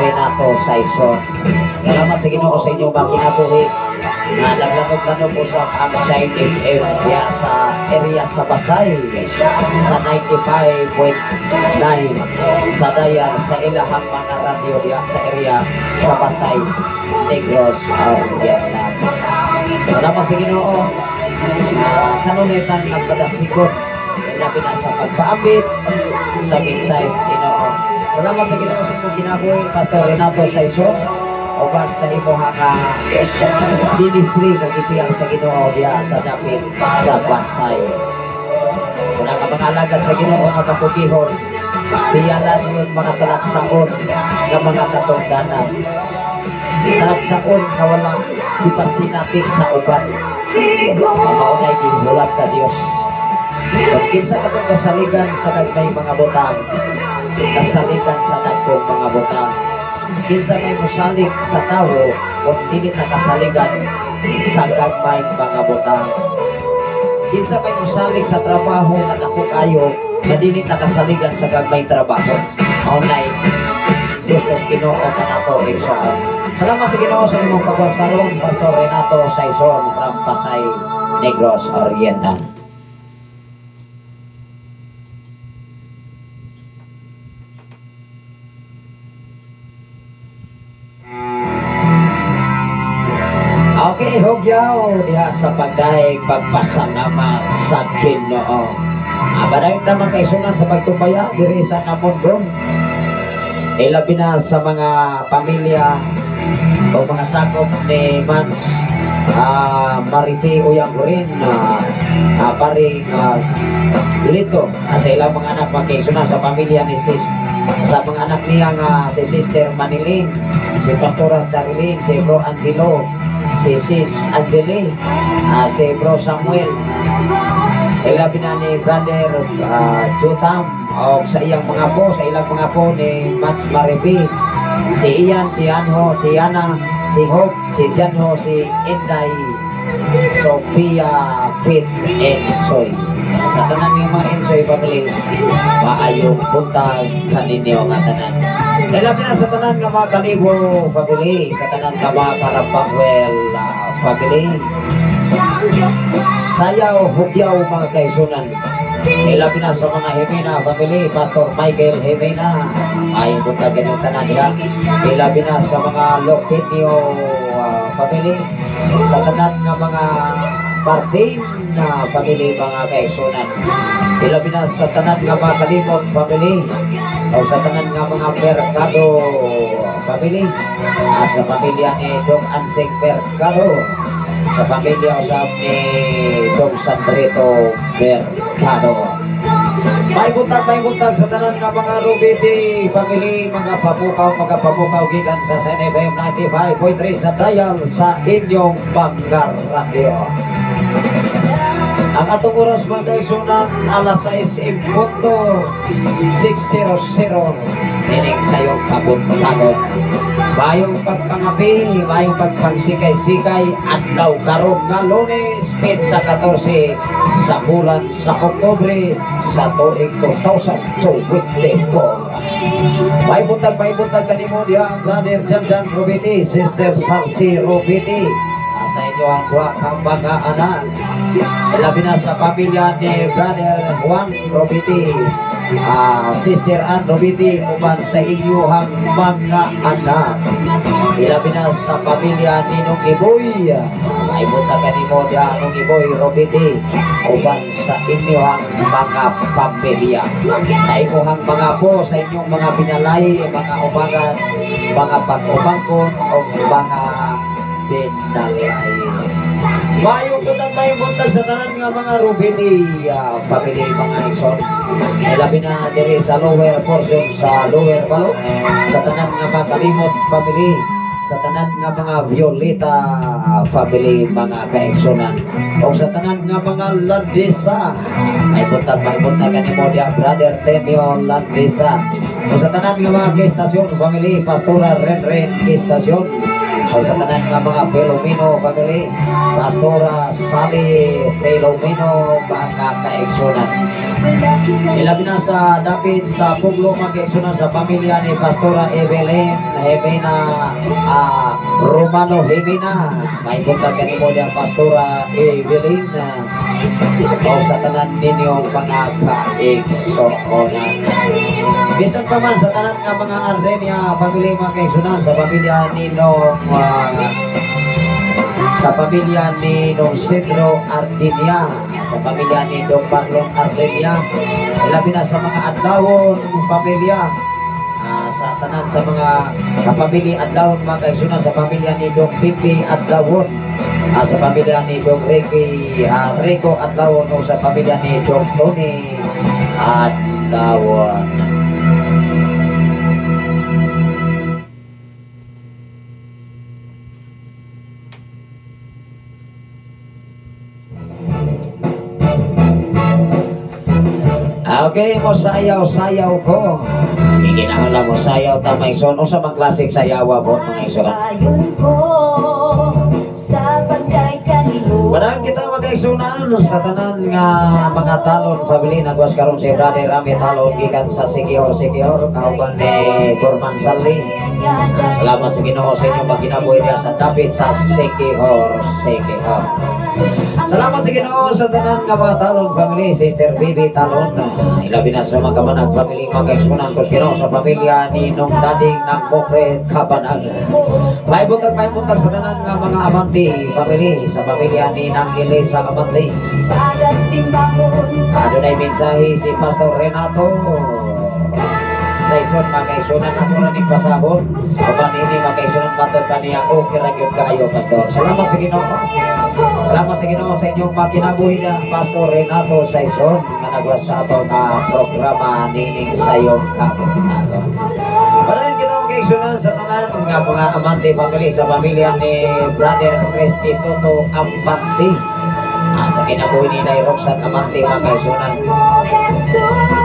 Renato Saison. Salamat sa Ginoo sa inyong makinabuhi na naglanog-lanog usap ang Shine FM diya sa area sa Pasay sa 95.9 sa dayan sa ilahang mga radio diya sa area sa Pasay, Negros, Vietnam. Salamat sa Ginoo. Kanulitan nagpadasikot labi na sa pagpaabit sa mensahe sa Ginoo. Salamat sa Ginoo sa inyong kinabuhi Pastor Renato Saison. Oban sa imo nga ministry kagipiyang sa Ginoo diha sa dapit sa Pasay. Kung ang mga alagad sa Ginoo nga kapugihon, piyalan yun mga talaksaon ng mga katungdanan. Talaksaon na walang ipasinatik sa uban. Maunay gibulat sa Dios. Kung kinsa katong kasaligan sa gagmay mga butang, kasaligan sa dagkong mga butang. Kinsa may musalig sa tawo kung dili nakasaligan sa gagmay mga butang. Kinsa may musalig sa trabaho nga dako kayo nga dili nakasaligan sa gagmay trabaho. Maunay Diyos Ginoo kanato igsoon. Salamat sa Ginoo sa imong pagwas karon Pastor Renato Saison from Pasay, Negros Oriental. Okay, hugyaw diha sa pagdaig pagpasalamat sa Ginoo. Badayong tamang kaisunan sa pagtumbaya diri sa Namondon. Ilabi na sa mga pamilya o mga sakop ni Mans Maripi Uyang Gurin, Paring Lito, sa ilang mga anak magkaisunan sa pamilya ni Sis, sa mga anak niya nga si Sister Maniling, si Pastora Charilyn, si Bro Antilo, si Sis Angeli, si Bro Samuel, ilabi na ni Brother Jutam, o sa iyang mga po, sa ilang mga po ni Mats Maripi, si Ian, si Anho, si Ana, si Hope, si Janho, si Inday, Sofia, Fit, and Soy. Sa tanan ng mga Ensoy family, maayong buntag kaninyo nga tanan. Ilabi na sa tanan nga mga Kalibo family, sa tanan nga mga Karapagwel family. Sayaw, hugyaw mga kaisunan. Ilabi na sa mga Hemena family, Pastor Michael Hemena, ay buntag yung tanan niya. Ilabi na sa mga Loquinio family, sa tanan nga mga Martin na family mga kaigsunan. Ilabi na sa tanan nga mga kalimot family o sa tanan nga mga Mercado family, sa pamilya ni Dong Anseng Mercado, sa pamilya usap ni Dong Sandrito Mercado. May buntag sa tanan nga mga Rubiti family, mga papukaw gikan sa SNFM 95.3 sa dial sa inyong Banggar Radio. Ang atong oras mga kaigsunan alas 6:6:00 ining sayong kabuntagon. Mayong pagpangapi, mayong pagpagsikay-sikay adlaw karon nga Lunes, sa 14 sa bulan sa Oktubre sa tuig 2024. May buntag kanimo diha Brother Jan Rubiti, Sister Salsi Rubiti. Sa inyo ang buwak ang mga anak. Labi na sa pamilya ni Brother Juan Robitis, Sister Ann Robiti, uban sa inyo ang mga anak. Labi na sa pamilya ni Nung Iboy, ay buta ka ni mo diya Nung Iboy Robiti, uban sa inyo ang mga pamilya. Sa inyong mga po, sa inyong mga pinalay, mga ubangan, mga pag-ubangkon, o mga pinalay. Mayong buntag sa tanan nga mga Rubiti family mga igsoon. Labi na diri sa lower portion sa lower balo, sa tanan nga mga Kalimot family, sa tanan nga mga Violeta family mga kaigsunan, o sa tanan nga mga Landesa. May buntag kanimo dia Brother Temio Landesa, o sa tanan nga mga Kistasyon family, Pastora Ren Kistasyon, o sa tanan nga mga Filomeno family, Pastora Sally Filomeno mga kaigsunan. Ilabi na sa dapit sa Puglo mga kaigsunan, sa pamilya ni Pastora Evelyn Hemena Romano Hemena. May buntag kanimo diyan Pastora Evelyn, o sa tanan ninyong mga kaigsunan. Bisan pa man sa tanan nga mga Ardenia family mga kaigsunan, sa pamilya ni sa pamilya ni Dong Cedro Ardenia, sa pamilya ni Dong Marlon Ardenia. Labi na sa mga Adlawon pamilya, sa tanan sa mga kapamilya Adlawon mga kaigsunan, sa pamilya ni Dong Pipi Adlawon, sa pamilya ni Dong Rico Adlawon, o sa pamilya ni Dong Tony Adlawon. Okay, sayaw ko. Hindi na lang mo sayaw tamay son. O sa mga klasik sayawa po mga iso. Padahal kita mag-aigsunan sa tanan nga mga talon family, nagwas karon si Brother Rami talon gikan sa Sikior kauban ni Gorman Sali. Salamat sa Ginoo sa inyo pagkinabuhi niya sa dapit sa Sikior. Salamat sa Ginoo sa tanan nga mga talon family, Sister Bibi talon. Ilabi na sa mga kamanag family, mag-aigsunan ko sa Ginoo sa pamilya ni Nong Dading ng Pokret Kabanag. May buntag sa tanan nga mga amanti family, sa pamilya ni Nang Elisa Amanti. Adunay mensahe si Pastor Renato sa ison mag-aigsunan ako na ning pasabot. Kapan ini mag-aigsunan patod pa niya o kiragyod kaayo Pastor. Salamat sa Ginoo. Salamat sa Ginoo sa inyong makinabuhi na Pastor Renato sa ison nga nagwas sa ato na programa nining sayong kabuntagon. Parahin kita mag-aigsunan sa tanan nga mga amante family, sa pamilya ni Brother Restituto Ampanti, sa kinabuhi ni Nay Roxanne Amante mga kaigsunan.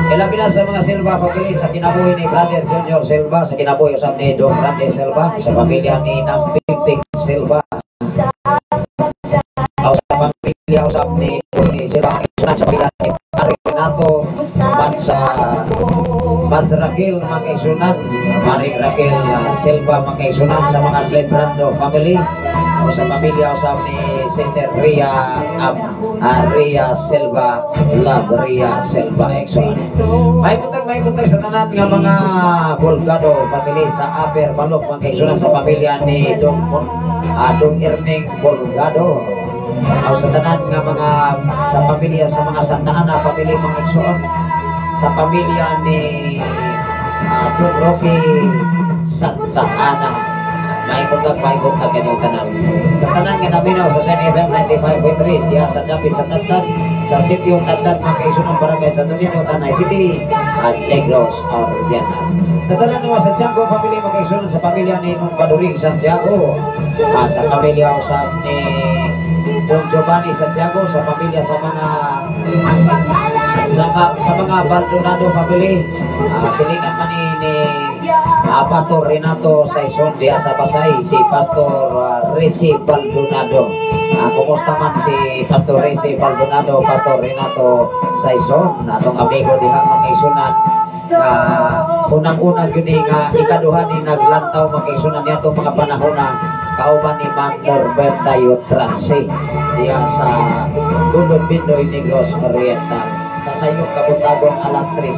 Ilabi na sa mga Silva family, sa kinabuhi ni Brother Junior Silva, sa kinabuhi usap ni Dong Grande Silva, sa pamilya ni Nang Pimping Silva, o sa pamilya usap ni Silva, sa pamilya ni Renato Mad Raquel mga kaigsunan, Maring Raquel Silva mga kaigsunan, sa mga Lebrando family, o sa pamilya usap ni Sister Ria Silva, Love Ria Silva kaigsunan. May buntag sa tanan nga mga Bolgado family, sa Upper Balok mga kaigsunan, sa pamilya ni Dong Erning Bolgado, O sa tanan nga mga sa pamilya sa mga Santa Ana family mga igsoon, sa pamilya ni Don Roque Santa Ana. May buntag kanyo tanan. Sa tanan nga naminaw sa San FM 95.3 diya sa dapit sa Tantan sa sitio Tantan mga kaigsoon barangay Santo Niño, Tanay City at Negros Oriental. Sa tanan nga sa Santiago family mga kaigsoon, sa pamilya ni Nung Baduring Santiago, sa pamilya usab ni Don Giovanni Santiago, sa pamilya sa mga Baldonado family, silingan man ni Pastor Renato Saison diya sa Pasay, si Pastor Resi Baldonado. Kumusta man si Pastor Resi Baldonado, Pastor Renato Saison, atong amigo diha mga kaigsunan. Unang-una yun nga ikaduhan ni naglantaw mga kaigsunan niya itong mga panahon na kauban ni Ma'am Norberta Yutranse diya sa Gundod Bindoy Negros Oriental. Sa sayong kabutagon alas 3.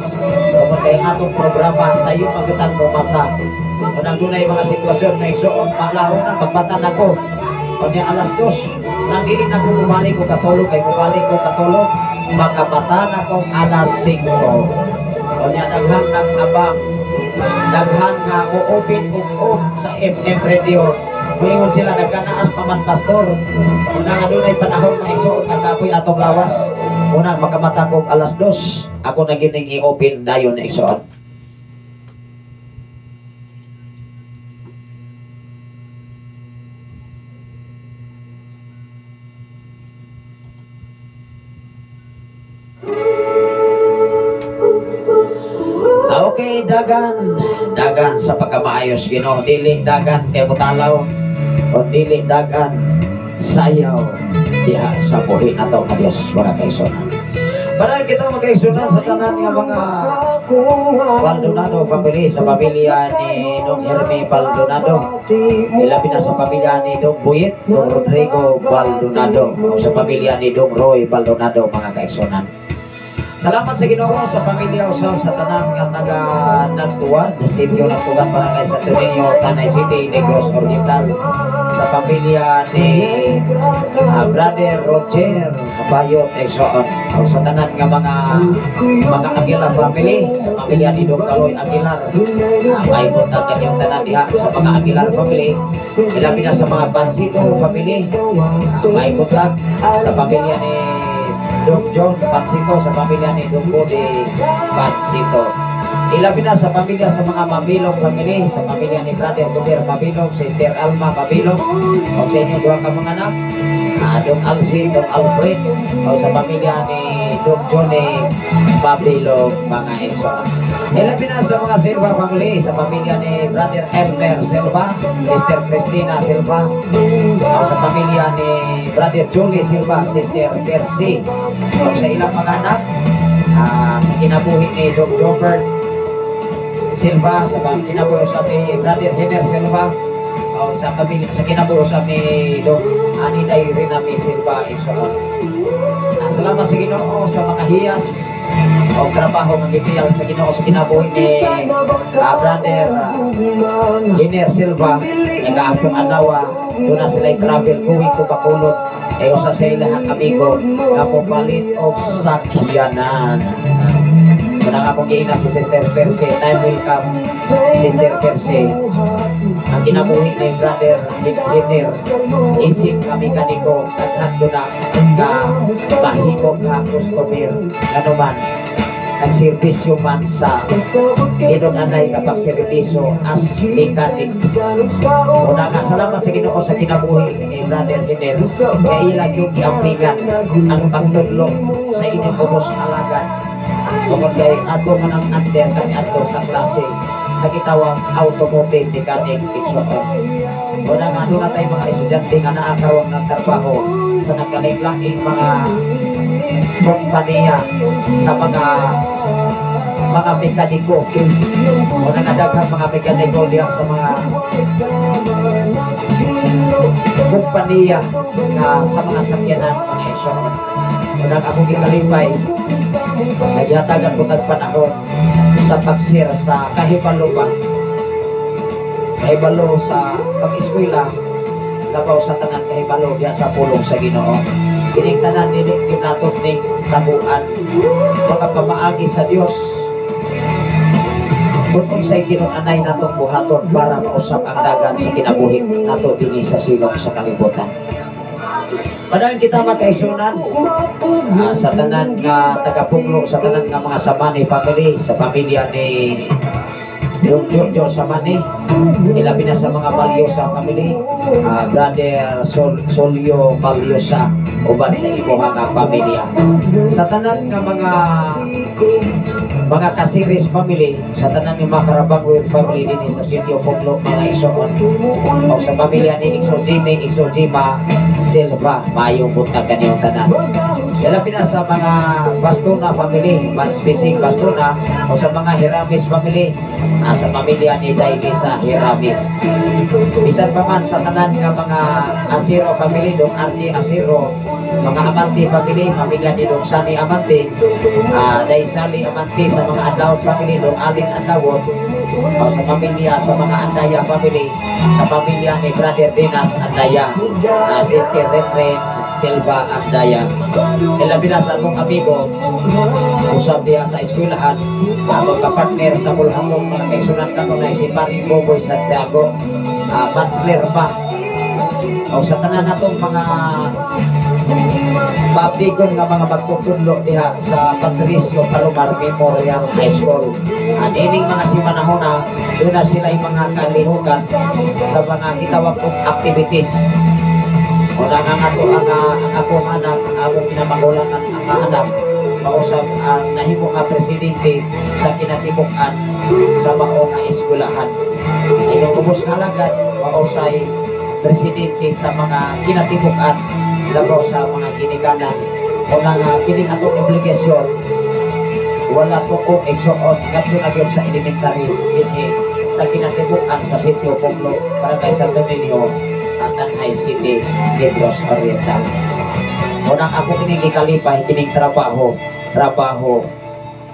Kung kaya atong programa sayong magutang mo mata. Unang dunay mga sitwasyon na igsoon paklaro na pagpatan ako. Kunya alas 2 nang dili na ko bumalik ko katulog kay bumalik ko katulog makapatan akong alas 5. Kunya daghang nag-abang daghan nga o-open sa FM radio. Kuingon sila nagkanaas pa man pastor. Una nga dunay panahon na igsoon kagapoy atong lawas. Una makamata ko alas 2 ako na gining i-open dayon na igsoon. Okay, dagan sa pagkamaayos Ginoo, dili dagan kay butalaw o dili dagan sayaw diha sa buhi nato ka Dios mga kaigsunan. Para kita mga kaigsunan sa tanan nga mga Baldonado family, sa pamilya ni Dong Herme Baldonado, ilabi na sa pamilya ni Dong Buyit, Dong Rodrigo Baldonado, o sa pamilya ni Dong Roy Baldonado mga kaigsunan. Salamat sa Ginoo sa pamilya usab sa tanan nga taga nagtuwad, sitio nagtuwad barangay Santo Niño, Tanay City, Negros Oriental. Sa pamilya ni Brother Roger Bayot Exoon, o sa tanan nga mga Aguilar family, sa pamilya ni Dong Kaloy Aguilar. May punta kanyang tanan diha sa mga Aguilar family. Ilabi na sa mga Pansito family. May punta sa pamilya ni Dong John Pansito, sa pamilya ni Dong Bodi Pansito. Ilabi na sa pamilya sa mga Mabilog family, sa pamilya ni Brother Tuber Mabilog, Sister Alma Mabilog, o sa inyo duha ka mga anak, Dong Alcin, Dong Alfred, o sa pamilya ni Dong Johnny Mabilog mga igsoon. Ilabi na sa mga Silva family, sa pamilya ni Brother Elmer Silva, Sister Cristina Silva, o sa pamilya ni Brother Julie Silva, Sister Percy, o sa ilang mga anak, sa kinabuhi ni Dong Jobert Silva, sa kinabuhi ni Brother Hener Silva, o sa kinabuhi ni Dong Aniday Rinami Silva igsoon. Salamat sa Ginoo sa mga hiyas o trabaho ng gipiyal sa Ginoo sa kinabuhi ni Brother Hener Silva, nag-aapong anawa doon na sila travel going to Bacolod, ay usa sa ilang amigo kapupalit o sakyanan. Unang akong giina si Sister Percy, time will come Sister Percy. Ang kinabuhi ni Brother Hener, isip kami kaniko naghando na ka mahimo ka customer ano man nagservisyo man sa inunanay kapag servisyo as mechanic. Una nga salamat sa Ginoo sa kinabuhi ni Brother Hener, kaya ilang yung iampingan ang pagtudlong sa inyong ubos alagad. Kung kaya ato man ang under kami ato sa klase sa gitawang automotive mechanic igsoon. Una nga doon na tayo mga estudyante nga naakawang ng trabaho sa nagkalaking mga kompanya sa mga mekaniko. Una nga daghang mga mekaniko diyan sa mga kompanya na sa mga sakyanan mga igsoon. Una nga akong gikalipay nagyatagan ko panahon sa pagsir sa kahibalo sa pag-eskwela labaw sa tanan kahibalo diha sa pulong sa Ginoo. Kining tanan diniktim naton ning taguan mga pamaagi sa Dios. Kung unsay ginunanay natong buhaton para mausap ang dagan sa kinabuhi nato dinhi sa silong sa kalibutan. Padayon kita makaisunan sa tanan nga tagapuglo, sa tanan nga mga Samani family, sa pamilya ni yung Giorgio Samani, ilabi na sa mga Balyosa family, Brother Solio Balyosa, uban sa ibuha nga pamilya. Sa tanan nga mga Casiris family, sa tanan nga mga Carabangwell family din sa Sitio Puglo, mga Isoon, o sa pamilya ni Ikso Jimmy, Ikso Jima Silva, mayong buntag kaniyong tanan. Ilabi na sa mga Bastona family, Banspising Bastona, o sa mga Hiramis family, sa pamilya ni Dailisa Hiramis. Bisan pa man sa tanan nga mga Asiro family, Dong Archie Asiro, mga Amante family, pamilya ni Dong Sani Amante, Daisali Amante, sa mga Adlaw family, Dong Alin Adlawon, o sa pamilya sa mga Andaya family, sa pamilya ni Brother Dinas Andaya, Sister Renren Silva Andaya. Ilabi na sa atong amigo, usab diya sa eskwelahan, atong kapartner sa Bulhatong, mga kaisunan kamo na si Paring Boboy Santiago, Bachelor pa. O sa tanan natong mga pabligon nga mga magtutudlo diha sa Patricio Palomar Memorial High School. Ining mga simanahona, doon na sila yung mga kalihukan sa mga kitawag kong activities. O na nga ato ang akong anak, ang among pinamagulangan ang anak, mausap ang nahimo nga presidente sa kinatibukan sa maong nga eskwelahan. Inyong kubos nga lagad, mausay presidente sa mga kinatibukan, labaw sa mga ginikanan. O na nga kining atong obligasyon, wala to kong igsuon ngadto na gyud sa elementary dinhi sa kinatibukan sa Sitio Puglo, Barangay San Domingo, Tanay City, Negros Oriental. Unang ako kining gikalipay kining trabaho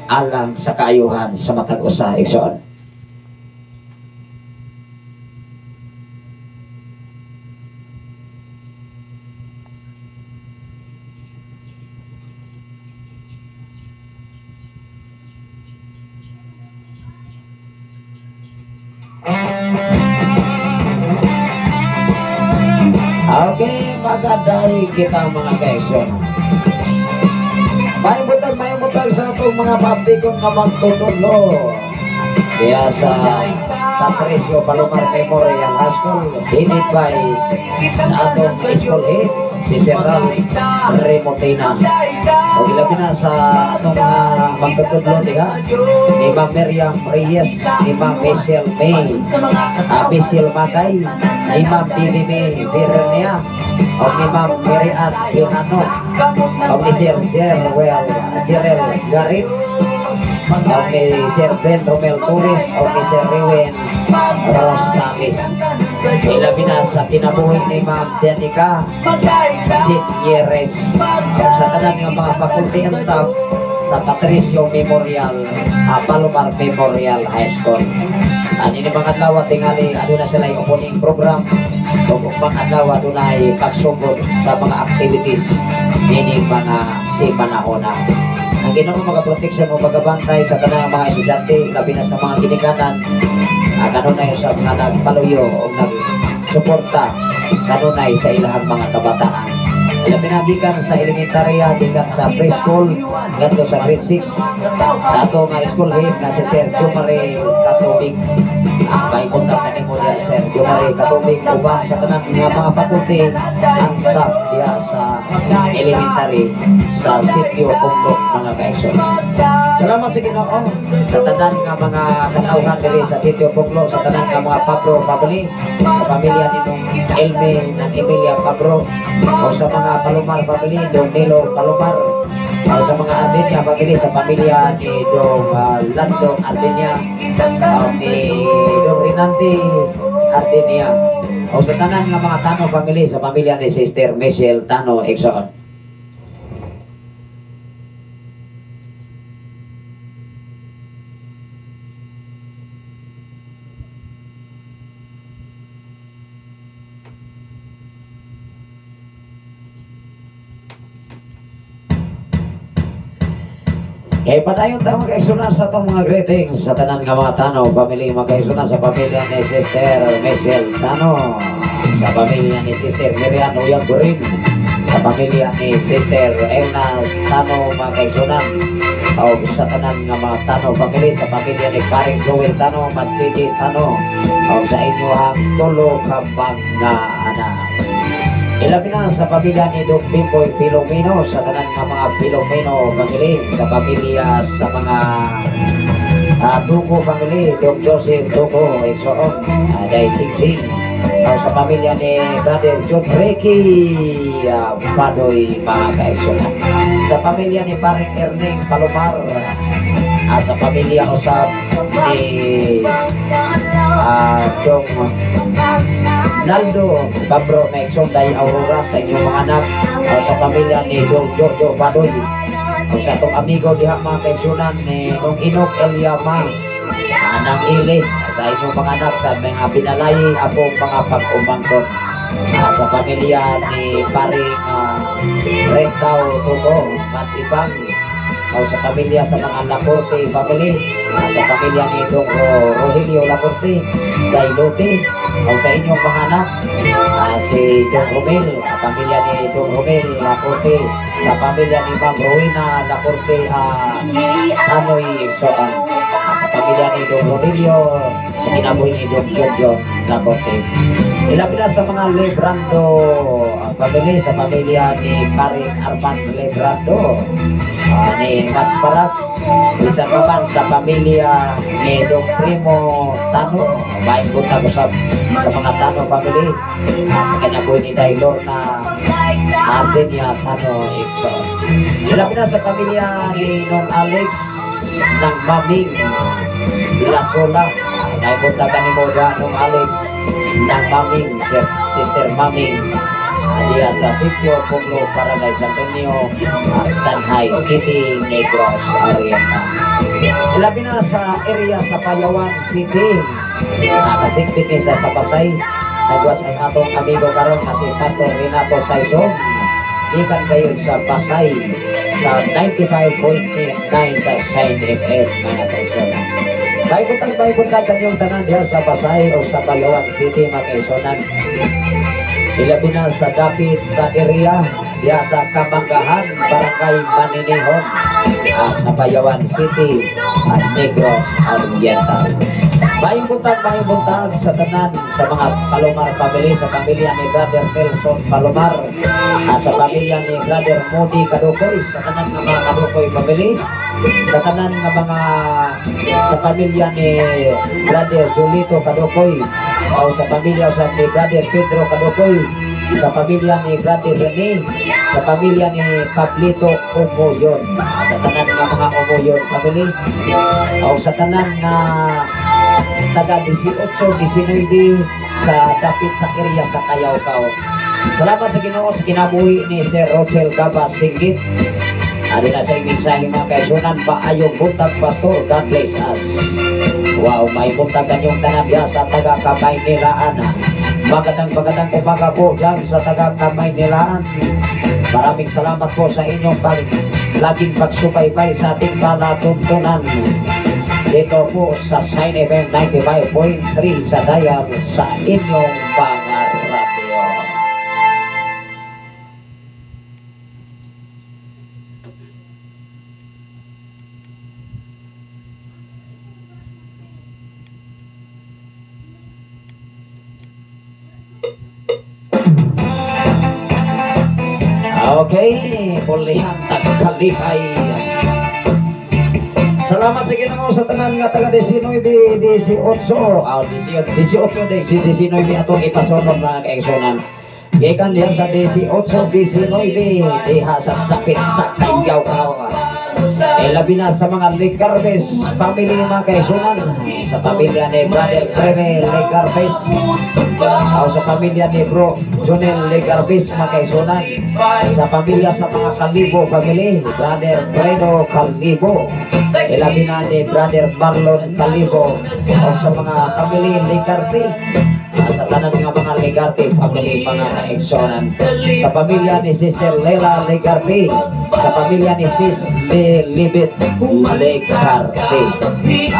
alang sa kaayuhan sa matag usa igsoon. Okay, magaday kita mga kaisyon. May butag sa itong mga publikong nga magtutulo diya sa Patricio Palomar Memorial High School, headed by sa atong school head, si Serral Remotina. O ilabi na sa atong magtutudlo diha ni Ma'am Miriam Reyes, ni Ma'am Michelle May, Michelle Matay, ni Ma'am Bibi May Virenia, o ni Ma'am Miriam Lihano, o ni Sir Jerel Garit, o ni Sir Ben Romel Torres, o ni Sir Riwen Rosales. Ilabi na sa kinabuhi ni Ma'am Danica Sidyeres, o sa tanan ng mga faculty and staff sa Patricio Memorial, Palomar Memorial High School. Ini mga adlaw tingali aduna sila yung opening program, o mga adlaw adunay pagsugod sa mga activities ini mga simanahona. Ang Ginoo mga protection o pagabantay sa tanang mga estudyante, labi na sa mga ginikanan, kanunay sa mga nagpaluyo o nagsuporta kanunay sa ilahang mga kabataan. Alam pinagikan sa elementarya, gikan sa preschool, ganto sa grade 6. Sa ato nga school head nga si Sir Jumare Katubig. May kontak ka mo diya Sir Jumare Katubig, uban sa tanan nga mga faculty and staff diya sa elementary sa Sitio Puglo mga kaigsoon. Salamat sa Ginoo sa tanan nga mga katawhan diri sa Sitio Puglo, sa tanan nga mga Pablo family, sa pamilya nitong Elme ng Emilia Pabro, o sa mga Palomar family, Dong Nilo Palomar, o sa mga Ardenia family, sa pamilya ni Dong Lando Ardenia, o ni Dong Rinante Ardenia, o sa tanan nga mga Tano family, sa pamilya ni Sister Michelle Tano Exoon. Padayon tayo magkaisunan sa itong mga greetings sa tanan nga mga Tano family, magkaisunan sa pamilya ni Sister Michelle Tano, sa pamilya ni Sister Miriam Uyang Gurin, sa pamilya ni Sister Elnas Tano magkaisunan, o sa tanan nga mga Tano family, sa pamilya ni Karing Joel Tano, Matsiji Tano, o sa inyo ang tulo ka mga anak. Ilabi na sa pamilya ni Doc Bimboy Filomeno, sa tanan nga mga Filomeno family, sa pamilya sa mga Tuko family, Doc Joseph Tuko, Exoon, Day Chingsing, sa pamilya ni Brother John Reiki Padoy mga kaeksonan, sa pamilya ni Paring Erning Palomar, sa pamilya usab ni Dong Naldo Fabro Mexon Day Aurora, sa inyong mga anak, sa pamilya ni Dong Giorgio Padoy, sa itong amigo diha mga kaeksonan ni Dong Inok Eliama Anang Ili, sa inyong mga anak, sa mga binalay apong mga pag-umangkon, sa pamilya ni Paring Rensao Tuko Matsipang, o sa pamilya sa mga Laporte family, sa pamilya ni Dong Rogelio Laporte Dailote, o sa inyong mga anak, si Dong Romel, pamilya ni Dong Romel Laporte, sa pamilya ni Ma'am Rowena Laporte Tanoy Soan, sa pamilya ni Dong Rodilio, sa kinabuhi ni Dong Jojo Laporte. Ilabi na sa mga Lebrando family, sa pamilya ni Paring Arman Lebrando, ni Mats Parak, bisan naman sa pamilya ni Dong Primo Tano, maing punta ko sa mga Tano family, sa kinabuhi ni Dailor na Ardenia Tano Exo. Ilabi na sa pamilya ni Nong Alex ng Maming Lasola, naipunta ka ni Moga Nong Alex ng Maming, Sister Maming, diya sa Sitio Pueblo, Barangay San Antonio, Tanhay City, Negros Oriental. Ilabi na sa area sa Payawan City, nakasigpit ni sa Pasay, nagwas ang atong amigo karon na si Pastor Renato Saison, ikan kayo sa Pasay sa 95.9 sa Shine FM mga kaisonan. Baikutang kanyong tanan diya sa Pasay o sa Payawan City mga kaisonan. Ilabi na sa dapit sa area diya sa Kamanggahan, Barangay Maninihon, sa Payawan City at Negros Oriental. Maing buntag sa tanan sa mga Palomar family, sa pamilya ni Brother Nelson Palomar, sa pamilya ni Brother Moody Kadukoy, sa tanan ng mga Kadukoy family, sa tanan ng mga sa pamilya ni Brother Julito Kadukoy, o sa pamilya ni Brother Pedro Kadukoy, sa pamilya ni Brother Rene, sa pamilya ni Pablito Omoyon, sa tanan ng mga Omoyon family, o sa tanan na taga 18-19 sa dapit sa area sa Kayawkaw. Salamat sa Ginoo sa kinabuhi ni Sir Rochelle Gabas Singgit. Ari na sa mensahe mga kaisunan, paayong buntag pastor, God bless us. Wow, may buntag kanyong tanan diya sa taga Kamaynilaan. Magandang umaga po dyan sa taga Kamaynilaan. Maraming salamat po sa inyong laging pagsubaybay sa ating palatuntunan. Dito po sa Shine FM 95.3 sa dial sa inyong mga radio. Okay, pulihan tagkalipay. Salamat sa Ginoo sa tanan nga taga 19 atong ipasunod mga kaigsunan. Gikan diha sa 18-19 diha sa dapit sa Kayawkaw. Labi na sa mga Legarbes family mga kaigsunan, sa pamilya ni Brother Rene Legarbes, o sa pamilya ni Bro Jonel Legarbes mga kaigsunan, sa pamilya sa mga Kalibo family, Brother Fredo Kalibo, ilabi na ni Brother Marlon Kalibo, o sa mga family Legarbe, sa tanan nga mga Legarte family, mga kaigsonan, sa pamilya ni Sister Lela Legarte, sa pamilya ni Sis Libet Legarte.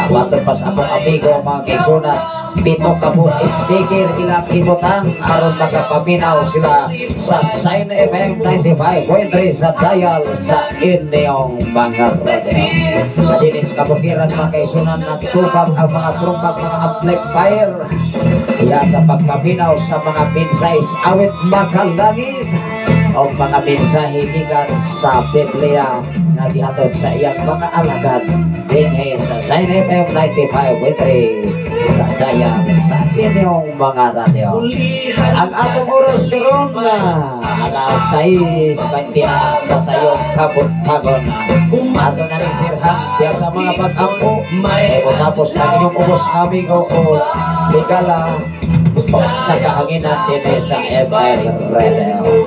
Baton pas akong amigo mga kaigsonan, pitong kabut speaker ilang ibutang aron makapaminaw sila sa Sign FM 95.3 sa dial sa inyong mga radio. Madinis kabutiran mga kaisunan na tubang ang mga trumpag, mga amplifier iya sa pagpaminaw sa mga mensahe awit makalangit o mga mensahe gikan sa Biblia na gihatod sa iyang mga alagad dinhi sa Sign FM 95.3 sa dayang sa inyong mga radio. Ang atong oras karon na alas 6:20 na sa sayong kabut-tagon. Ato na ni Sirhan diya sa mga pag-ampo. Tapos ang inyong ubos amigo o ligala sa kahanginan din sa FM Radio.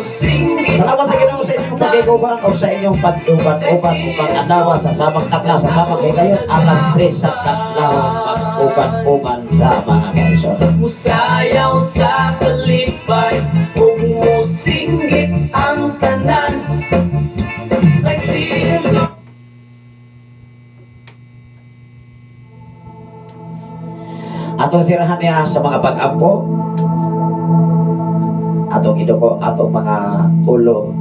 Salamat sa Ginoo sa inyong pag-iguban o sa inyong pag-uban-uban upang adawa sa samang takla sa samang higayon alas 3 sa tatlawang pag-uban-uban na mga kaisyon. Musayaw sa kalipay, huwag mo singgit ang tanan. Like serious. Atong sirahan niya sa mga pag-ampo, atong iduko, atong mga ulo,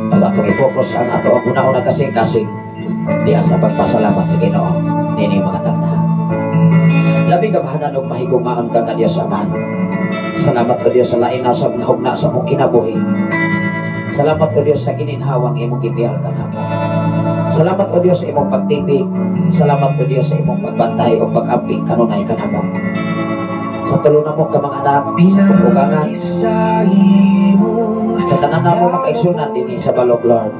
pag atong i-focus ang atong una-una kasing-kasing diya sa pagpasalamat sa Ginoo nini mga tanda. Labing gabahanan og mahigumaan ka nga Dios Amahan. Salamat ko Dios sa lain na sa hugna sa mong kinabuhi. Salamat ko Dios sa gininhawang imong gibiyal kanamo. Salamat o Dios sa imong pagtibig. Salamat o Dios sa imong pagbantay o pag-amping kanunay kanamo. Sa tulong mo ka mga anak sa pagpugangan, sa tanan namo makaigsunan dinhi sa balog Lord.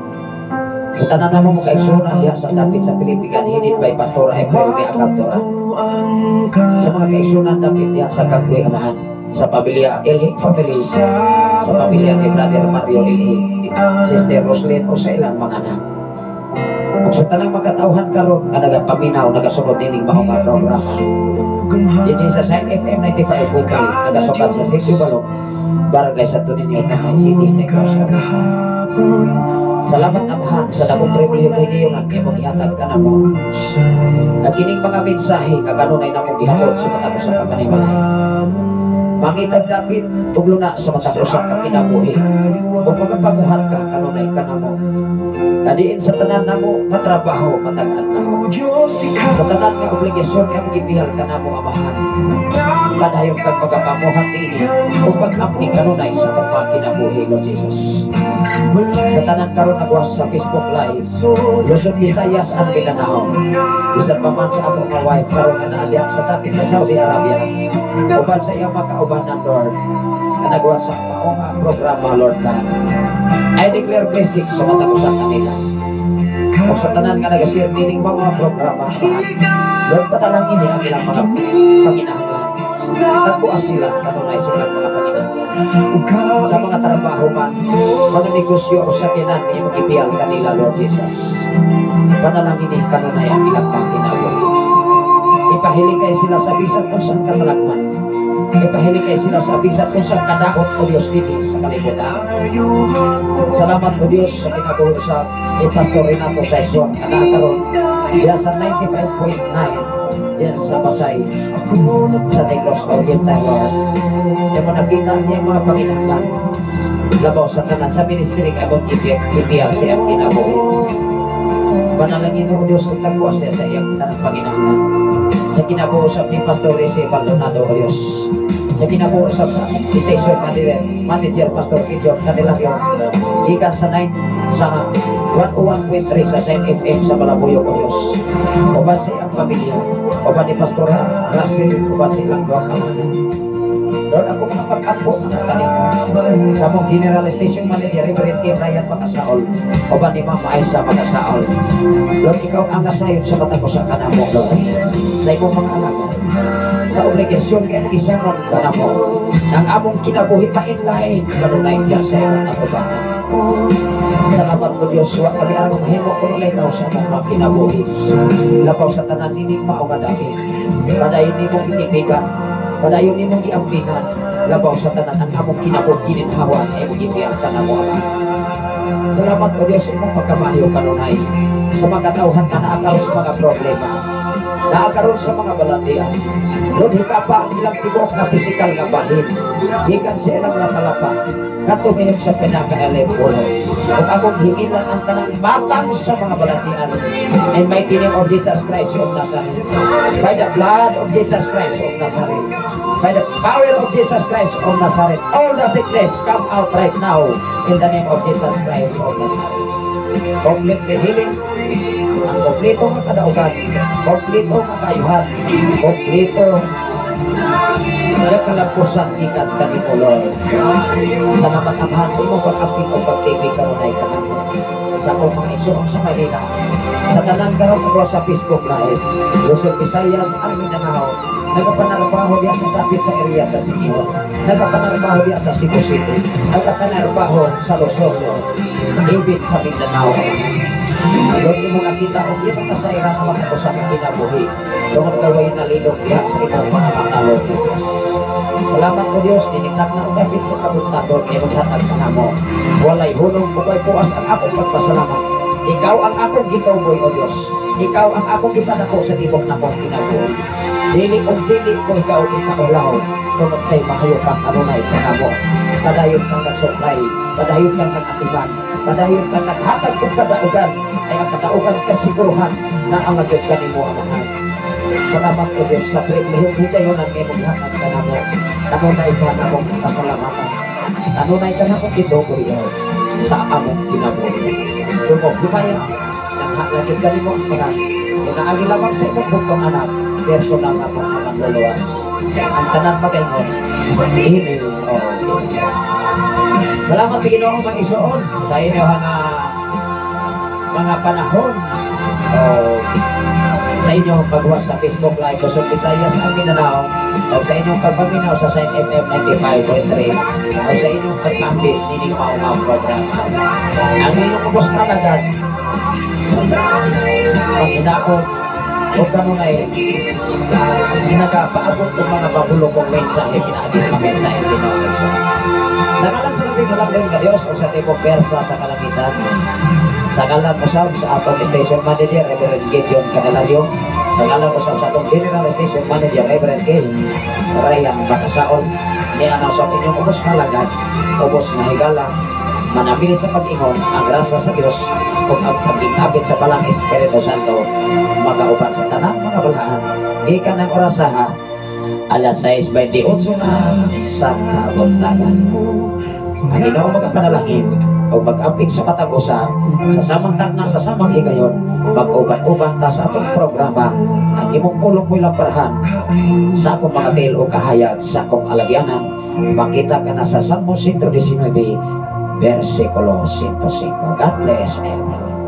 Sa tanan namo makaigsunan diha sa dapit sa Pilipigan hinit by Pastor April B. Acaptura. Sa mga kaigsunan dapit diha sa Kagwe Amahan, sa pamilya Ilhik family, sa pamilya ni Brother Mario Ilhik, Sister Roslyn o sa ilang mga anak. Kung sa tanang magkatauhan karon nga nagapaminaw, nagasunod dining mga programa dinhi sa Sign FM 95.3 nagasukat sa Sitio Balog, barangay sa Tuninyo, Tanay City, Negros. Salamat Amahan sa dakong pribilehyo nga imong ihatag kanamo. Kakining mga mensahe kaganunay namong gihatod sa matapos sa pagpanimalay. Mangitag dapit ug luna sa matapos sa kinabuhi. Kung pagpabuhat ka kanunay kanamo. Kadiin sa tanan namo nga trabaho matag adlaw. Sa tanan nga obligasyon nga gibihal kanamo Amahan. Padayon kag pagapamuhat ini ug pag-amping kanunay sa mga kinabuhi Lord Jesus. Sa tanan karon nagwas sa Facebook Live, Luzon, Visayas ang kinanaw. Bisan pa man sa among mga wife karon nga naadya sa dapit sa Saudi Arabia. Uban sa iyang makaubanan Lord, na nagwas sa mga programa Lord God. I declare blessing sa matagusan kanila. O sa tanan nga nag-share nining mga programa, Lord, patalang ini ang ilang mga paginahanglan. Tagpuan sila kanunay silang mga paginahanglan. Sa mga trabaho man, mga negosyo o sakyanan ay mag-ibiyal kanila, Lord Jesus. Panalangin kanunay ang ilang panginabuhi. Ipahiling kayo sila sa bisan kung saan katalagman. Ipahiling kayo sila sa bisan kung saan kadakot o Diyos dito sa kalibutan. Salamat o Diyos sa kinabuhi sa Pastor Renato sa Iswang kanakaroon. Diyan sa 95.9 diyan sa Pasay sa Negros Oriental Lord. Diyan mo nakita niya mga paginahanglan. Labaw sa tanan sa ministry kabot ipiyal siya ang kinabuhi. Panalangin mo Diyos kung tagpuan siya sa iyang tanang paginahanglan. Sa kinabuusap ni Pastor Rece Baldonado o Diyos. Sa kinabuusap sa station manager Pastor Kijon Candelario. Ikan sa 101.3 sa Sign FM sa Malabuyo o Diyos. Uban sa iyang pamilya. Uban ni Pastor Russell. Uban sa ilang doang kamanan. Lord, ako makapag-apo ang kanina. Sa mong General Station Manager, Reverend Kim Ryan Makasaol, o ba ni Mama Aisa Makasaol. Lord, ikaw ang nasayon sa matapusan ka na mo, Lord. Sa iyong mga alaga, sa obligasyon kaya isamon ka na mo, nang among kinabuhi pa inlain, kanunay niya sa iyong natubangan. Salamat po Diyos, huwag kami ang mahimo kung ulay daw sa mga kinabuhi. Labaw sa tanan nining maungadaki, padayon ni mong itibigan, Padayon ni mong giampihan, labaw sa tanan ang among kinabuhi hawan ay mong gibiyang kanamo Ama. Salamat o Diyos sa imong pagkamayo kanunay sa mga katauhan na naakaroon sa mga problema, naakaroon sa mga balatian. Lord, hikapa ang ilang tibok na pisikal nga bahin, hikan sa ilang napalapa, natumihin sa pinaka-elepulo. Kung akong hingilan ang tanang batang sa mga balatian, and mighty name of Jesus Christ of Nazareth, by the blood of Jesus Christ of Nazareth, by the power of Jesus Christ of Nazareth, all the sickness come out right now in the name of Jesus Christ of Nazareth. Complete the healing, ang kompleto ng kadaugan, kompleto ng kaayuhan, kompleto ng kalampusan ikat kami mo, Lord. Salamat amahan sa imong pag-apit o pag-tibig kanunay ka namin. Sa akong mga igsoon sa Manila, sa tanan karon ako sa Facebook Live, Luzon, Visayas, ang Mindanao, nagapanarbaho diya sa tapit sa area sa Siquijor, nagapanarbaho diya sa Cebu City, nagapanarbaho sa Luzon, David sa Mindanao. Lord, mo nakita o di makasayra na makakusan ang kinabuhi. Tungod kaway nalilog diya sa imong mga mata, Lord Jesus. Salamat o Diyos, ninitak na ugapit sa kabuntador kay maghatag ka mo. Walay hulong bukay puas ang akong pagpasalamat. Ikaw ang akong gituboy o Diyos. Ikaw ang akong ipanako sa tibok na kong kinabuhi. Dili ko ikaw ikaulaw. Tungod kay mahayo kang anunay ka mo. Padayon kang nagsuklay, padayon kang nagatiman, padayon kang naghatag kong kadaugan, ay ang kadaugan kasiguruhan na ang lagyod ka ni mo amahan. Salamat o Diyos sa pribilehiyong higayonan ngayon mong ihatag ka na mo. Kanunay ka na mong pasalamatan. Kanunay ka na mong gituboy sa among kinabuhi. Tumog lumaya, naghaklagyod ka ni mo ang mga kung naagi lamang sa imong buntong anak, personal na mong ang luluwas. Ang tanan magayon, ini o ini. Salamat sa Ginoo mga isuon sa inyo mga panahon o sa inyong pagwas sa Facebook Live Luzon, Visayas, ang Mindanao, o sa inyong pagpaminaw sa Sign FM 95.3, o sa inyong pagpambit nining maungang programa. Ang inyong ubos na lagad, panghinakot, o kanunay, nagapaabot ng mga babulong kong mensahe, pinaagis sa mensahe sa Ginoo. Sa ngalan sa labing kalabing ka Diyos, o sa tipong persa sa kalamitan, sa ngalan mo sa atong station manager, Reverend Gideon Candelario, sa ngalan mo sa atong general station manager, Reverend K. Ryan Bakasaon, ni-announce ang inyong ubos kalagad, ubos na higala, manabilin sa pag-ingon, ang grasa sa Diyos, kung ang pag-ingabit sa Balang Espiritu Santo, magauban sa tanang mga balahan, di ka ng orasaha, alas 6:28 na sa kabuntagan. Ang Ginoo magapanalangin o mag-apik sa katagusa sa samang tagna sa samang higayon, mag-uban-uban ta sa atong programa ang imong pulong mo'y lamparahan sa akong mga til o kahayag sa akong alagyanan. Makita ka na sa Salmo 119 versikulo 105. God bless everyone.